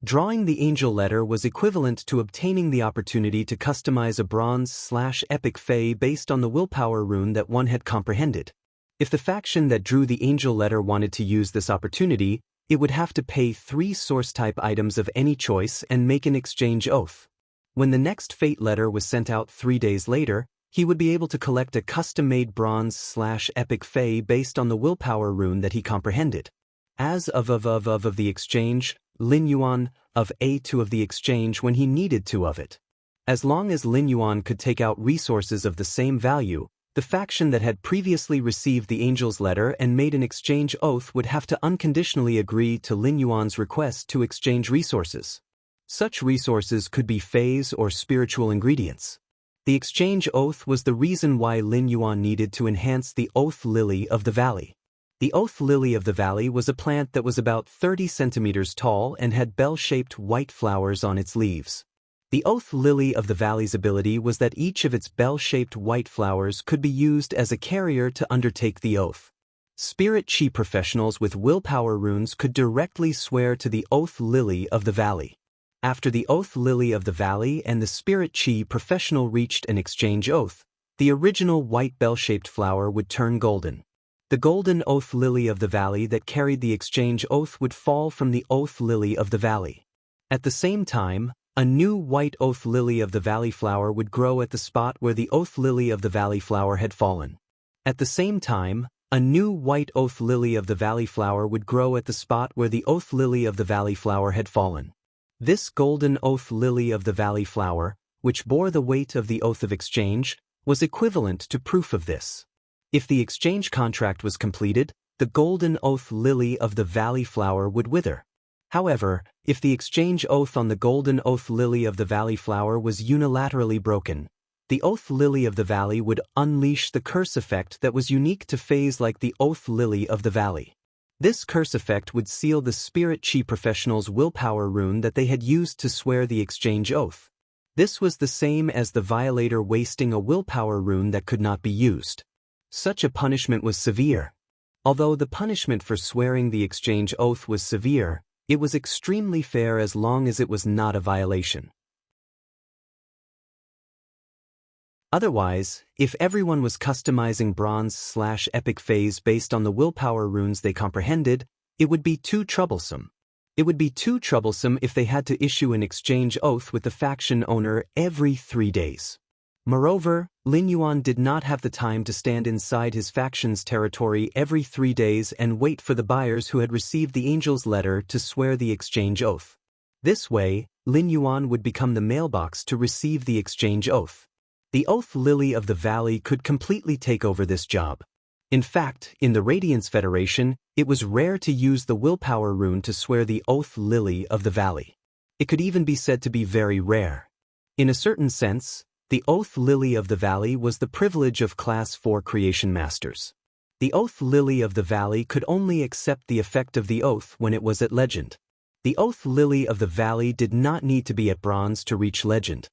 Drawing the angel letter was equivalent to obtaining the opportunity to customize a bronze/epic fey based on the willpower rune that one had comprehended. If the faction that drew the angel letter wanted to use this opportunity, it would have to pay 3 source-type items of any choice and make an exchange oath. When the next fate letter was sent out 3 days later, he would be able to collect a custom-made bronze/epic fey based on the willpower rune that he comprehended. As of the exchange, Lin Yuan of A2 of the exchange when he needed 2 of it. As long as Lin Yuan could take out resources of the same value, the faction that had previously received the angel's letter and made an exchange oath would have to unconditionally agree to Lin Yuan's request to exchange resources. Such resources could be phase or spiritual ingredients. The exchange oath was the reason why Lin Yuan needed to enhance the oath lily of the valley. The oath lily of the valley was a plant that was about 30 centimeters tall and had bell-shaped white flowers on its leaves. The oath lily of the valley's ability was that each of its bell-shaped white flowers could be used as a carrier to undertake the oath. Spirit chi professionals with willpower runes could directly swear to the oath lily of the valley. After the oath lily of the valley and the spirit chi professional reached an exchange oath, the original white bell-shaped flower would turn golden. The golden oath lily of the valley that carried the exchange oath would fall from the oath lily of the valley. At the same time, a new white oath lily of the valley flower would grow at the spot where the oath lily of the valley flower had fallen. At the same time, a new white oath lily of the valley flower would grow at the spot where the oath lily of the valley flower had fallen. This golden oath lily of the valley flower, which bore the weight of the oath of exchange, was equivalent to proof of this. If the exchange contract was completed, the golden oath lily of the valley flower would wither. However, if the exchange oath on the golden oath lily of the valley flower was unilaterally broken, the oath lily of the valley would unleash the curse effect that was unique to phase like the oath lily of the valley. This curse effect would seal the spirit chi professional's willpower rune that they had used to swear the exchange oath. This was the same as the violator wasting a willpower rune that could not be used. Such a punishment was severe. Although the punishment for swearing the exchange oath was severe, it was extremely fair as long as it was not a violation. Otherwise, if everyone was customizing bronze/epic phase based on the willpower runes they comprehended, it would be too troublesome. It would be too troublesome if they had to issue an exchange oath with the faction owner every 3 days. Moreover, Lin Yuan did not have the time to stand inside his faction's territory every 3 days and wait for the buyers who had received the angel's letter to swear the exchange oath. This way, Lin Yuan would become the mailbox to receive the exchange oath. The oath lily of the valley could completely take over this job. In fact, in the Radiance Federation, it was rare to use the willpower rune to swear the oath lily of the valley. It could even be said to be very rare. In a certain sense, the oath lily of the valley was the privilege of Class 4 creation masters. The oath lily of the valley could only accept the effect of the oath when it was at legend. The oath lily of the valley did not need to be at bronze to reach legend.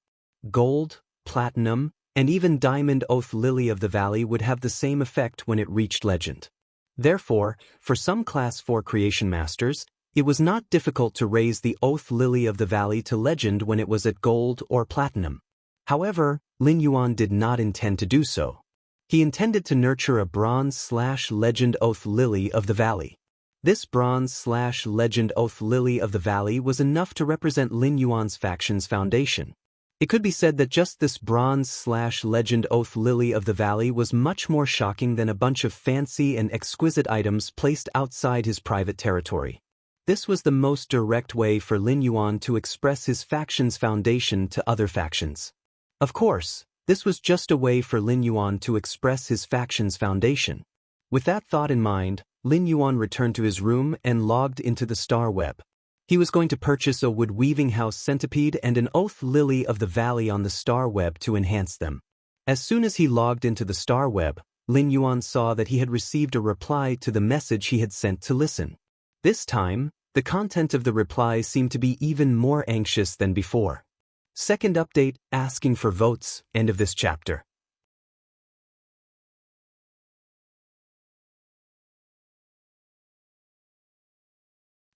Gold, platinum, and even diamond oath lily of the valley would have the same effect when it reached legend. Therefore, for some Class 4 creation masters, it was not difficult to raise the oath lily of the valley to legend when it was at gold or platinum. However, Lin Yuan did not intend to do so. He intended to nurture a bronze/legend oath lily of the valley. This bronze/legend oath lily of the valley was enough to represent Lin Yuan's faction's foundation. It could be said that just this bronze/legend oath lily of the valley was much more shocking than a bunch of fancy and exquisite items placed outside his private territory. This was the most direct way for Lin Yuan to express his faction's foundation to other factions. Of course, this was just a way for Lin Yuan to express his faction's foundation. With that thought in mind, Lin Yuan returned to his room and logged into the star web. He was going to purchase a wood-weaving house centipede and an oath lily of the valley on the star web to enhance them. As soon as he logged into the star web, Lin Yuan saw that he had received a reply to the message he had sent to listen. This time, the content of the reply seemed to be even more anxious than before. Second update, asking for votes, end of this chapter.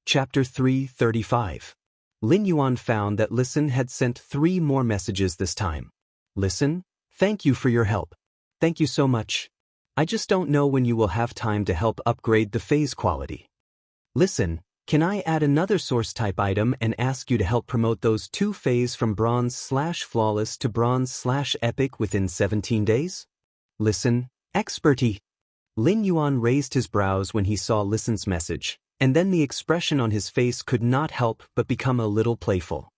Chapter 335. Lin Yuan found that Listen had sent 3 more messages this time. Listen, thank you for your help. Thank you so much. I just don't know when you will have time to help upgrade the phase quality. Listen, can I add another source type item and ask you to help promote those 2 phase from bronze/flawless to bronze/epic within 17 days? Listen, expertise. Lin Yuan raised his brows when he saw Listen's message, and then the expression on his face could not help but become a little playful.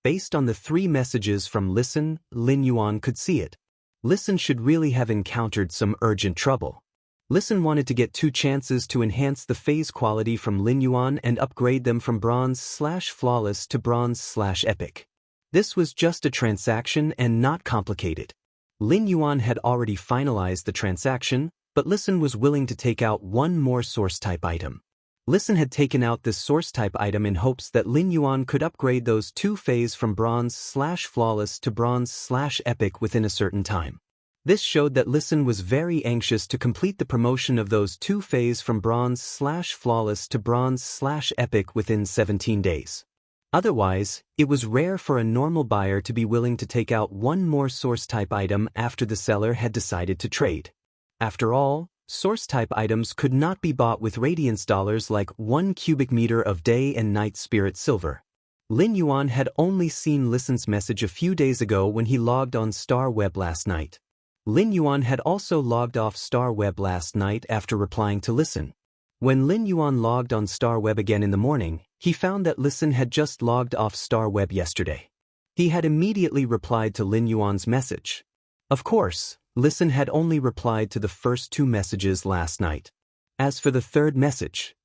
Based on the 3 messages from Listen, Lin Yuan could see it. Listen should really have encountered some urgent trouble. Listen wanted to get 2 chances to enhance the phase quality from Lin Yuan and upgrade them from bronze/flawless to bronze/epic. This was just a transaction and not complicated. Lin Yuan had already finalized the transaction, but Listen was willing to take out 1 more source-type item. Listen had taken out this source-type item in hopes that Lin Yuan could upgrade those 2 phase from bronze/flawless to bronze/epic within a certain time. This showed that Listen was very anxious to complete the promotion of those 2 phase from bronze/flawless to bronze/epic within 17 days. Otherwise, it was rare for a normal buyer to be willing to take out 1 more source-type item after the seller had decided to trade. After all, source-type items could not be bought with radiance dollars like 1 cubic meter of day and night spirit silver. Lin Yuan had only seen Listen's message a few days ago when he logged on Star Web last night. Lin Yuan had also logged off Star Web last night after replying to Listen. When Lin Yuan logged on Star Web again in the morning, he found that Listen had just logged off Star Web yesterday. He had immediately replied to Lin Yuan's message. Of course, Listen had only replied to the first 2 messages last night. As for the 3rd message,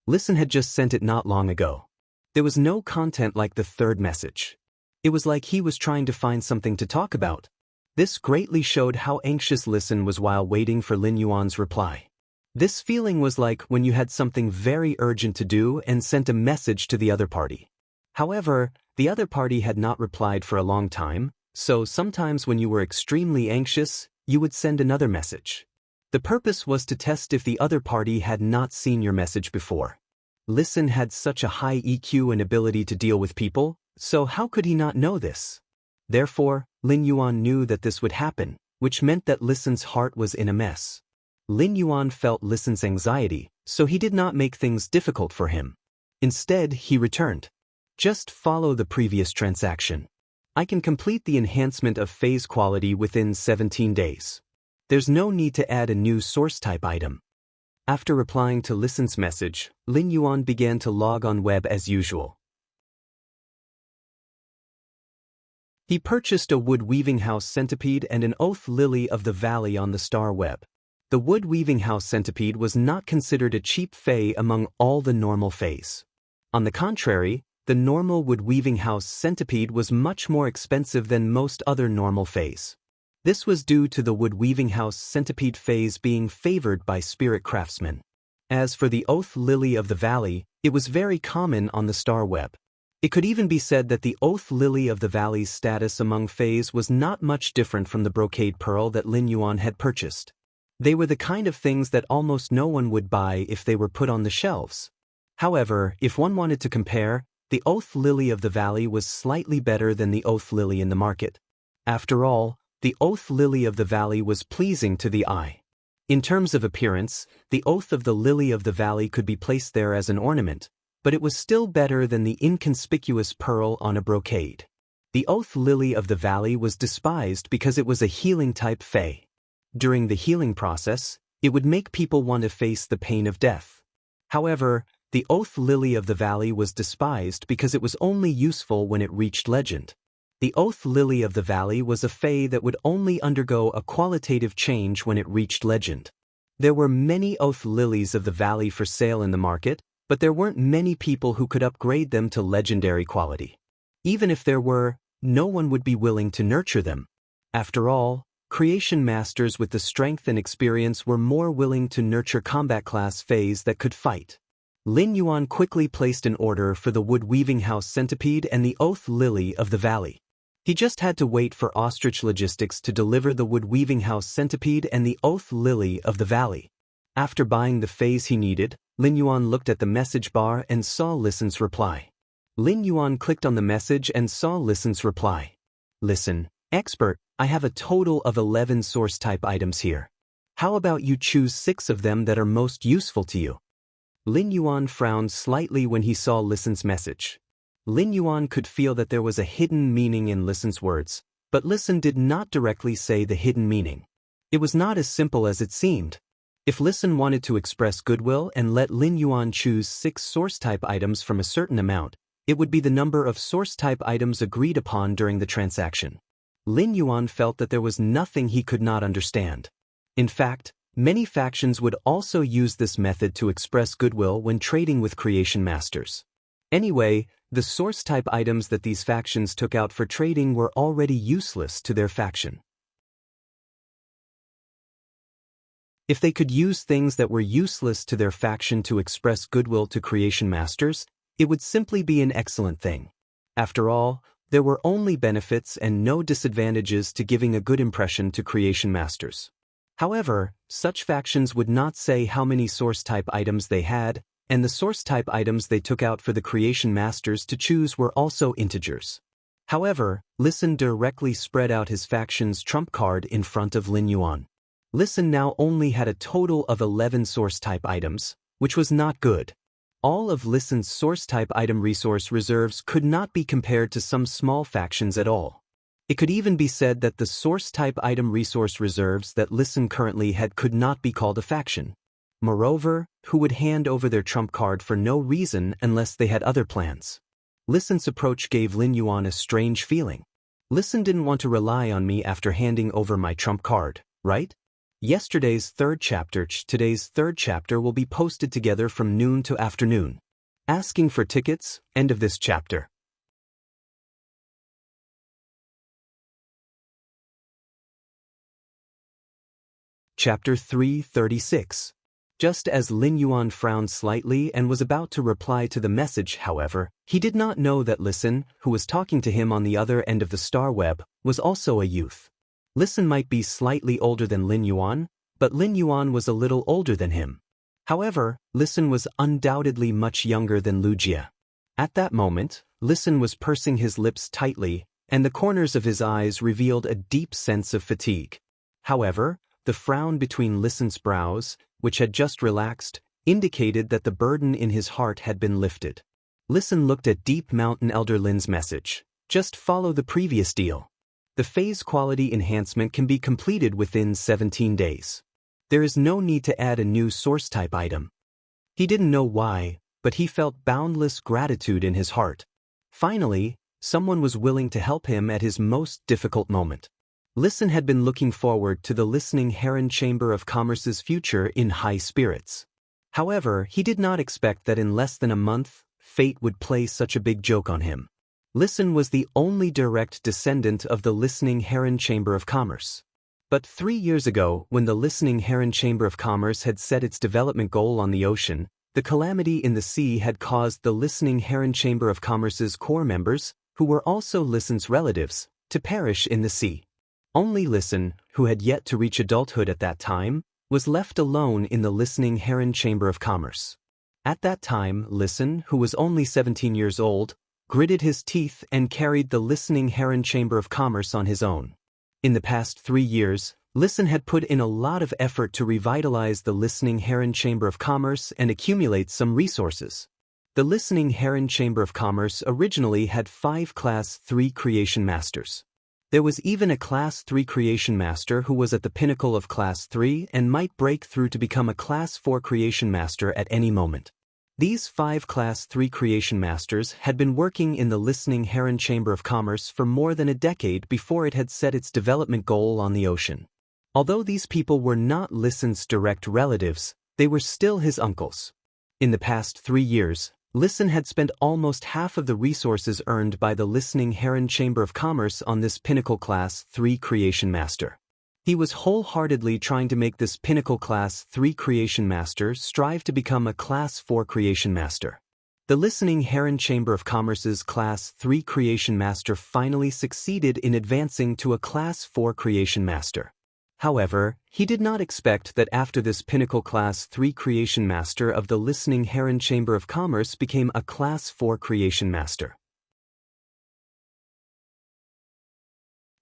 Listen had just sent it not long ago. There was no content like the 3rd message. It was like he was trying to find something to talk about. This greatly showed how anxious Listen was while waiting for Lin Yuan's reply. This feeling was like when you had something very urgent to do and sent a message to the other party. However, the other party had not replied for a long time, so sometimes when you were extremely anxious, you would send another message. The purpose was to test if the other party had not seen your message before. Listen had such a high EQ and ability to deal with people, so how could he not know this? Therefore, Lin Yuan knew that this would happen, which meant that Listen's heart was in a mess. Lin Yuan felt Listen's anxiety, so he did not make things difficult for him. Instead, he returned. Just follow the previous transaction. I can complete the enhancement of phase quality within 17 days. There's no need to add a new source-type item. After replying to Listen's message, Lin Yuan began to log on web as usual. He purchased a wood-weaving house centipede and an oath lily of the valley on the Star Web. The wood-weaving house centipede was not considered a cheap fae among all the normal faes. On the contrary, the normal wood-weaving house centipede was much more expensive than most other normal faes. This was due to the wood-weaving house centipede phase being favored by spirit craftsmen. As for the oath lily of the valley, it was very common on the Star Web. It could even be said that the oath lily of the valley's status among faes was not much different from the brocade pearl that Lin Yuan had purchased. They were the kind of things that almost no one would buy if they were put on the shelves. However, if one wanted to compare, the oath lily of the valley was slightly better than the oath lily in the market. After all, the oath lily of the valley was pleasing to the eye. In terms of appearance, the oath of the lily of the valley could be placed there as an ornament, but it was still better than the inconspicuous pearl on a brocade. The oath lily of the valley was despised because it was a healing-type fae. During the healing process, it would make people want to face the pain of death. However, the oath lily of the valley was despised because it was only useful when it reached legend. The oath lily of the valley was a fae that would only undergo a qualitative change when it reached legend. There were many oath lilies of the valley for sale in the market, but there weren't many people who could upgrade them to legendary quality. Even if there were, no one would be willing to nurture them. After all, creation masters with the strength and experience were more willing to nurture combat class faes that could fight. Lin Yuan quickly placed an order for the wood-weaving house centipede and the oath lily of the valley. He just had to wait for Ostrich Logistics to deliver the wood-weaving house centipede and the oath lily of the valley. After buying the faes he needed, Lin Yuan looked at the message bar and saw Listen's reply. Lin Yuan clicked on the message and saw Listen's reply. Listen, expert, I have a total of 11 source-type items here. How about you choose 6 of them that are most useful to you? Lin Yuan frowned slightly when he saw Listen's message. Lin Yuan could feel that there was a hidden meaning in Listen's words, but Listen did not directly say the hidden meaning. It was not as simple as it seemed. If Listen wanted to express goodwill and let Lin Yuan choose 6 source-type items from a certain amount, It would be the number of source-type items agreed upon during the transaction. Lin Yuan felt that there was nothing he could not understand. In fact, many factions would also use this method to express goodwill when trading with creation masters. Anyway, the source-type items that these factions took out for trading were already useless to their faction. If they could use things that were useless to their faction to express goodwill to creation masters, it would simply be an excellent thing. After all, there were only benefits and no disadvantages to giving a good impression to creation masters. However, such factions would not say how many source-type items they had, and the source-type items they took out for the creation masters to choose were also integers. However, Listen directly spread out his faction's trump card in front of Lin Yuan. Listen now only had a total of 11 source-type items, which was not good. All of Listen's source-type item resource reserves could not be compared to some small factions at all. It could even be said that the source-type item resource reserves that Listen currently had could not be called a faction. Moreover, who would hand over their trump card for no reason unless they had other plans? Listen's approach gave Lin Yuan a strange feeling. Listen didn't want to rely on me after handing over my trump card, right? Today's third chapter will be posted together from noon to afternoon. Asking for tickets, end of this chapter. Chapter 336. Just as Lin Yuan frowned slightly and was about to reply to the message, however, he did not know that Listen, who was talking to him on the other end of the star web, was also a youth. Listen might be slightly older than Lin Yuan, but Lin Yuan was a little older than him. However, Listen was undoubtedly much younger than Lu Jie. At that moment, Listen was pursing his lips tightly, and the corners of his eyes revealed a deep sense of fatigue. However, the frown between Listen's brows, which had just relaxed, indicated that the burden in his heart had been lifted. Listen looked at Deep Mountain Elder Lin's message. Just follow the previous deal. The phase quality enhancement can be completed within 17 days. There is no need to add a new source-type item. He didn't know why, but he felt boundless gratitude in his heart. Finally, someone was willing to help him at his most difficult moment. Listen had been looking forward to the Listening Heron Chamber of Commerce's future in high spirits. However, he did not expect that in less than a month, fate would play such a big joke on him. Listen was the only direct descendant of the Listening Heron Chamber of Commerce. But 3 years ago, when the Listening Heron Chamber of Commerce had set its development goal on the ocean, the calamity in the sea had caused the Listening Heron Chamber of Commerce's core members, who were also Listen's relatives, to perish in the sea. Only Listen, who had yet to reach adulthood at that time, was left alone in the Listening Heron Chamber of Commerce. At that time, Listen, who was only 17 years old, gritted his teeth and carried the Listening Heron Chamber of Commerce on his own. In the past 3 years, Listen had put in a lot of effort to revitalize the Listening Heron Chamber of Commerce and accumulate some resources. The Listening Heron Chamber of Commerce originally had 5 Class 3 Creation Masters. There was even a Class 3 Creation Master who was at the pinnacle of Class 3 and might break through to become a Class 4 Creation Master at any moment. These 5 Class 3 Creation Masters had been working in the Listening Heron Chamber of Commerce for more than a decade before it had set its development goal on the ocean. Although these people were not Listen's direct relatives, they were still his uncles. In the past 3 years, Listen had spent almost half of the resources earned by the Listening Heron Chamber of Commerce on this Pinnacle Class 3 Creation Master. He was wholeheartedly trying to make this Pinnacle Class 3 Creation Master strive to become a Class 4 Creation Master. The Listening Heron Chamber of Commerce's Class 3 Creation Master finally succeeded in advancing to a Class 4 Creation Master. However, he did not expect that after this Pinnacle Class 3 Creation Master of the Listening Heron Chamber of Commerce became a Class 4 Creation Master.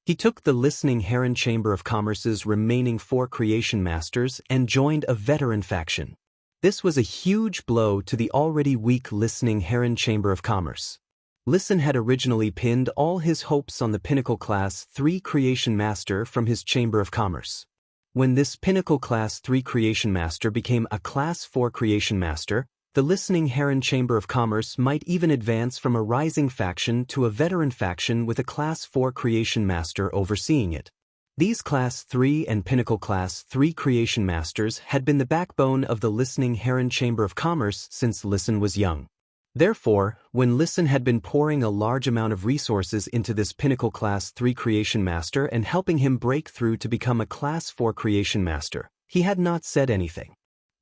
He took the Listening Heron Chamber of Commerce's remaining 4 Creation Masters and joined a veteran faction. This was a huge blow to the already weak Listening Heron Chamber of Commerce. Listen had originally pinned all his hopes on the Pinnacle Class 3 Creation Master from his Chamber of Commerce. When this Pinnacle Class 3 Creation Master became a Class 4 Creation Master, the listening Heron Chamber of Commerce might even advance from a rising faction to a veteran faction with a Class 4 Creation Master overseeing it. These Class 3 and Pinnacle Class 3 Creation Masters had been the backbone of the listening Heron Chamber of Commerce since Listen was young. Therefore, when Listen had been pouring a large amount of resources into this Pinnacle Class 3 Creation Master and helping him break through to become a Class 4 Creation Master, he had not said anything.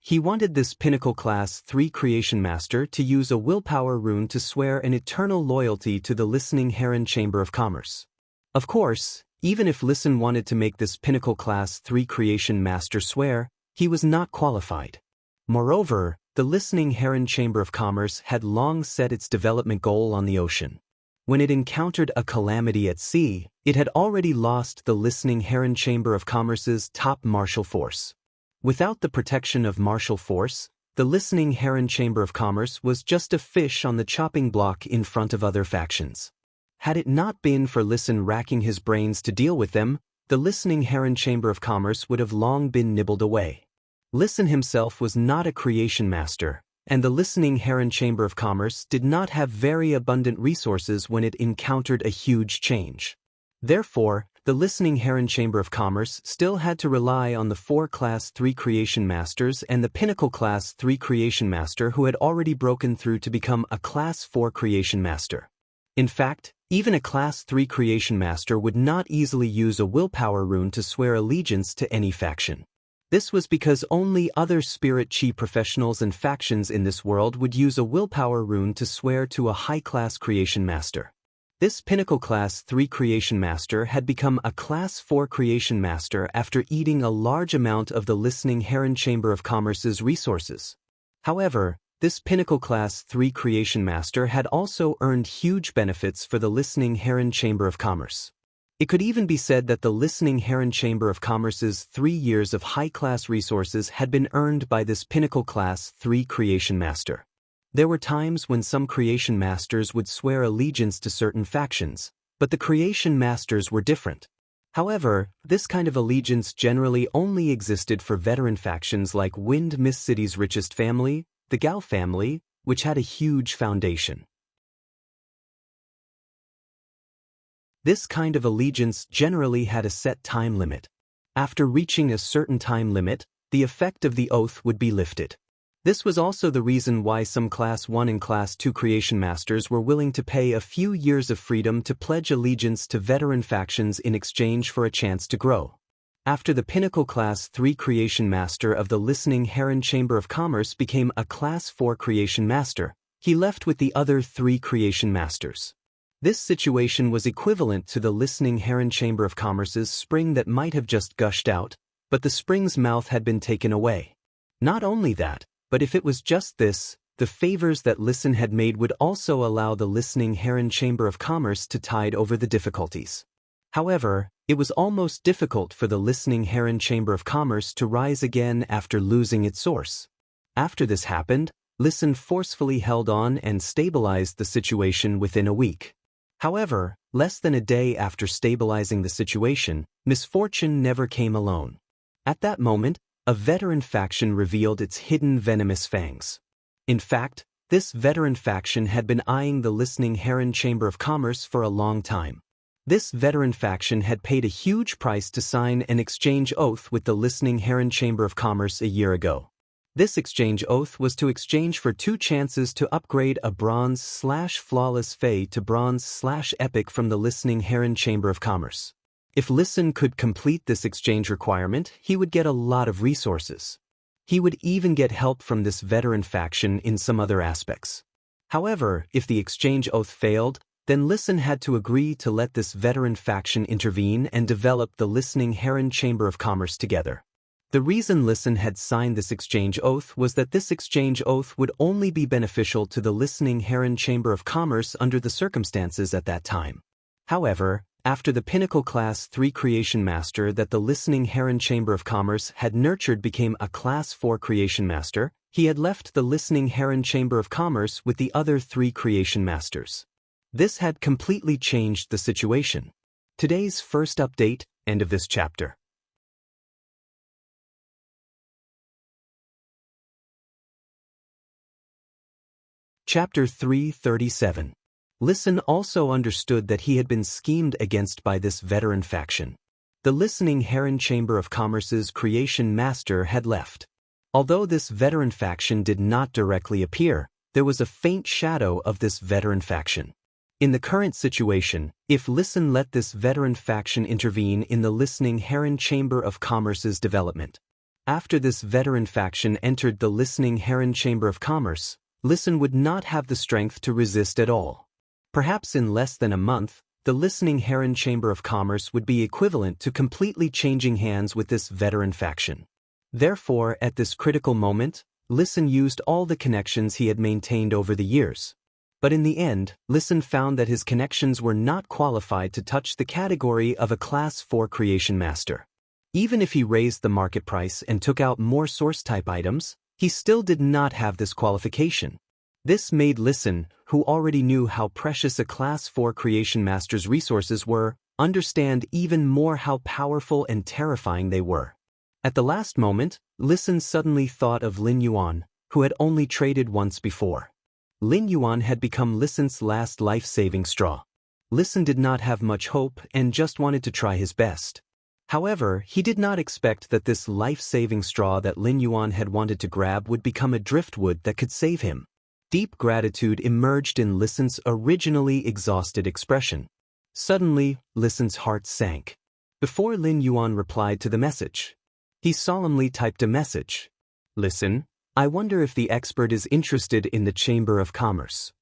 He wanted this Pinnacle Class 3 Creation Master to use a willpower rune to swear an eternal loyalty to the listening Heron Chamber of Commerce. Of course, even if Listen wanted to make this Pinnacle Class 3 Creation Master swear, he was not qualified. Moreover, the listening Heron Chamber of Commerce had long set its development goal on the ocean. When it encountered a calamity at sea, it had already lost the listening Heron Chamber of Commerce's top martial force. Without the protection of martial force, the listening Heron Chamber of Commerce was just a fish on the chopping block in front of other factions. Had it not been for Listen racking his brains to deal with them, the listening Heron Chamber of Commerce would have long been nibbled away. Listen himself was not a creation master, and the listening Heron Chamber of Commerce did not have very abundant resources when it encountered a huge change. Therefore, the listening Heron Chamber of Commerce still had to rely on the 4 Class 3 Creation Masters and the Pinnacle Class 3 Creation Master who had already broken through to become a Class 4 Creation Master. In fact, even a Class 3 Creation Master would not easily use a willpower rune to swear allegiance to any faction. This was because only other spirit chi professionals and factions in this world would use a willpower rune to swear to a high-class Creation Master. This Pinnacle Class 3 Creation Master had become a Class 4 Creation Master after eating a large amount of the listening Heron Chamber of Commerce's resources. However, this Pinnacle Class 3 Creation Master had also earned huge benefits for the listening Heron Chamber of Commerce. It could even be said that the listening Heron Chamber of Commerce's 3 years of high-class resources had been earned by this Pinnacle Class 3 Creation Master. There were times when some Creation Masters would swear allegiance to certain factions, but the Creation Masters were different. However, this kind of allegiance generally only existed for veteran factions like Wind Mist City's richest family, the Gao family, which had a huge foundation. This kind of allegiance generally had a set time limit. After reaching a certain time limit, the effect of the oath would be lifted. This was also the reason why some Class 1 and Class 2 Creation Masters were willing to pay a few years of freedom to pledge allegiance to veteran factions in exchange for a chance to grow. After the Pinnacle Class 3 Creation Master of the listening Heron Chamber of Commerce became a Class 4 Creation Master, he left with the other 3 Creation Masters. This situation was equivalent to the listening Heron Chamber of Commerce's spring that might have just gushed out, but the spring's mouth had been taken away. Not only that, but if it was just this, the favors that Listen had made would also allow the listening Heron Chamber of Commerce to tide over the difficulties. However, it was almost difficult for the listening Heron Chamber of Commerce to rise again after losing its source. After this happened, Listen forcefully held on and stabilized the situation within a week. However, less than a day after stabilizing the situation, misfortune never came alone. At that moment, a veteran faction revealed its hidden venomous fangs. In fact, this veteran faction had been eyeing the listening Heron Chamber of Commerce for a long time. This veteran faction had paid a huge price to sign an exchange oath with the listening Heron Chamber of Commerce a year ago. This exchange oath was to exchange for 2 chances to upgrade a bronze/flawless Fae to bronze/epic from the listening Heron Chamber of Commerce. If Listen could complete this exchange requirement, he would get a lot of resources. He would even get help from this veteran faction in some other aspects. However, if the exchange oath failed, then Listen had to agree to let this veteran faction intervene and develop the listening Heron Chamber of Commerce together. The reason Listen had signed this exchange oath was that this exchange oath would only be beneficial to the listening Heron Chamber of Commerce under the circumstances at that time. However, after the Pinnacle Class 3 Creation Master that the listening Heron Chamber of Commerce had nurtured became a Class 4 Creation Master, he had left the listening Heron Chamber of Commerce with the other 3 Creation Masters. This had completely changed the situation. Today's first update, end of this chapter. Chapter 337. Listen also understood that he had been schemed against by this veteran faction. The listening Heron Chamber of Commerce's creation master had left. Although this veteran faction did not directly appear, there was a faint shadow of this veteran faction. In the current situation, if Listen let this veteran faction intervene in the listening Heron Chamber of Commerce's development. After this veteran faction entered the listening Heron Chamber of Commerce, Listen would not have the strength to resist at all. Perhaps in less than a month, the listening Heron Chamber of Commerce would be equivalent to completely changing hands with this veteran faction. Therefore, at this critical moment, Listen used all the connections he had maintained over the years. But in the end, Listen found that his connections were not qualified to touch the category of a Class 4 creation master. Even if he raised the market price and took out more source-type items, he still did not have this qualification. This made Listen, who already knew how precious a Class 4 creation master's resources were, understand even more how powerful and terrifying they were. At the last moment, Listen suddenly thought of Lin Yuan, who had only traded once before. Lin Yuan had become Listen's last life-saving straw. Listen did not have much hope and just wanted to try his best. However, he did not expect that this life-saving straw that Lin Yuan had wanted to grab would become a driftwood that could save him. Deep gratitude emerged in Listen's originally exhausted expression. Suddenly, Listen's heart sank. Before Lin Yuan replied to the message, he solemnly typed a message. Listen, I wonder if the expert is interested in the Chamber of Commerce.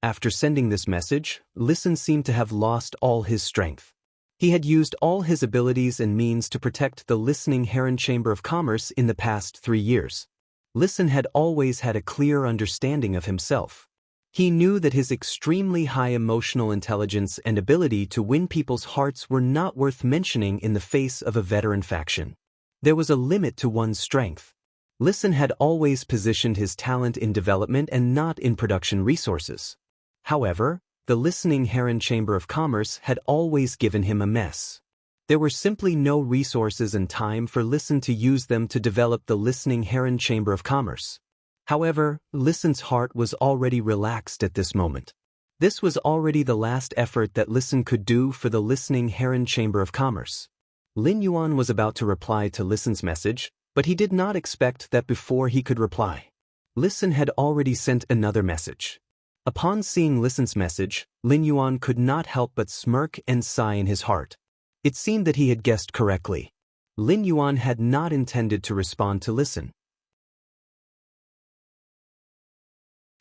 After sending this message, Listen seemed to have lost all his strength. He had used all his abilities and means to protect the listening Heron Chamber of Commerce in the past 3 years. Listen had always had a clear understanding of himself. He knew that his extremely high emotional intelligence and ability to win people's hearts were not worth mentioning in the face of a veteran faction. There was a limit to one's strength. Listen had always positioned his talent in development and not in production resources. However, the listening Heron Chamber of Commerce had always given him a mess. There were simply no resources and time for Listen to use them to develop the listening Heron Chamber of Commerce. However, Listen's heart was already relaxed at this moment. This was already the last effort that Listen could do for the listening Heron Chamber of Commerce. Lin Yuan was about to reply to Listen's message, but he did not expect that before he could reply, Listen had already sent another message. Upon seeing Listen's message, Lin Yuan could not help but smirk and sigh in his heart. It seemed that he had guessed correctly. Lin Yuan had not intended to respond to Listen.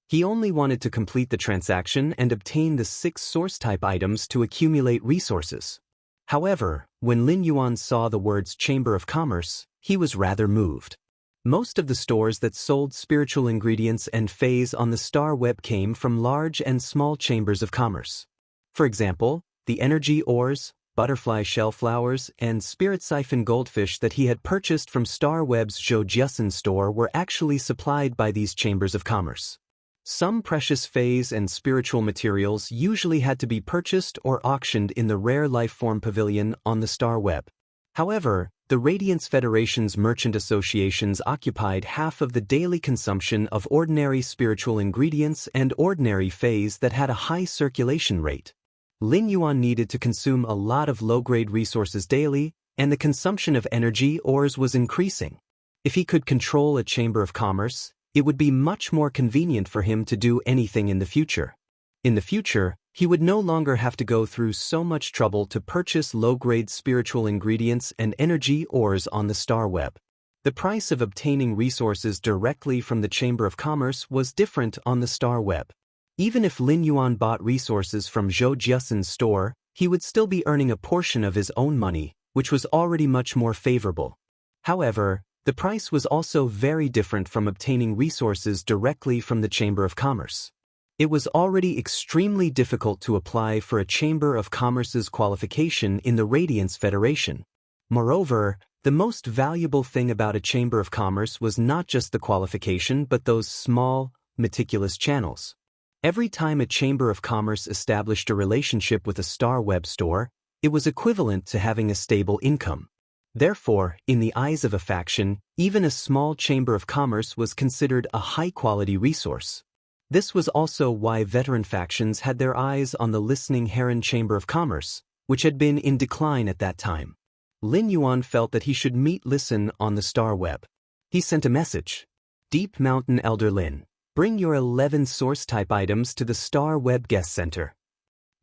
He only wanted to complete the transaction and obtain the 6 source-type items to accumulate resources. However, when Lin Yuan saw the words Chamber of Commerce, he was rather moved. Most of the stores that sold spiritual ingredients and phase on the star web came from large and small chambers of commerce. For example, the energy ores, butterfly shell flowers, and spirit siphon goldfish that he had purchased from Star Web's Zhoujiasun store were actually supplied by these chambers of commerce. Some precious phase and spiritual materials usually had to be purchased or auctioned in the Rare Life Form Pavilion on the Star Web. However, the Radiance Federation's merchant associations occupied half of the daily consumption of ordinary spiritual ingredients and ordinary phase that had a high circulation rate. Lin Yuan needed to consume a lot of low-grade resources daily, and the consumption of energy ores was increasing. If he could control a chamber of commerce, it would be much more convenient for him to do anything in the future. In the future, he would no longer have to go through so much trouble to purchase low-grade spiritual ingredients and energy ores on the Star Web. The price of obtaining resources directly from the Chamber of Commerce was different on the Star Web. Even if Lin Yuan bought resources from Zhoujiasun's store, he would still be earning a portion of his own money, which was already much more favorable. However, the price was also very different from obtaining resources directly from the Chamber of Commerce. It was already extremely difficult to apply for a Chamber of Commerce's qualification in the Radiance Federation. Moreover, the most valuable thing about a Chamber of Commerce was not just the qualification but those small, meticulous channels. Every time a Chamber of Commerce established a relationship with a Star Web store, it was equivalent to having a stable income. Therefore, in the eyes of a faction, even a small Chamber of Commerce was considered a high-quality resource. This was also why veteran factions had their eyes on the listening Heron Chamber of Commerce, which had been in decline at that time. Lin Yuan felt that he should meet Listen on the star web. He sent a message. Deep Mountain Elder Lin, bring your 11 source-type items to the Star Web Guest Center.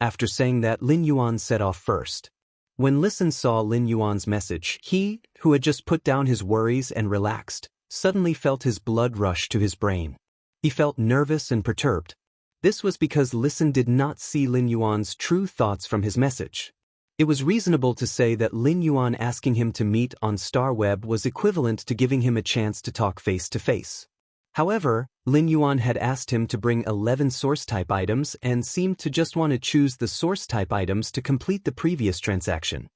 After saying that, Lin Yuan set off first. When Listen saw Lin Yuan's message, he, who had just put down his worries and relaxed, suddenly felt his blood rush to his brain. He felt nervous and perturbed. This was because Listen did not see Lin Yuan's true thoughts from his message. It was reasonable to say that Lin Yuan asking him to meet on StarWeb was equivalent to giving him a chance to talk face-to-face. However, Lin Yuan had asked him to bring 11 source-type items and seemed to just want to choose the source-type items to complete the previous transaction.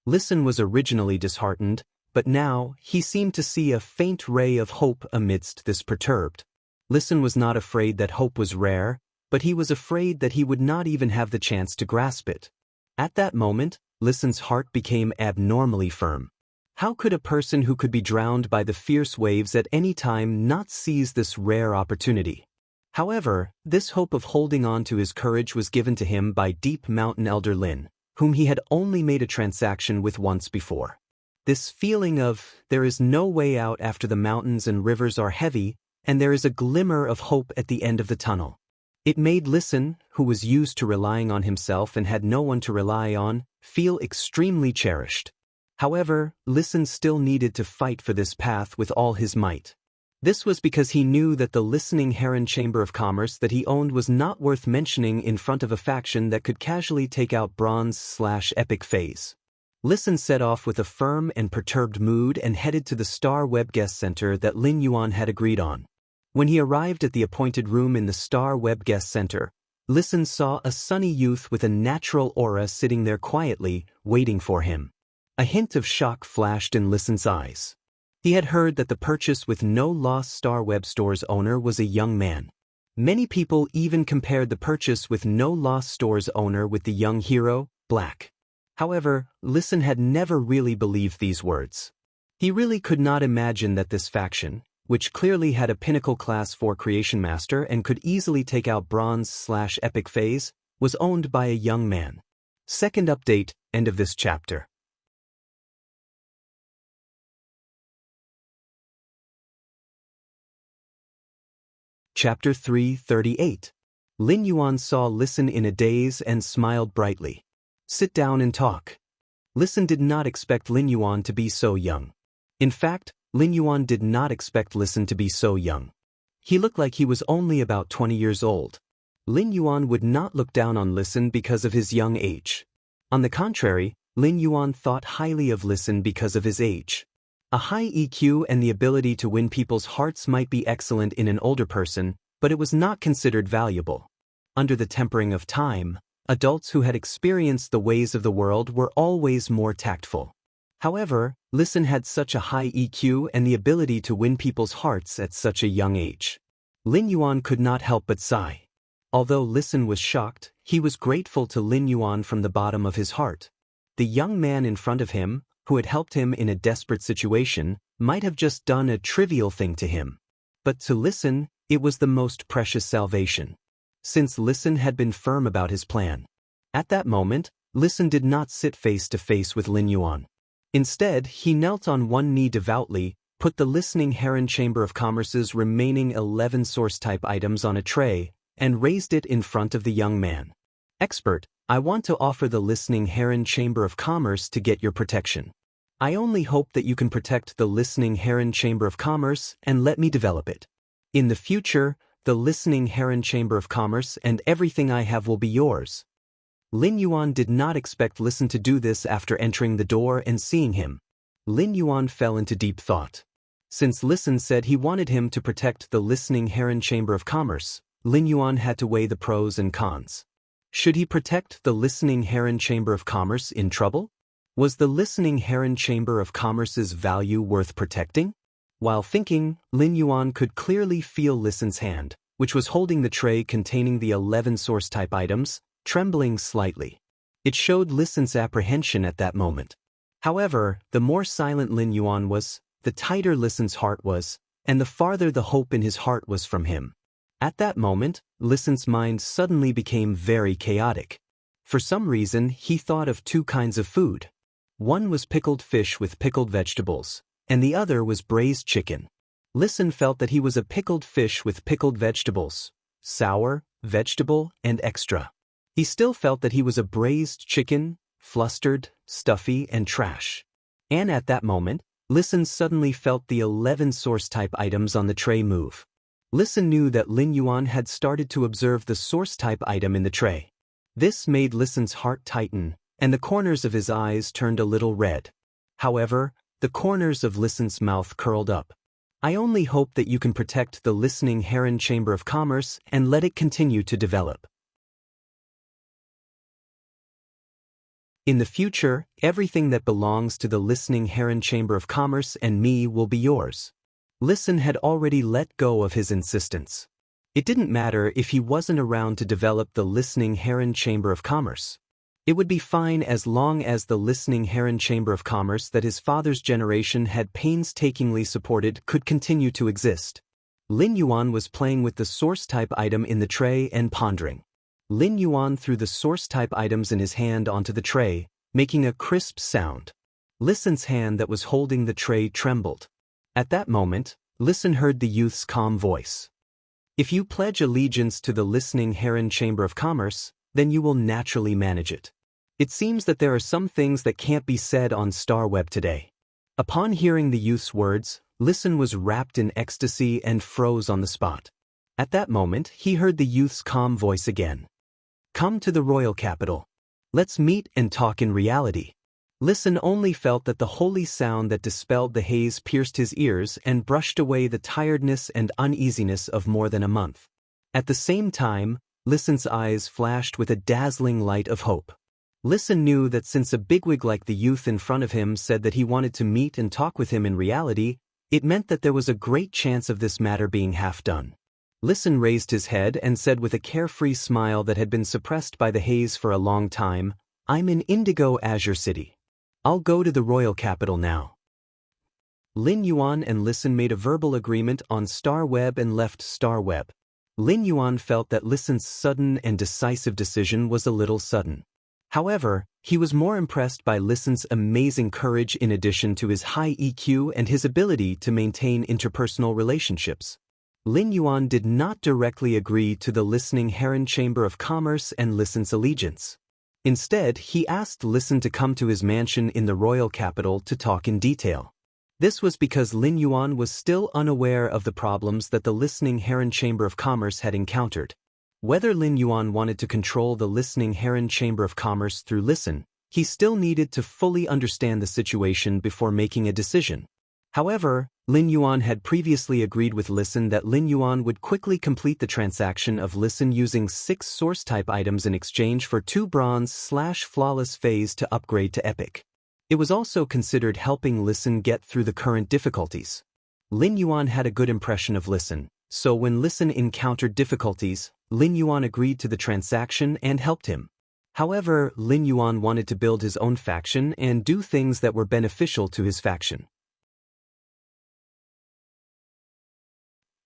Listen was originally disheartened, but now he seemed to see a faint ray of hope amidst this perturbed. Listen was not afraid that hope was rare, but he was afraid that he would not even have the chance to grasp it. At that moment, Listen's heart became abnormally firm. How could a person who could be drowned by the fierce waves at any time not seize this rare opportunity? However, this hope of holding on to his courage was given to him by Deep Mountain Elder Lin, whom he had only made a transaction with once before. This feeling of, there is no way out after the mountains and rivers are heavy, and there is a glimmer of hope at the end of the tunnel. It made Listen, who was used to relying on himself and had no one to rely on, feel extremely cherished. However, Listen still needed to fight for this path with all his might. This was because he knew that the listening Heron Chamber of Commerce that he owned was not worth mentioning in front of a faction that could casually take out Bronze/Epic phase. Listen set off with a firm and perturbed mood and headed to the Star Web Guest Center that Lin Yuan had agreed on. When he arrived at the appointed room in the Star Web Guest Center, Listen saw a sunny youth with a natural aura sitting there quietly, waiting for him. A hint of shock flashed in Listen's eyes. He had heard that the purchase with no loss Star Web Store's owner was a young man. Many people even compared the purchase with no loss Store's owner with the young hero, Black. However, Listen had never really believed these words. He really could not imagine that this faction, which clearly had a pinnacle class 4 creation master and could easily take out Bronze/Epic phase, was owned by a young man. Second update, end of this chapter. Chapter 338. Lin Yuan saw Listen in a daze and smiled brightly. Sit down and talk. Listen did not expect Lin Yuan to be so young. In fact, Lin Yuan did not expect Listen to be so young. He looked like he was only about 20 years old. Lin Yuan would not look down on Listen because of his young age. On the contrary, Lin Yuan thought highly of Listen because of his age. A high EQ and the ability to win people's hearts might be excellent in an older person, but it was not considered valuable. Under the tempering of time, adults who had experienced the ways of the world were always more tactful. However, Listen had such a high EQ and the ability to win people's hearts at such a young age. Lin Yuan could not help but sigh. Although Listen was shocked, he was grateful to Lin Yuan from the bottom of his heart. The young man in front of him, who had helped him in a desperate situation, might have just done a trivial thing to him. But to Listen, it was the most precious salvation. Since Listen had been firm about his plan. At that moment, Listen did not sit face to face with Lin Yuan. Instead, he knelt on one knee devoutly, put the listening Heron Chamber of Commerce's remaining 11 source-type items on a tray, and raised it in front of the young man. Expert, I want to offer the listening Heron Chamber of Commerce to get your protection. I only hope that you can protect the listening Heron Chamber of Commerce and let me develop it. In the future, the listening Heron Chamber of Commerce and everything I have will be yours. Lin Yuan did not expect Listen to do this after entering the door and seeing him. Lin Yuan fell into deep thought. Since Listen said he wanted him to protect the listening Heron Chamber of Commerce, Lin Yuan had to weigh the pros and cons. Should he protect the listening Heron Chamber of Commerce in trouble? Was the listening Heron Chamber of Commerce's value worth protecting? While thinking, Lin Yuan could clearly feel Listen's hand, which was holding the tray containing the 11 source-type items, trembling slightly. It showed Listen's apprehension at that moment. However, the more silent Lin Yuan was, the tighter Listen's heart was, and the farther the hope in his heart was from him. At that moment, Listen's mind suddenly became very chaotic. For some reason, he thought of two kinds of food. One was pickled fish with pickled vegetables, and the other was braised chicken. Listen felt that he was a pickled fish with pickled vegetables, sour, vegetable, and extra. He still felt that he was a braised chicken, flustered, stuffy, and trash. And at that moment, Listen suddenly felt the 11 source-type items on the tray move. Listen knew that Lin Yuan had started to observe the source-type item in the tray. This made Listen's heart tighten, and the corners of his eyes turned a little red. However, the corners of Listen's mouth curled up. I only hope that you can protect the listening Heron Chamber of Commerce and let it continue to develop. In the future, everything that belongs to the listening Heron Chamber of Commerce and me will be yours. Listen had already let go of his insistence. It didn't matter if he wasn't around to develop the listening Heron Chamber of Commerce. It would be fine as long as the listening Heron Chamber of Commerce that his father's generation had painstakingly supported could continue to exist. Lin Yuan was playing with the source-type item in the tray and pondering. Lin Yuan threw the source-type items in his hand onto the tray, making a crisp sound. Listen's hand that was holding the tray trembled. At that moment, Listen heard the youth's calm voice. If you pledge allegiance to the listening Heron Chamber of Commerce, then you will naturally manage it. It seems that there are some things that can't be said on StarWeb today. Upon hearing the youth's words, Listen was wrapped in ecstasy and froze on the spot. At that moment, he heard the youth's calm voice again. Come to the royal capital. Let's meet and talk in reality. Listen only felt that the holy sound that dispelled the haze pierced his ears and brushed away the tiredness and uneasiness of more than a month. At the same time, Listen's eyes flashed with a dazzling light of hope. Listen knew that since a bigwig like the youth in front of him said that he wanted to meet and talk with him in reality, it meant that there was a great chance of this matter being half done. Listen raised his head and said with a carefree smile that had been suppressed by the haze for a long time, I'm in Indigo Azure City. I'll go to the royal capital now. Lin Yuan and Listen made a verbal agreement on StarWeb and left StarWeb. Lin Yuan felt that Listen's sudden and decisive decision was a little sudden. However, he was more impressed by Listen's amazing courage in addition to his high EQ and his ability to maintain interpersonal relationships. Lin Yuan did not directly agree to the listening Heron Chamber of Commerce and Listen's allegiance. Instead, he asked Listen to come to his mansion in the royal capital to talk in detail. This was because Lin Yuan was still unaware of the problems that the listening Heron Chamber of Commerce had encountered. Whether Lin Yuan wanted to control the listening Heron Chamber of Commerce through Listen, he still needed to fully understand the situation before making a decision. However, Lin Yuan had previously agreed with Listen that Lin Yuan would quickly complete the transaction of Listen using 6 source-type items in exchange for 2 bronze/flawless phase to upgrade to epic. It was also considered helping Listen get through the current difficulties. Lin Yuan had a good impression of Listen, so when Listen encountered difficulties, Lin Yuan agreed to the transaction and helped him. However, Lin Yuan wanted to build his own faction and do things that were beneficial to his faction.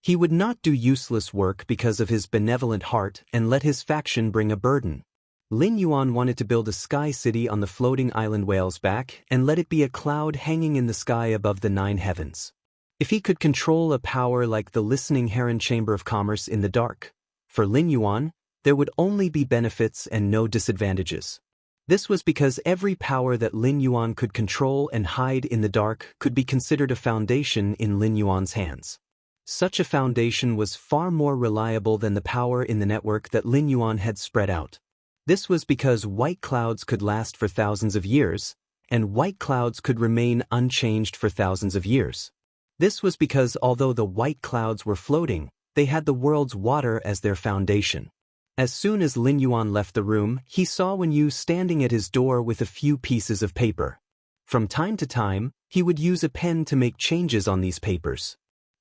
He would not do useless work because of his benevolent heart and let his faction bring a burden. Lin Yuan wanted to build a sky city on the floating island Whale's Back and let it be a cloud hanging in the sky above the 9 heavens. If he could control a power like the listening Heron Chamber of Commerce in the dark, for Lin Yuan, there would only be benefits and no disadvantages. This was because every power that Lin Yuan could control and hide in the dark could be considered a foundation in Lin Yuan's hands. Such a foundation was far more reliable than the power in the network that Lin Yuan had spread out. This was because white clouds could last for thousands of years, and white clouds could remain unchanged for thousands of years. This was because although the white clouds were floating, they had the world's water as their foundation. As soon as Lin Yuan left the room, he saw Wen Yu standing at his door with a few pieces of paper. From time to time, he would use a pen to make changes on these papers.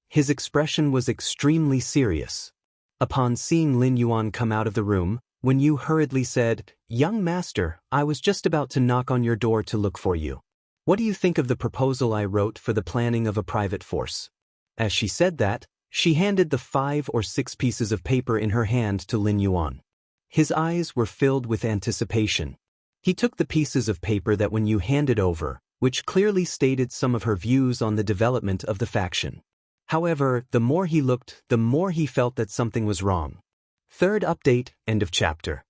His expression was extremely serious. Upon seeing Lin Yuan come out of the room, Wen Yu hurriedly said, "Young master, I was just about to knock on your door to look for you. What do you think of the proposal I wrote for the planning of a private force?" As she said that, she handed the 5 or 6 pieces of paper in her hand to Lin Yuan. His eyes were filled with anticipation. He took the pieces of paper that Wen Yu handed over, which clearly stated some of her views on the development of the faction. However, the more he looked, the more he felt that something was wrong. Third update, end of chapter.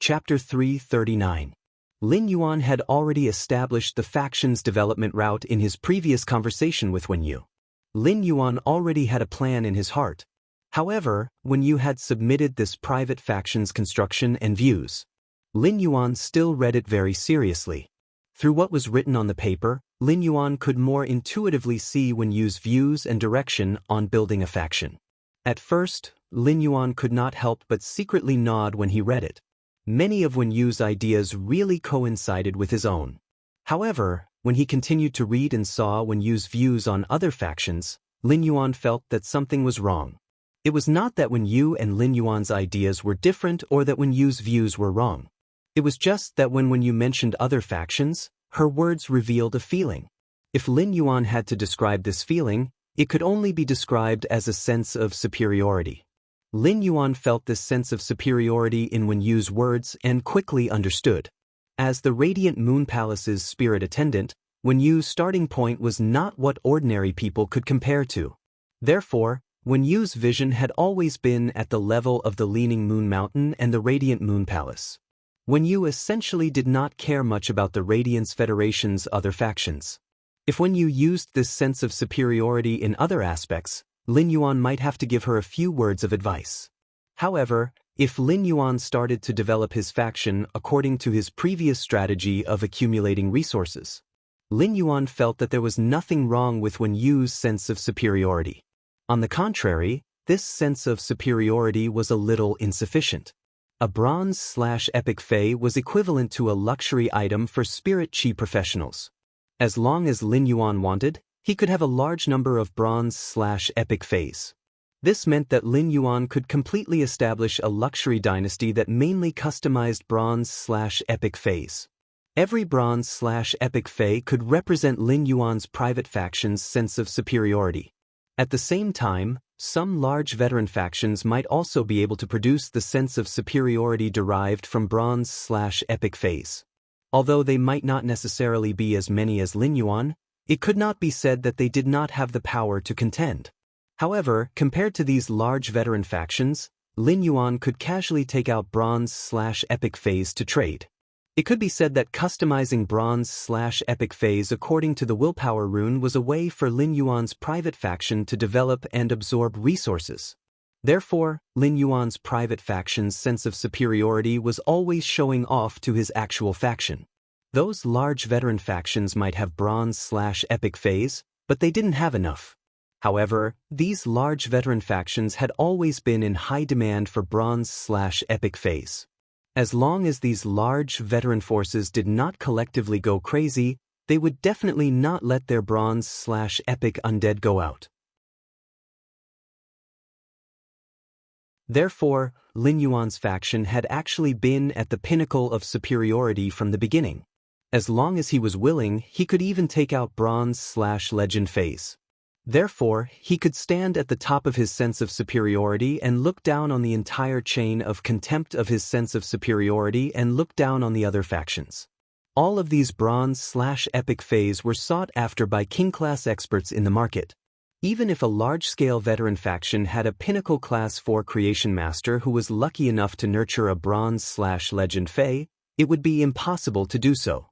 Chapter 339. Lin Yuan had already established the faction's development route in his previous conversation with Wen Yu. Lin Yuan already had a plan in his heart. However, Wen Yu had submitted this private faction's construction and views. Lin Yuan still read it very seriously. Through what was written on the paper, Lin Yuan could more intuitively see Wen Yu's views and direction on building a faction. At first, Lin Yuan could not help but secretly nod when he read it. Many of Wen Yu's ideas really coincided with his own. However, when he continued to read and saw Wen Yu's views on other factions, Lin Yuan felt that something was wrong. It was not that Wen Yu and Lin Yuan's ideas were different or that Wen Yu's views were wrong. It was just that when Wen Yu mentioned other factions, her words revealed a feeling. If Lin Yuan had to describe this feeling, it could only be described as a sense of superiority. Lin Yuan felt this sense of superiority in Wen Yu's words and quickly understood. As the Radiant Moon Palace's spirit attendant, Wen Yu's starting point was not what ordinary people could compare to. Therefore, Wen Yu's vision had always been at the level of the Leaning Moon Mountain and the Radiant Moon Palace. Wen Yu essentially did not care much about the Radiance Federation's other factions. If Wen Yu used this sense of superiority in other aspects, Lin Yuan might have to give her a few words of advice. However, if Lin Yuan started to develop his faction according to his previous strategy of accumulating resources, Lin Yuan felt that there was nothing wrong with Wen Yu's sense of superiority. On the contrary, this sense of superiority was a little insufficient. A bronze/epic Fey was equivalent to a luxury item for spirit chi professionals. As long as Lin Yuan wanted, he could have a large number of bronze/epic Feys. This meant that Lin Yuan could completely establish a luxury dynasty that mainly customized bronze/epic Feys. Every bronze/epic Fey could represent Lin Yuan's private faction's sense of superiority. At the same time, some large veteran factions might also be able to produce the sense of superiority derived from bronze/epic Feys. Although they might not necessarily be as many as Lin Yuan, it could not be said that they did not have the power to contend. However, compared to these large veteran factions, Lin Yuan could casually take out bronze/epic Feys to trade. It could be said that customizing bronze/epic Feys according to the willpower rune was a way for Lin Yuan's private faction to develop and absorb resources. Therefore, Lin Yuan's private faction's sense of superiority was always showing off to his actual faction. Those large veteran factions might have bronze/epic Feys, but they didn't have enough. However, these large veteran factions had always been in high demand for bronze/epic Feys. As long as these large veteran forces did not collectively go crazy, they would definitely not let their bronze/epic undead go out. Therefore, Lin Yuan's faction had actually been at the pinnacle of superiority from the beginning. As long as he was willing, he could even take out bronze/legend Feys. Therefore, he could stand at the top of his sense of superiority and look down on the entire chain of contempt of his sense of superiority and look down on the other factions. All of these bronze/epic Feys were sought after by king-class experts in the market. Even if a large-scale veteran faction had a pinnacle Class 4 creation master who was lucky enough to nurture a bronze/legend Fey, it would be impossible to do so.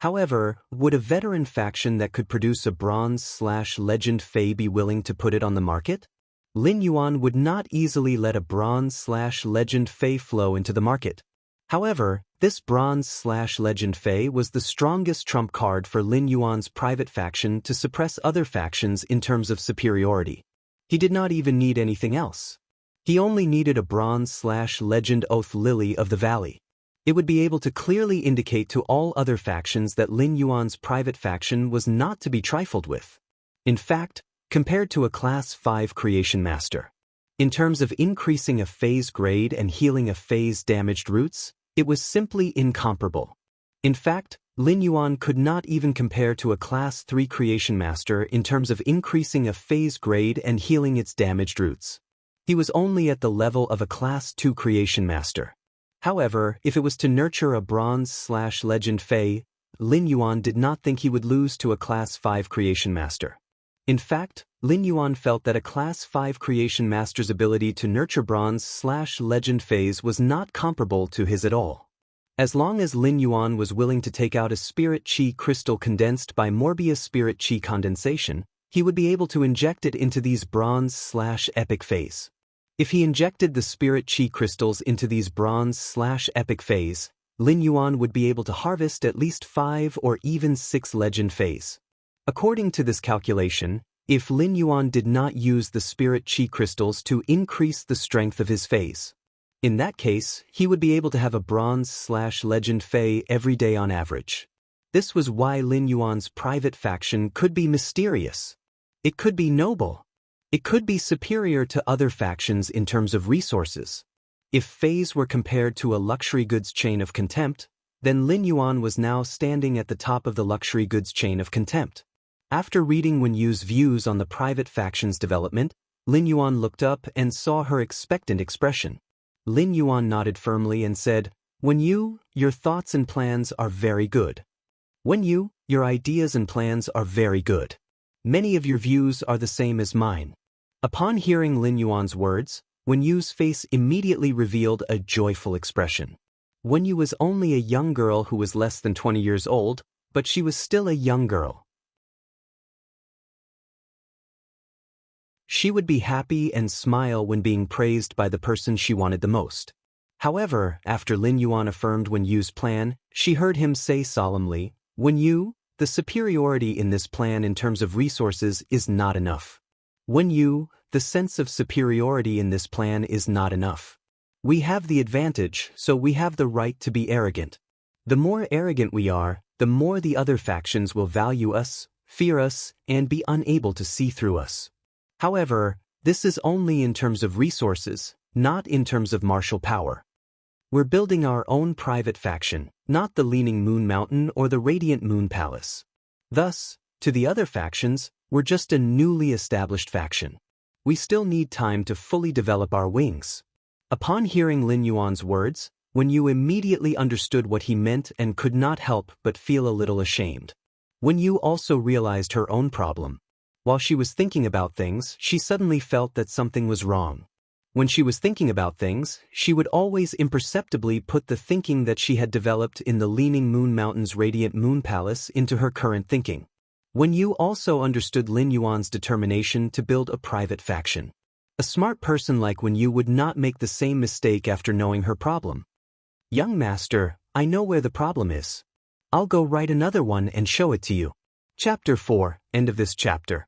However, would a veteran faction that could produce a bronze/legend Fey be willing to put it on the market? Lin Yuan would not easily let a bronze/legend Fey flow into the market. However, this bronze/legend Fey was the strongest trump card for Lin Yuan's private faction to suppress other factions in terms of superiority. He did not even need anything else. He only needed a bronze/legend Oath Lily of the Valley. It would be able to clearly indicate to all other factions that Lin Yuan's private faction was not to be trifled with. In fact, compared to a Class 5 creation master, in terms of increasing a Fey's grade and healing a Fey's damaged roots, it was simply incomparable. In fact, Lin Yuan could not even compare to a Class 3 Creation Master in terms of increasing a phase grade and healing its damaged roots. He was only at the level of a Class 2 Creation Master. However, if it was to nurture a Bronze/Legend Fae, Lin Yuan did not think he would lose to a Class 5 Creation Master. In fact, Lin Yuan felt that a Class 5 Creation Master's ability to nurture Bronze/Legend Faes was not comparable to his at all. As long as Lin Yuan was willing to take out a Spirit Chi crystal condensed by Morbius Spirit Chi condensation, he would be able to inject it into these Bronze/Epic Faes. If he injected the Spirit Chi crystals into these Bronze/Epic Faes, Lin Yuan would be able to harvest at least 5 or even 6 Legend Faes. According to this calculation, if Lin Yuan did not use the Spirit Chi crystals to increase the strength of his Faes, in that case, he would be able to have a Bronze/Legend Fae every day on average. This was why Lin Yuan's private faction could be mysterious. It could be noble. It could be superior to other factions in terms of resources. If Faes were compared to a luxury goods chain of contempt, then Lin Yuan was now standing at the top of the luxury goods chain of contempt. After reading Wen Yu's views on the private faction's development, Lin Yuan looked up and saw her expectant expression. Lin Yuan nodded firmly and said, "Wen Yu, your thoughts and plans are very good. Wen Yu, your ideas and plans are very good. Many of your views are the same as mine." Upon hearing Lin Yuan's words, Wen Yu's face immediately revealed a joyful expression. Wen Yu was only a young girl who was less than 20 years old, but she was still a young girl. She would be happy and smile when being praised by the person she wanted the most. However, after Lin Yuan affirmed Wen Yu's plan, she heard him say solemnly, "Wen Yu, the superiority in this plan in terms of resources is not enough. Wen Yu, the sense of superiority in this plan is not enough. We have the advantage, so we have the right to be arrogant. The more arrogant we are, the more the other factions will value us, fear us, and be unable to see through us. However, this is only in terms of resources, not in terms of martial power. We're building our own private faction, not the Leaning Moon Mountain or the Radiant Moon Palace. Thus, to the other factions, we're just a newly established faction. We still need time to fully develop our wings." Upon hearing Lin Yuan's words, Wen Yu immediately understood what he meant and could not help but feel a little ashamed. Wen Yu also realized her own problem. While she was thinking about things, she suddenly felt that something was wrong. When she was thinking about things, she would always imperceptibly put the thinking that she had developed in the Leaning Moon Mountain's Radiant Moon Palace into her current thinking. Wen Yu also understood Lin Yuan's determination to build a private faction. A smart person like Wen Yu would not make the same mistake after knowing her problem. "Young master, I know where the problem is. I'll go write another one and show it to you." Chapter 4, end of this chapter.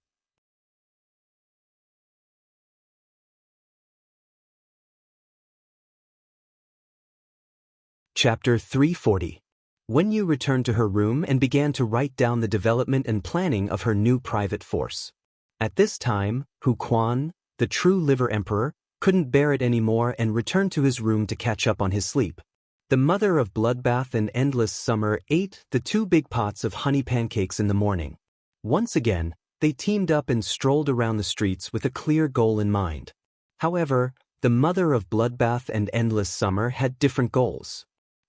Chapter 340. Wen Yu returned to her room and began to write down the development and planning of her new private force. At this time, Hu Quan, the true Liver Emperor, couldn't bear it anymore and returned to his room to catch up on his sleep. The mother of Bloodbath and Endless Summer ate the 2 big pots of honey pancakes in the morning. Once again, they teamed up and strolled around the streets with a clear goal in mind. However, the mother of Bloodbath and Endless Summer had different goals.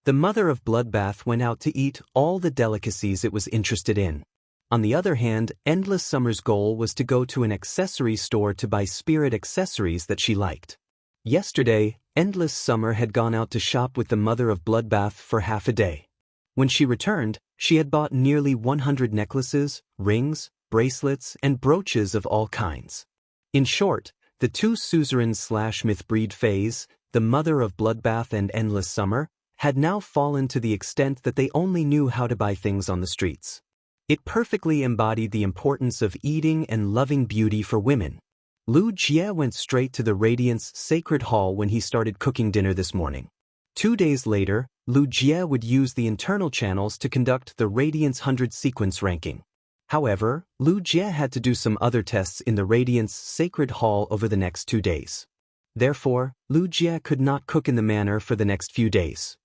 The mother of Bloodbath went out to eat all the delicacies it was interested in. On the other hand, Endless Summer's goal was to go to an accessory store to buy spirit accessories that she liked. Yesterday, Endless Summer had gone out to shop with the mother of Bloodbath for half a day. When she returned, she had bought nearly 100 necklaces, rings, bracelets, and brooches of all kinds. In short, the 2 suzerain/mythbreed Faes, the mother of Bloodbath and Endless Summer, had now fallen to the extent that they only knew how to buy things on the streets. It perfectly embodied the importance of eating and loving beauty for women. Lu Jie went straight to the Radiant's sacred hall when he started cooking dinner this morning. 2 days later, Lu Jie would use the internal channels to conduct the Radiant's 100 sequence ranking. However, Lu Jie had to do some other tests in the Radiant's sacred hall over the next 2 days. Therefore, Lu Jie could not cook in the manner for the next few days.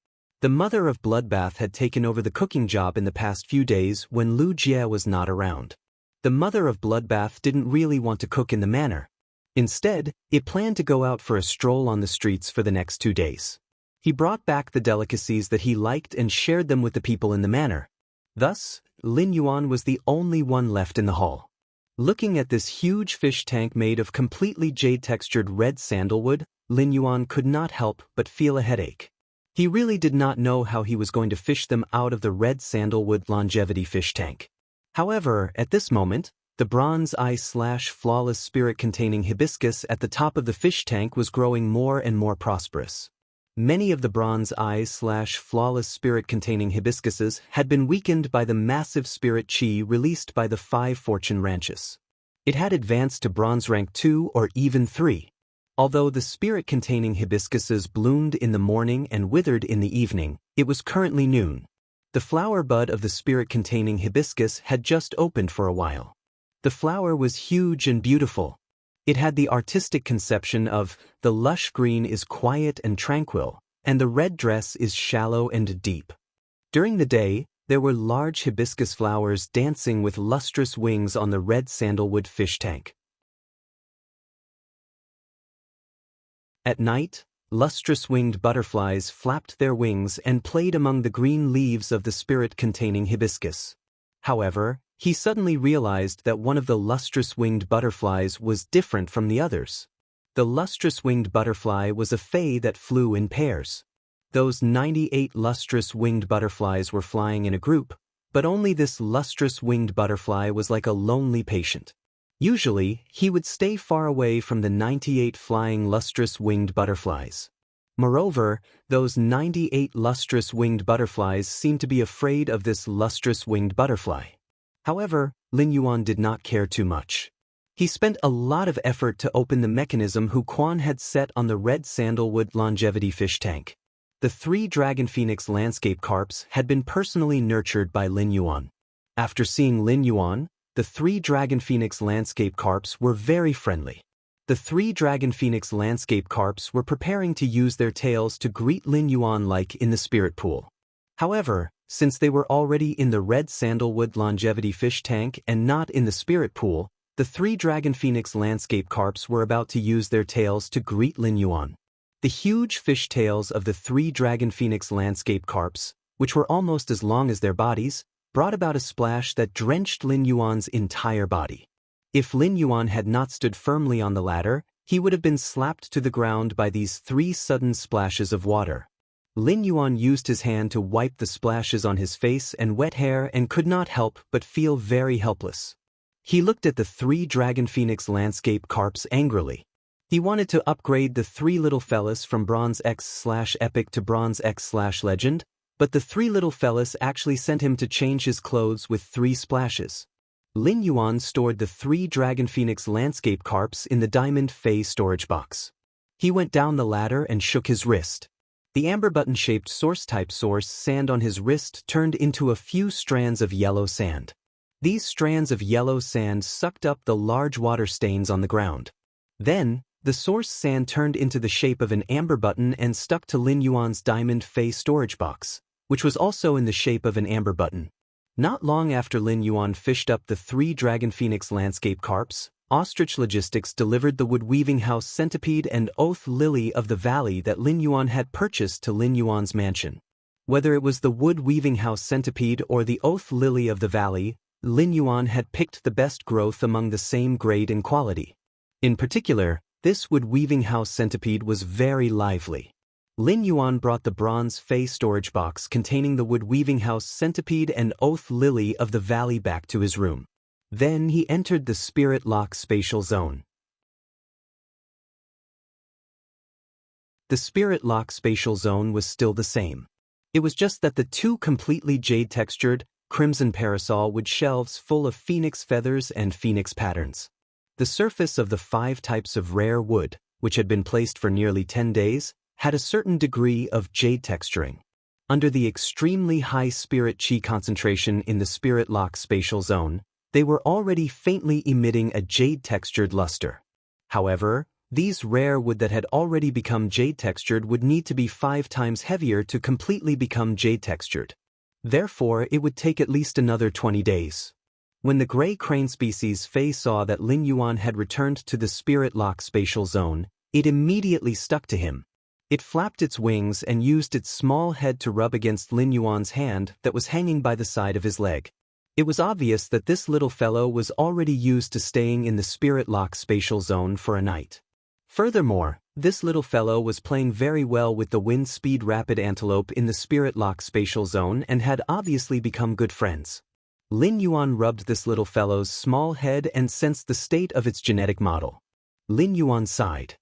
The mother of Bloodbath had taken over the cooking job in the past few days when Lu Jie was not around. The mother of Bloodbath didn't really want to cook in the manor. Instead, it planned to go out for a stroll on the streets for the next 2 days. He brought back the delicacies that he liked and shared them with the people in the manor. Thus, Lin Yuan was the only one left in the hall. Looking at this huge fish tank made of completely jade-textured red sandalwood, Lin Yuan could not help but feel a headache. He really did not know how he was going to fish them out of the red sandalwood longevity fish tank. However, at this moment, the bronze eye/flawless spirit-containing hibiscus at the top of the fish tank was growing more and more prosperous. Many of the bronze eyes/flawless spirit-containing hibiscuses had been weakened by the massive spirit chi released by the 5 fortune ranches. It had advanced to bronze rank 2 or even 3. Although the spirit-containing hibiscuses bloomed in the morning and withered in the evening, it was currently noon. The flower bud of the spirit-containing hibiscus had just opened for a while. The flower was huge and beautiful. It had the artistic conception of, the lush green is quiet and tranquil, and the red dress is shallow and deep. During the day, there were large hibiscus flowers dancing with lustrous wings on the red sandalwood fish tank. At night, lustrous-winged butterflies flapped their wings and played among the green leaves of the spirit-containing hibiscus. However, he suddenly realized that one of the lustrous-winged butterflies was different from the others. The lustrous-winged butterfly was a fae that flew in pairs. Those 98 lustrous-winged butterflies were flying in a group, but only this lustrous-winged butterfly was like a lonely patient. Usually, he would stay far away from the 98 flying lustrous-winged butterflies. Moreover, those 98 lustrous-winged butterflies seemed to be afraid of this lustrous-winged butterfly. However, Lin Yuan did not care too much. He spent a lot of effort to open the mechanism Hu Quan had set on the red sandalwood longevity fish tank. The 3 dragon phoenix landscape carps had been personally nurtured by Lin Yuan. After seeing Lin Yuan, the 3 dragon phoenix landscape carps were very friendly. The 3 dragon phoenix landscape carps were preparing to use their tails to greet Lin Yuan like in the spirit pool. However, since they were already in the red sandalwood longevity fish tank and not in the spirit pool, the 3 dragon phoenix landscape carps were about to use their tails to greet Lin Yuan. The huge fish tails of the 3 dragon phoenix landscape carps, which were almost as long as their bodies, brought about a splash that drenched Lin Yuan's entire body. If Lin Yuan had not stood firmly on the ladder, he would have been slapped to the ground by these 3 sudden splashes of water. Lin Yuan used his hand to wipe the splashes on his face and wet hair and could not help but feel very helpless. He looked at the 3 dragon phoenix landscape carps angrily. He wanted to upgrade the 3 little fellas from bronze X/epic to bronze X/legend, but the 3 little fellas actually sent him to change his clothes with 3 splashes. Lin Yuan stored the 3 dragon phoenix landscape carps in the diamond Fey storage box. He went down the ladder and shook his wrist. The amber button-shaped source-type source sand on his wrist turned into a few strands of yellow sand. These strands of yellow sand sucked up the large water stains on the ground. Then, the source sand turned into the shape of an amber button and stuck to Lin Yuan's diamond Fey storage box, which was also in the shape of an amber button. Not long after Lin Yuan fished up the 3 dragon phoenix landscape carps, Ostrich Logistics delivered the wood-weaving house centipede and oath lily of the valley that Lin Yuan had purchased to Lin Yuan's mansion. Whether it was the wood-weaving house centipede or the oath lily of the valley, Lin Yuan had picked the best growth among the same grade and quality. In particular, this wood-weaving house centipede was very lively. Lin Yuan brought the bronze Fey storage box containing the wood-weaving house centipede and oath lily of the valley back to his room. Then he entered the Spirit Lock spatial zone. The Spirit Lock spatial zone was still the same. It was just that the 2 completely jade-textured, crimson parasol wood shelves full of phoenix feathers and phoenix patterns. The surface of the 5 types of rare wood, which had been placed for nearly 10 days, had a certain degree of jade texturing. Under the extremely high spirit chi concentration in the Spirit Lock spatial zone, they were already faintly emitting a jade-textured luster. However, These rare wood that had already become jade-textured would need to be 5 times heavier to completely become jade-textured. Therefore, it would take at least another 20 days. When the gray crane species Fei saw that Lin Yuan had returned to the spirit lock spatial zone, it immediately stuck to him. It flapped its wings and used its small head to rub against Lin Yuan's hand that was hanging by the side of his leg. It was obvious that this little fellow was already used to staying in the spirit lock spatial zone for a night. Furthermore, this little fellow was playing very well with the wind speed rapid antelope in the spirit lock spatial zone and had obviously become good friends. Lin Yuan rubbed this little fellow's small head and sensed the state of its genetic model. Lin Yuan sighed.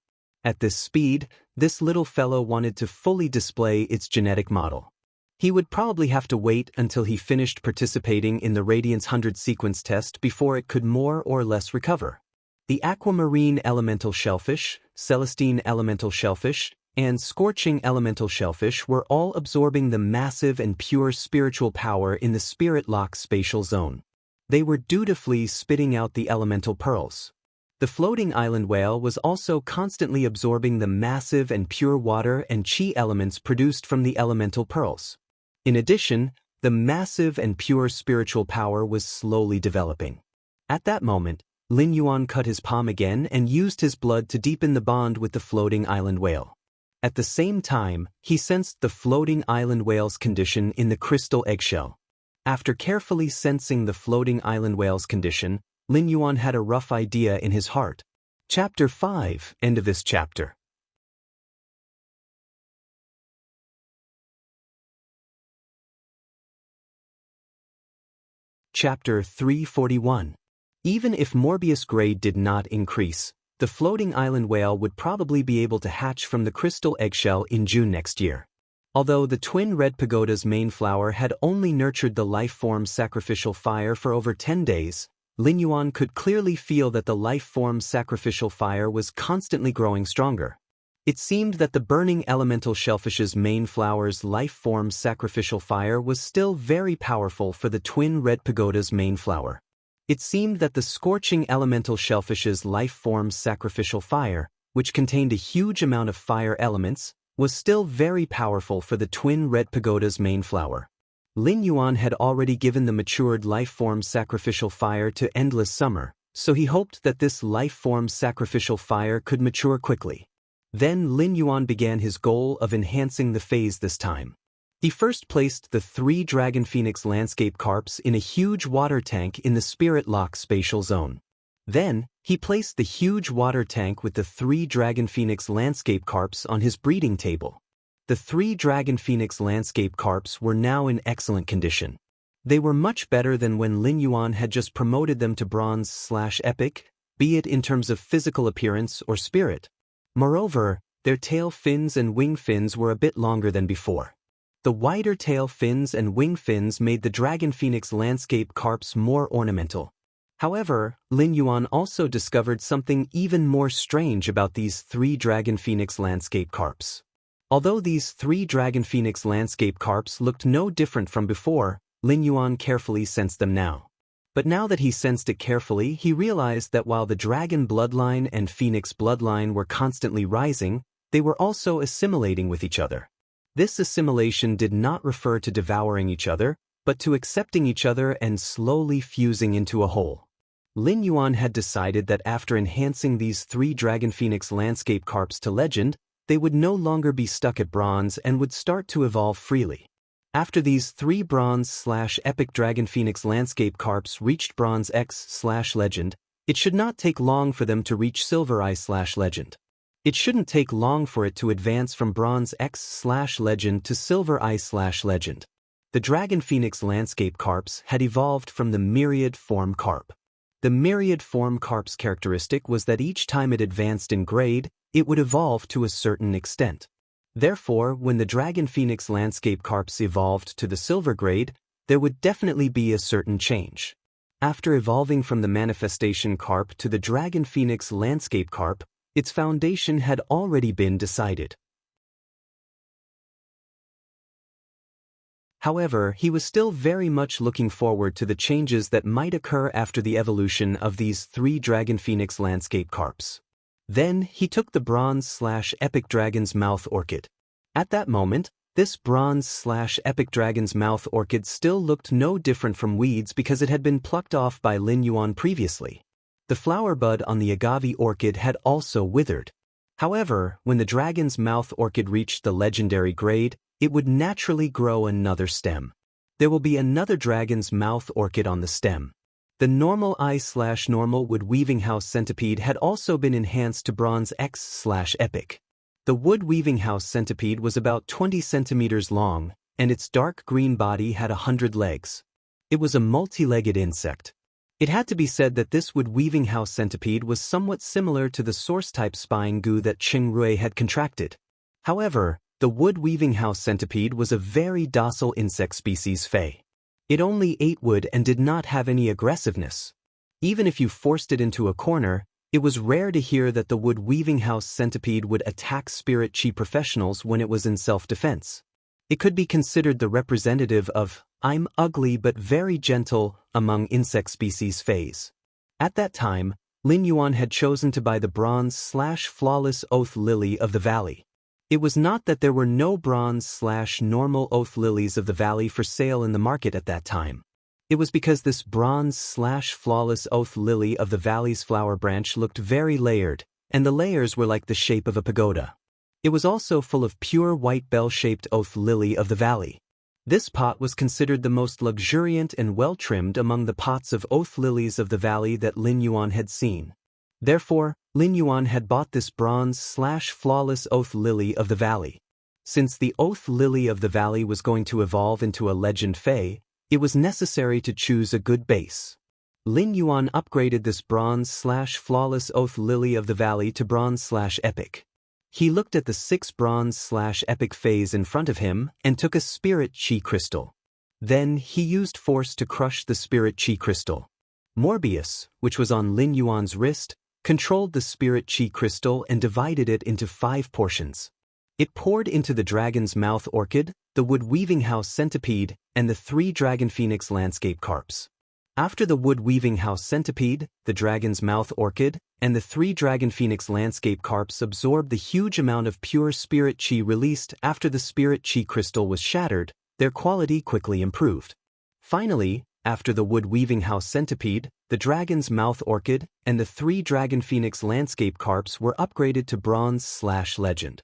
At this speed, this little fellow wanted to fully display its genetic model. He would probably have to wait until he finished participating in the Radiance 100 sequence test before it could more or less recover. The aquamarine elemental shellfish, celestine elemental shellfish, and scorching elemental shellfish were all absorbing the massive and pure spiritual power in the spirit lock spatial zone. They were dutifully spitting out the elemental pearls. The floating island whale was also constantly absorbing the massive and pure water and chi elements produced from the elemental pearls. In addition, the massive and pure spiritual power was slowly developing. At that moment, Lin Yuan cut his palm again and used his blood to deepen the bond with the floating island whale. At the same time, he sensed the floating island whale's condition in the crystal eggshell. After carefully sensing the floating island whale's condition, Lin Yuan had a rough idea in his heart. Chapter 5, end of this chapter. Chapter 341. Even if Morbius grade did not increase, the floating island whale would probably be able to hatch from the crystal eggshell in June next year. Although the twin red pagoda's main flower had only nurtured the life form sacrificial fire for over 10 days, Lin Yuan could clearly feel that the life form sacrificial fire was constantly growing stronger. It seemed that the burning elemental shellfish's main flower's life form sacrificial fire was still very powerful for the twin red pagoda's main flower. It seemed that the scorching elemental shellfish's life form sacrificial fire, which contained a huge amount of fire elements, was still very powerful for the twin red pagoda's main flower. Lin Yuan had already given the matured life form sacrificial fire to Endless Summer, so he hoped that this life form sacrificial fire could mature quickly. Then Lin Yuan began his goal of enhancing the phase this time. He first placed the 3 Dragon Phoenix landscape carps in a huge water tank in the Spirit Lock spatial zone. Then, he placed the huge water tank with the 3 Dragon Phoenix landscape carps on his breeding table. The 3 Dragon Phoenix landscape carps were now in excellent condition. They were much better than when Lin Yuan had just promoted them to bronze/epic, be it in terms of physical appearance or spirit. Moreover, their tail fins and wing fins were a bit longer than before. The wider tail fins and wing fins made the Dragon Phoenix landscape carps more ornamental. However, Lin Yuan also discovered something even more strange about these 3 Dragon Phoenix landscape carps. Although these 3 Dragon Phoenix landscape carps looked no different from before, Lin Yuan carefully sensed them now. But now that he sensed it carefully, he realized that while the Dragon bloodline and Phoenix bloodline were constantly rising, they were also assimilating with each other. This assimilation did not refer to devouring each other, but to accepting each other and slowly fusing into a whole. Lin Yuan had decided that after enhancing these 3 Dragon Phoenix landscape carps to legend, they would no longer be stuck at bronze and would start to evolve freely. After these 3 bronze/epic Dragon Phoenix landscape carps reached bronze X/legend, it should not take long for them to reach silver I/legend. It shouldn't take long for it to advance from bronze X/legend to silver I/legend. The Dragon Phoenix landscape carps had evolved from the myriad form carp. The myriad form carp's characteristic was that each time it advanced in grade, it would evolve to a certain extent. Therefore, when the Dragon Phoenix landscape carps evolved to the silver grade, there would definitely be a certain change. After evolving from the manifestation carp to the Dragon Phoenix landscape carp, its foundation had already been decided. However, he was still very much looking forward to the changes that might occur after the evolution of these 3 Dragon Phoenix landscape carps. Then he took the bronze/epic dragon's mouth orchid. At that moment, this bronze/epic dragon's mouth orchid still looked no different from weeds because it had been plucked off by Lin Yuan previously. The flower bud on the agave orchid had also withered. However, when the dragon's mouth orchid reached the legendary grade, it would naturally grow another stem. There will be another dragon's mouth orchid on the stem. The normal I/normal wood weaving house centipede had also been enhanced to bronze X/epic. The wood weaving house centipede was about 20 centimeters long, and its dark green body had 100 legs. It was a multi-legged insect. It had to be said that this wood weaving house centipede was somewhat similar to the source-type spine goo that Cheng Rui had contracted. However, the wood weaving house centipede was a very docile insect species Fei. It only ate wood and did not have any aggressiveness. Even if you forced it into a corner, it was rare to hear that the wood weaving house centipede would attack spirit chi professionals when it was in self-defense. It could be considered the representative of "I'm ugly but very gentle" among insect species Feis. At that time, Lin Yuan had chosen to buy the bronze/flawless oath lily of the valley. It was not that there were no bronze/normal oath lilies of the valley for sale in the market at that time. It was because this bronze/flawless oath lily of the valley's flower branch looked very layered, and the layers were like the shape of a pagoda. It was also full of pure white bell-shaped oath lily of the valley. This pot was considered the most luxuriant and well-trimmed among the pots of oath lilies of the valley that Lin Yuan had seen. Therefore, Lin Yuan had bought this bronze/flawless oath lily of the valley. Since the oath lily of the valley was going to evolve into a legend Fei, it was necessary to choose a good base. Lin Yuan upgraded this bronze/flawless oath lily of the valley to bronze/epic. He looked at the 6 bronze/epic Feis in front of him and took a spirit chi crystal. Then he used force to crush the spirit chi crystal. Morbius, which was on Lin Yuan's wrist, controlled the spirit chi crystal and divided it into 5 portions. It poured into the dragon's mouth orchid, the wood weaving house centipede, and the 3 dragon phoenix landscape carps. After the wood weaving house centipede, the dragon's mouth orchid, and the 3 dragon phoenix landscape carps absorbed the huge amount of pure spirit chi released after the spirit chi crystal was shattered, their quality quickly improved. Finally, after the wood weaving house centipede, the dragon's mouth orchid, and the 3 dragon phoenix landscape carps were upgraded to bronze/legend.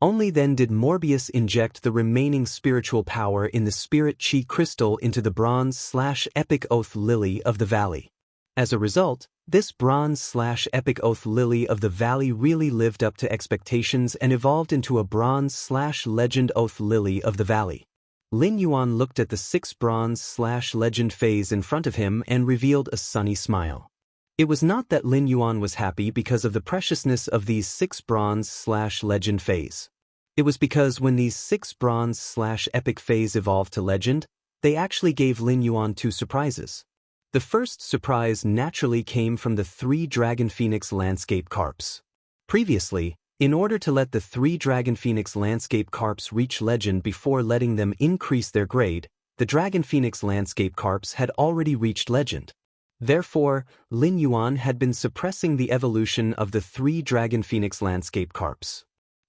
Only then did Morbius inject the remaining spiritual power in the spirit chi crystal into the bronze/epic oath lily of the valley. As a result, this bronze/epic oath lily of the valley really lived up to expectations and evolved into a bronze/legend oath lily of the valley. Lin Yuan looked at the 6 bronze/legend Feis in front of him and revealed a sunny smile. It was not that Lin Yuan was happy because of the preciousness of these 6 bronze/legend Feis. It was because when these 6 bronze/epic Feis evolved to legend, they actually gave Lin Yuan 2 surprises. The first surprise naturally came from the 3 dragon phoenix landscape carps. Previously, in order to let the 3 dragon phoenix landscape carps reach legend before letting them increase their grade, the dragon phoenix landscape carps had already reached legend. Therefore, Lin Yuan had been suppressing the evolution of the 3 dragon phoenix landscape carps.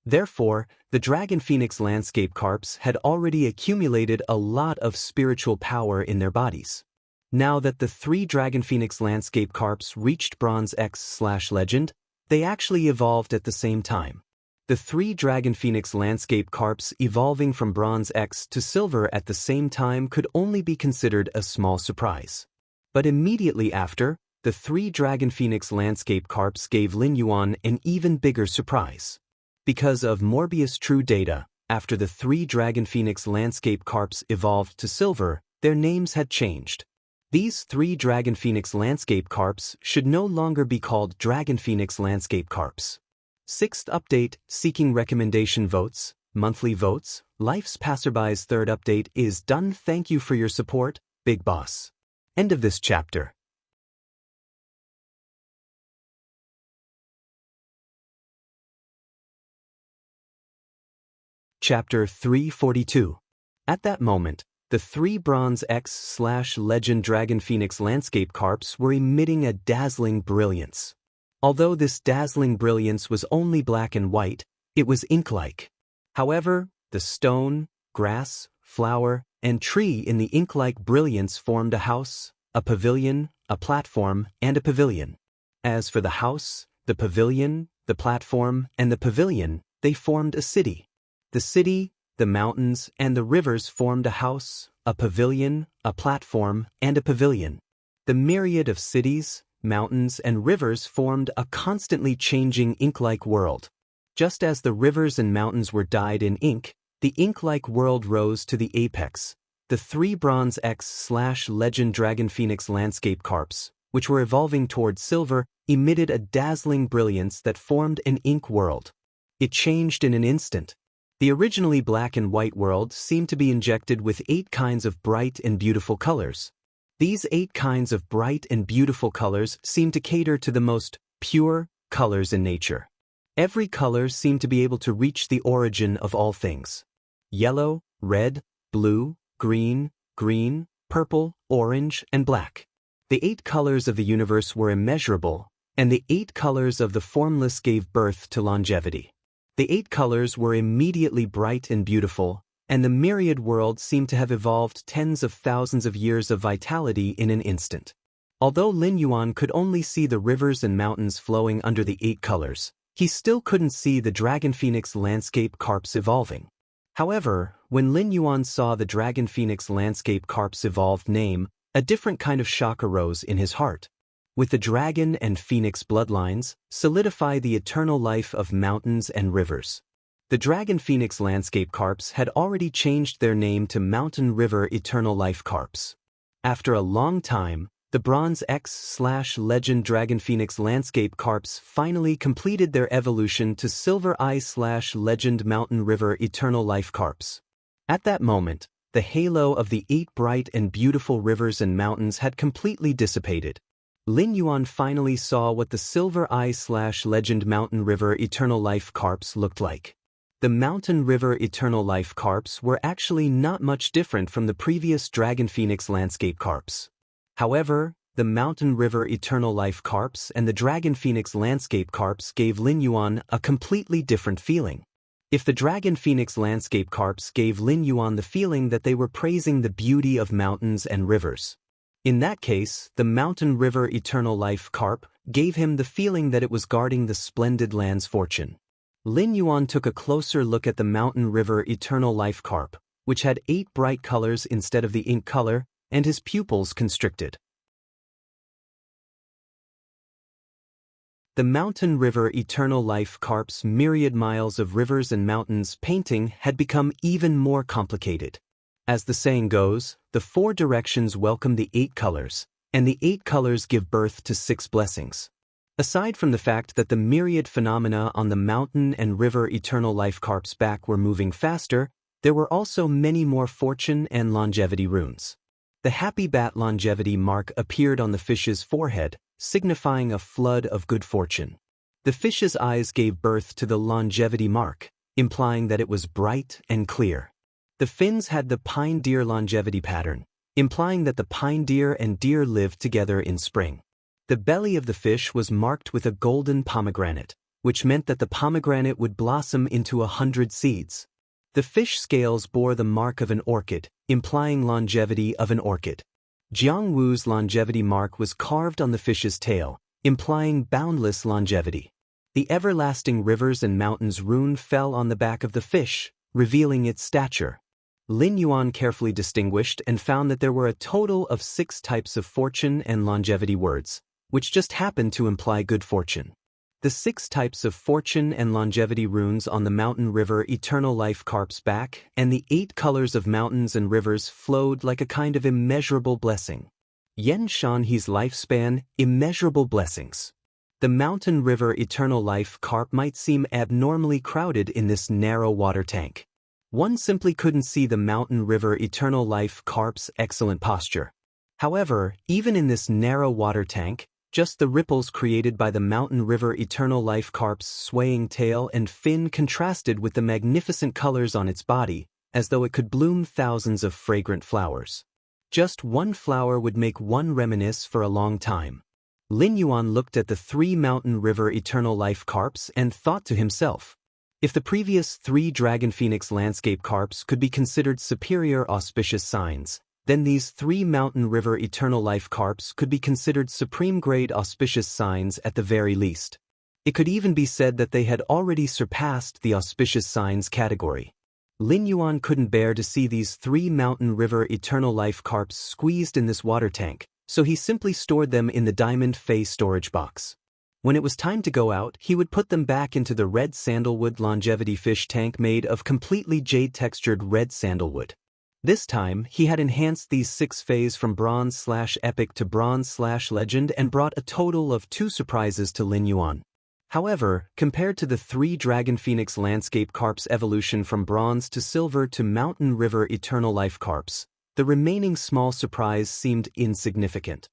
Therefore, the dragon phoenix landscape carps had already accumulated a lot of spiritual power in their bodies. Now that the 3 dragon phoenix landscape carps reached bronze X/legend, they actually evolved at the same time. The 3 dragon phoenix landscape carps evolving from bronze X to silver at the same time could only be considered a small surprise. But immediately after, the 3 dragon phoenix landscape carps gave Lin Yuan an even bigger surprise. Because of Morbius true data, after the 3 dragon phoenix landscape carps evolved to silver, their names had changed. These 3 dragon phoenix landscape carps should no longer be called dragon phoenix landscape carps. 6th update, seeking recommendation votes, monthly votes, Life's Passerby's 3rd update is done. Thank you for your support, Big Boss. End of this chapter. Chapter 342. At that moment, the three Bronze X/Legend Dragon Phoenix landscape carps were emitting a dazzling brilliance. Although this dazzling brilliance was only black and white, it was ink-like. However, the stone, grass, flower, and tree in the ink-like brilliance formed a house, a pavilion, a platform, and a pavilion. As for the house, the pavilion, the platform, and the pavilion, they formed a city. The city, the mountains, and the rivers formed a house, a pavilion, a platform, and a pavilion. The myriad of cities, mountains, and rivers formed a constantly changing ink-like world. Just as the rivers and mountains were dyed in ink, the ink-like world rose to the apex. The three Bronze X/Legend Dragon Phoenix landscape carps, which were evolving toward silver, emitted a dazzling brilliance that formed an ink world. It changed in an instant. The originally black and white world seemed to be injected with 8 kinds of bright and beautiful colors. These 8 kinds of bright and beautiful colors seemed to cater to the most pure colors in nature. Every color seemed to be able to reach the origin of all things. Yellow, red, blue, green, purple, orange, and black. The 8 colors of the universe were immeasurable, and the 8 colors of the formless gave birth to longevity. The 8 colors were immediately bright and beautiful, and the myriad world seemed to have evolved tens of thousands of years of vitality in an instant. Although Lin Yuan could only see the rivers and mountains flowing under the 8 colors, he still couldn't see the Dragon Phoenix landscape carps evolving. However, when Lin Yuan saw the Dragon Phoenix landscape carps evolved name, a different kind of shock arose in his heart. With the dragon and phoenix bloodlines, solidify the eternal life of mountains and rivers. The Dragon Phoenix landscape carps had already changed their name to Mountain River Eternal Life Carps. After a long time, the Bronze X/Legend Dragon Phoenix landscape carps finally completed their evolution to Silver I/Legend Mountain River Eternal Life Carps. At that moment, the halo of the 8 bright and beautiful rivers and mountains had completely dissipated. Lin Yuan finally saw what the Silver I/Legend Mountain River Eternal Life Carps looked like. The Mountain River Eternal Life Carps were actually not much different from the previous Dragon Phoenix landscape carps. However, the Mountain River Eternal Life Carps and the Dragon Phoenix landscape carps gave Lin Yuan a completely different feeling. If the Dragon Phoenix landscape carps gave Lin Yuan the feeling that they were praising the beauty of mountains and rivers. In that case, the Mountain River Eternal Life carp gave him the feeling that it was guarding the splendid land's fortune. Lin Yuan took a closer look at the Mountain River Eternal Life carp, which had 8 bright colors instead of the ink color, and his pupils constricted. The Mountain River Eternal Life carp's myriad miles of rivers and mountains painting had become even more complicated. As the saying goes, the 4 directions welcome the 8 colors, and the 8 colors give birth to 6 blessings. Aside from the fact that the myriad phenomena on the Mountain and River Eternal Life carp's back were moving faster, there were also many more fortune and longevity runes. The happy bat longevity mark appeared on the fish's forehead, signifying a flood of good fortune. The fish's eyes gave birth to the longevity mark, implying that it was bright and clear. The fins had the pine deer longevity pattern, implying that the pine deer and deer lived together in spring. The belly of the fish was marked with a golden pomegranate, which meant that the pomegranate would blossom into 100 seeds. The fish scales bore the mark of an orchid, implying longevity of an orchid. Jiang Wu's longevity mark was carved on the fish's tail, implying boundless longevity. The everlasting rivers and mountains rune fell on the back of the fish, revealing its stature. Lin Yuan carefully distinguished and found that there were a total of 6 types of fortune and longevity words, which just happened to imply good fortune. The 6 types of fortune and longevity runes on the Mountain River Eternal Life carp's back and the 8 colors of mountains and rivers flowed like a kind of immeasurable blessing. Yen Shan He's lifespan, immeasurable blessings. The Mountain River Eternal Life carp might seem abnormally crowded in this narrow water tank. One simply couldn't see the Mountain River Eternal Life carp's excellent posture. However, even in this narrow water tank, just the ripples created by the Mountain River Eternal Life carp's swaying tail and fin contrasted with the magnificent colors on its body, as though it could bloom thousands of fragrant flowers. Just one flower would make one reminisce for a long time. Lin Yuan looked at the 3 mountain river eternal life carps and thought to himself, if the previous 3 dragon phoenix landscape carps could be considered superior auspicious signs, then these 3 mountain river eternal life carps could be considered supreme grade auspicious signs at the very least. It could even be said that they had already surpassed the auspicious signs category. Lin Yuan couldn't bear to see these 3 mountain river eternal life carps squeezed in this water tank, so he simply stored them in the diamond phase storage box. When it was time to go out, he would put them back into the red sandalwood longevity fish tank made of completely jade-textured red sandalwood. This time, he had enhanced these 6 phase from bronze/epic to bronze/legend and brought a total of 2 surprises to Lin Yuan. However, compared to the 3 Dragon Phoenix Landscape Carps evolution from bronze to silver to Mountain River Eternal Life Carps, the remaining small surprise seemed insignificant.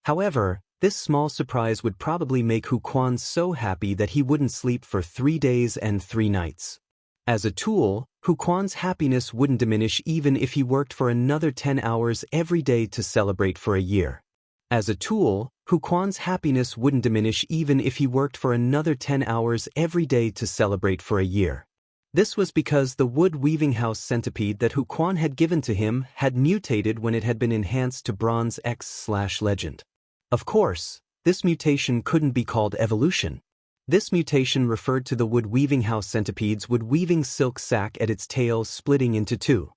However, this small surprise would probably make Hu Quan so happy that he wouldn't sleep for 3 days and 3 nights. As a tool, Hu Quan's happiness wouldn't diminish even if he worked for another 10 hours every day to celebrate for a year. As a tool, Hu Quan's happiness wouldn't diminish even if he worked for another 10 hours every day to celebrate for a year. This was because the wood weaving house centipede that Hu Quan had given to him had mutated when it had been enhanced to bronze X/legend. Of course, this mutation couldn't be called evolution. This mutation referred to the wood weaving house centipede's wood weaving silk sac at its tail splitting into 2.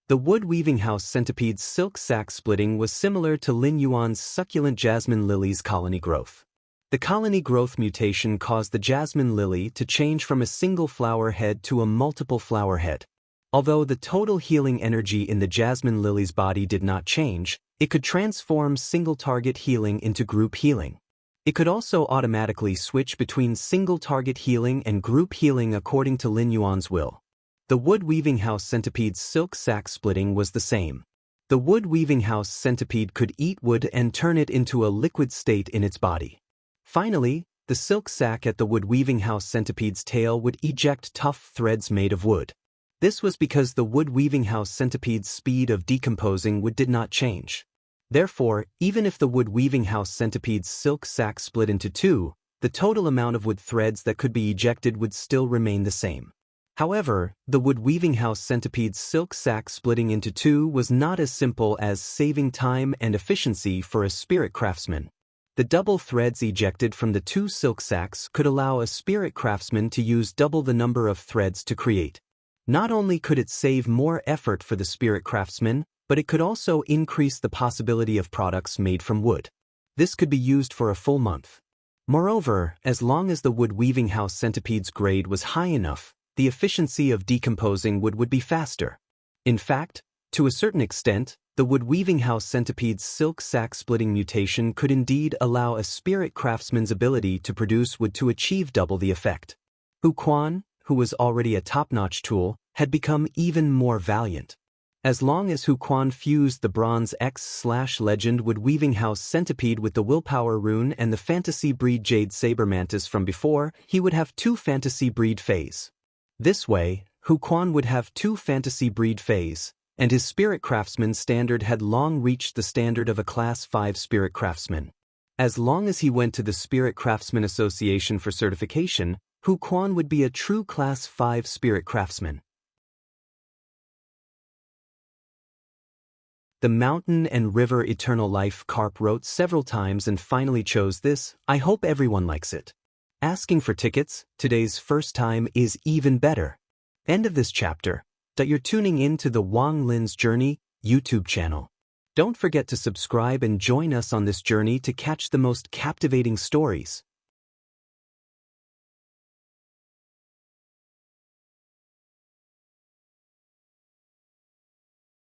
The wood weaving house centipede's silk sac splitting was similar to Lin Yuan's succulent jasmine lily's colony growth. The colony growth mutation caused the jasmine lily to change from a single flower head to a multiple flower head. Although the total healing energy in the jasmine lily's body did not change, it could transform single-target healing into group healing. It could also automatically switch between single-target healing and group healing according to Lin Yuan's will. The wood weaving house centipede's silk sac splitting was the same. The wood weaving house centipede could eat wood and turn it into a liquid state in its body. Finally, the silk sac at the wood weaving house centipede's tail would eject tough threads made of wood. This was because the wood weaving house centipede's speed of decomposing wood did not change. Therefore, even if the wood weaving house centipede's silk sac split into 2, the total amount of wood threads that could be ejected would still remain the same. However, the wood weaving house centipede's silk sac splitting into 2 was not as simple as saving time and efficiency for a spirit craftsman. The double threads ejected from the 2 silk sacs could allow a spirit craftsman to use double the number of threads to create. Not only could it save more effort for the spirit craftsman, but it could also increase the possibility of products made from wood. This could be used for a full month. Moreover, as long as the wood weaving house centipede's grade was high enough, the efficiency of decomposing wood would be faster. In fact, to a certain extent, the wood weaving house centipede's silk sac splitting mutation could indeed allow a spirit craftsman's ability to produce wood to achieve double the effect. Hu Quan, who was already a top-notch tool, had become even more valiant. As long as Hu Quan fused the bronze X/legend wood weaving house centipede with the willpower rune and the fantasy breed jade saber mantis from before, he would have 2 fantasy breed phase. This way, Hu Quan would have 2 fantasy breed phase, and his spirit craftsman standard had long reached the standard of a class 5 spirit craftsman. As long as he went to the Spirit Craftsman Association for certification, Hu Quan would be a true class 5 spirit craftsman. The Mountain and River Eternal Life carp wrote several times and finally chose this. I hope everyone likes it. Asking for tickets, today's first time is even better. End of this chapter. That you're tuning in to the Wang Lin's Journey YouTube channel. Don't forget to subscribe and join us on this journey to catch the most captivating stories.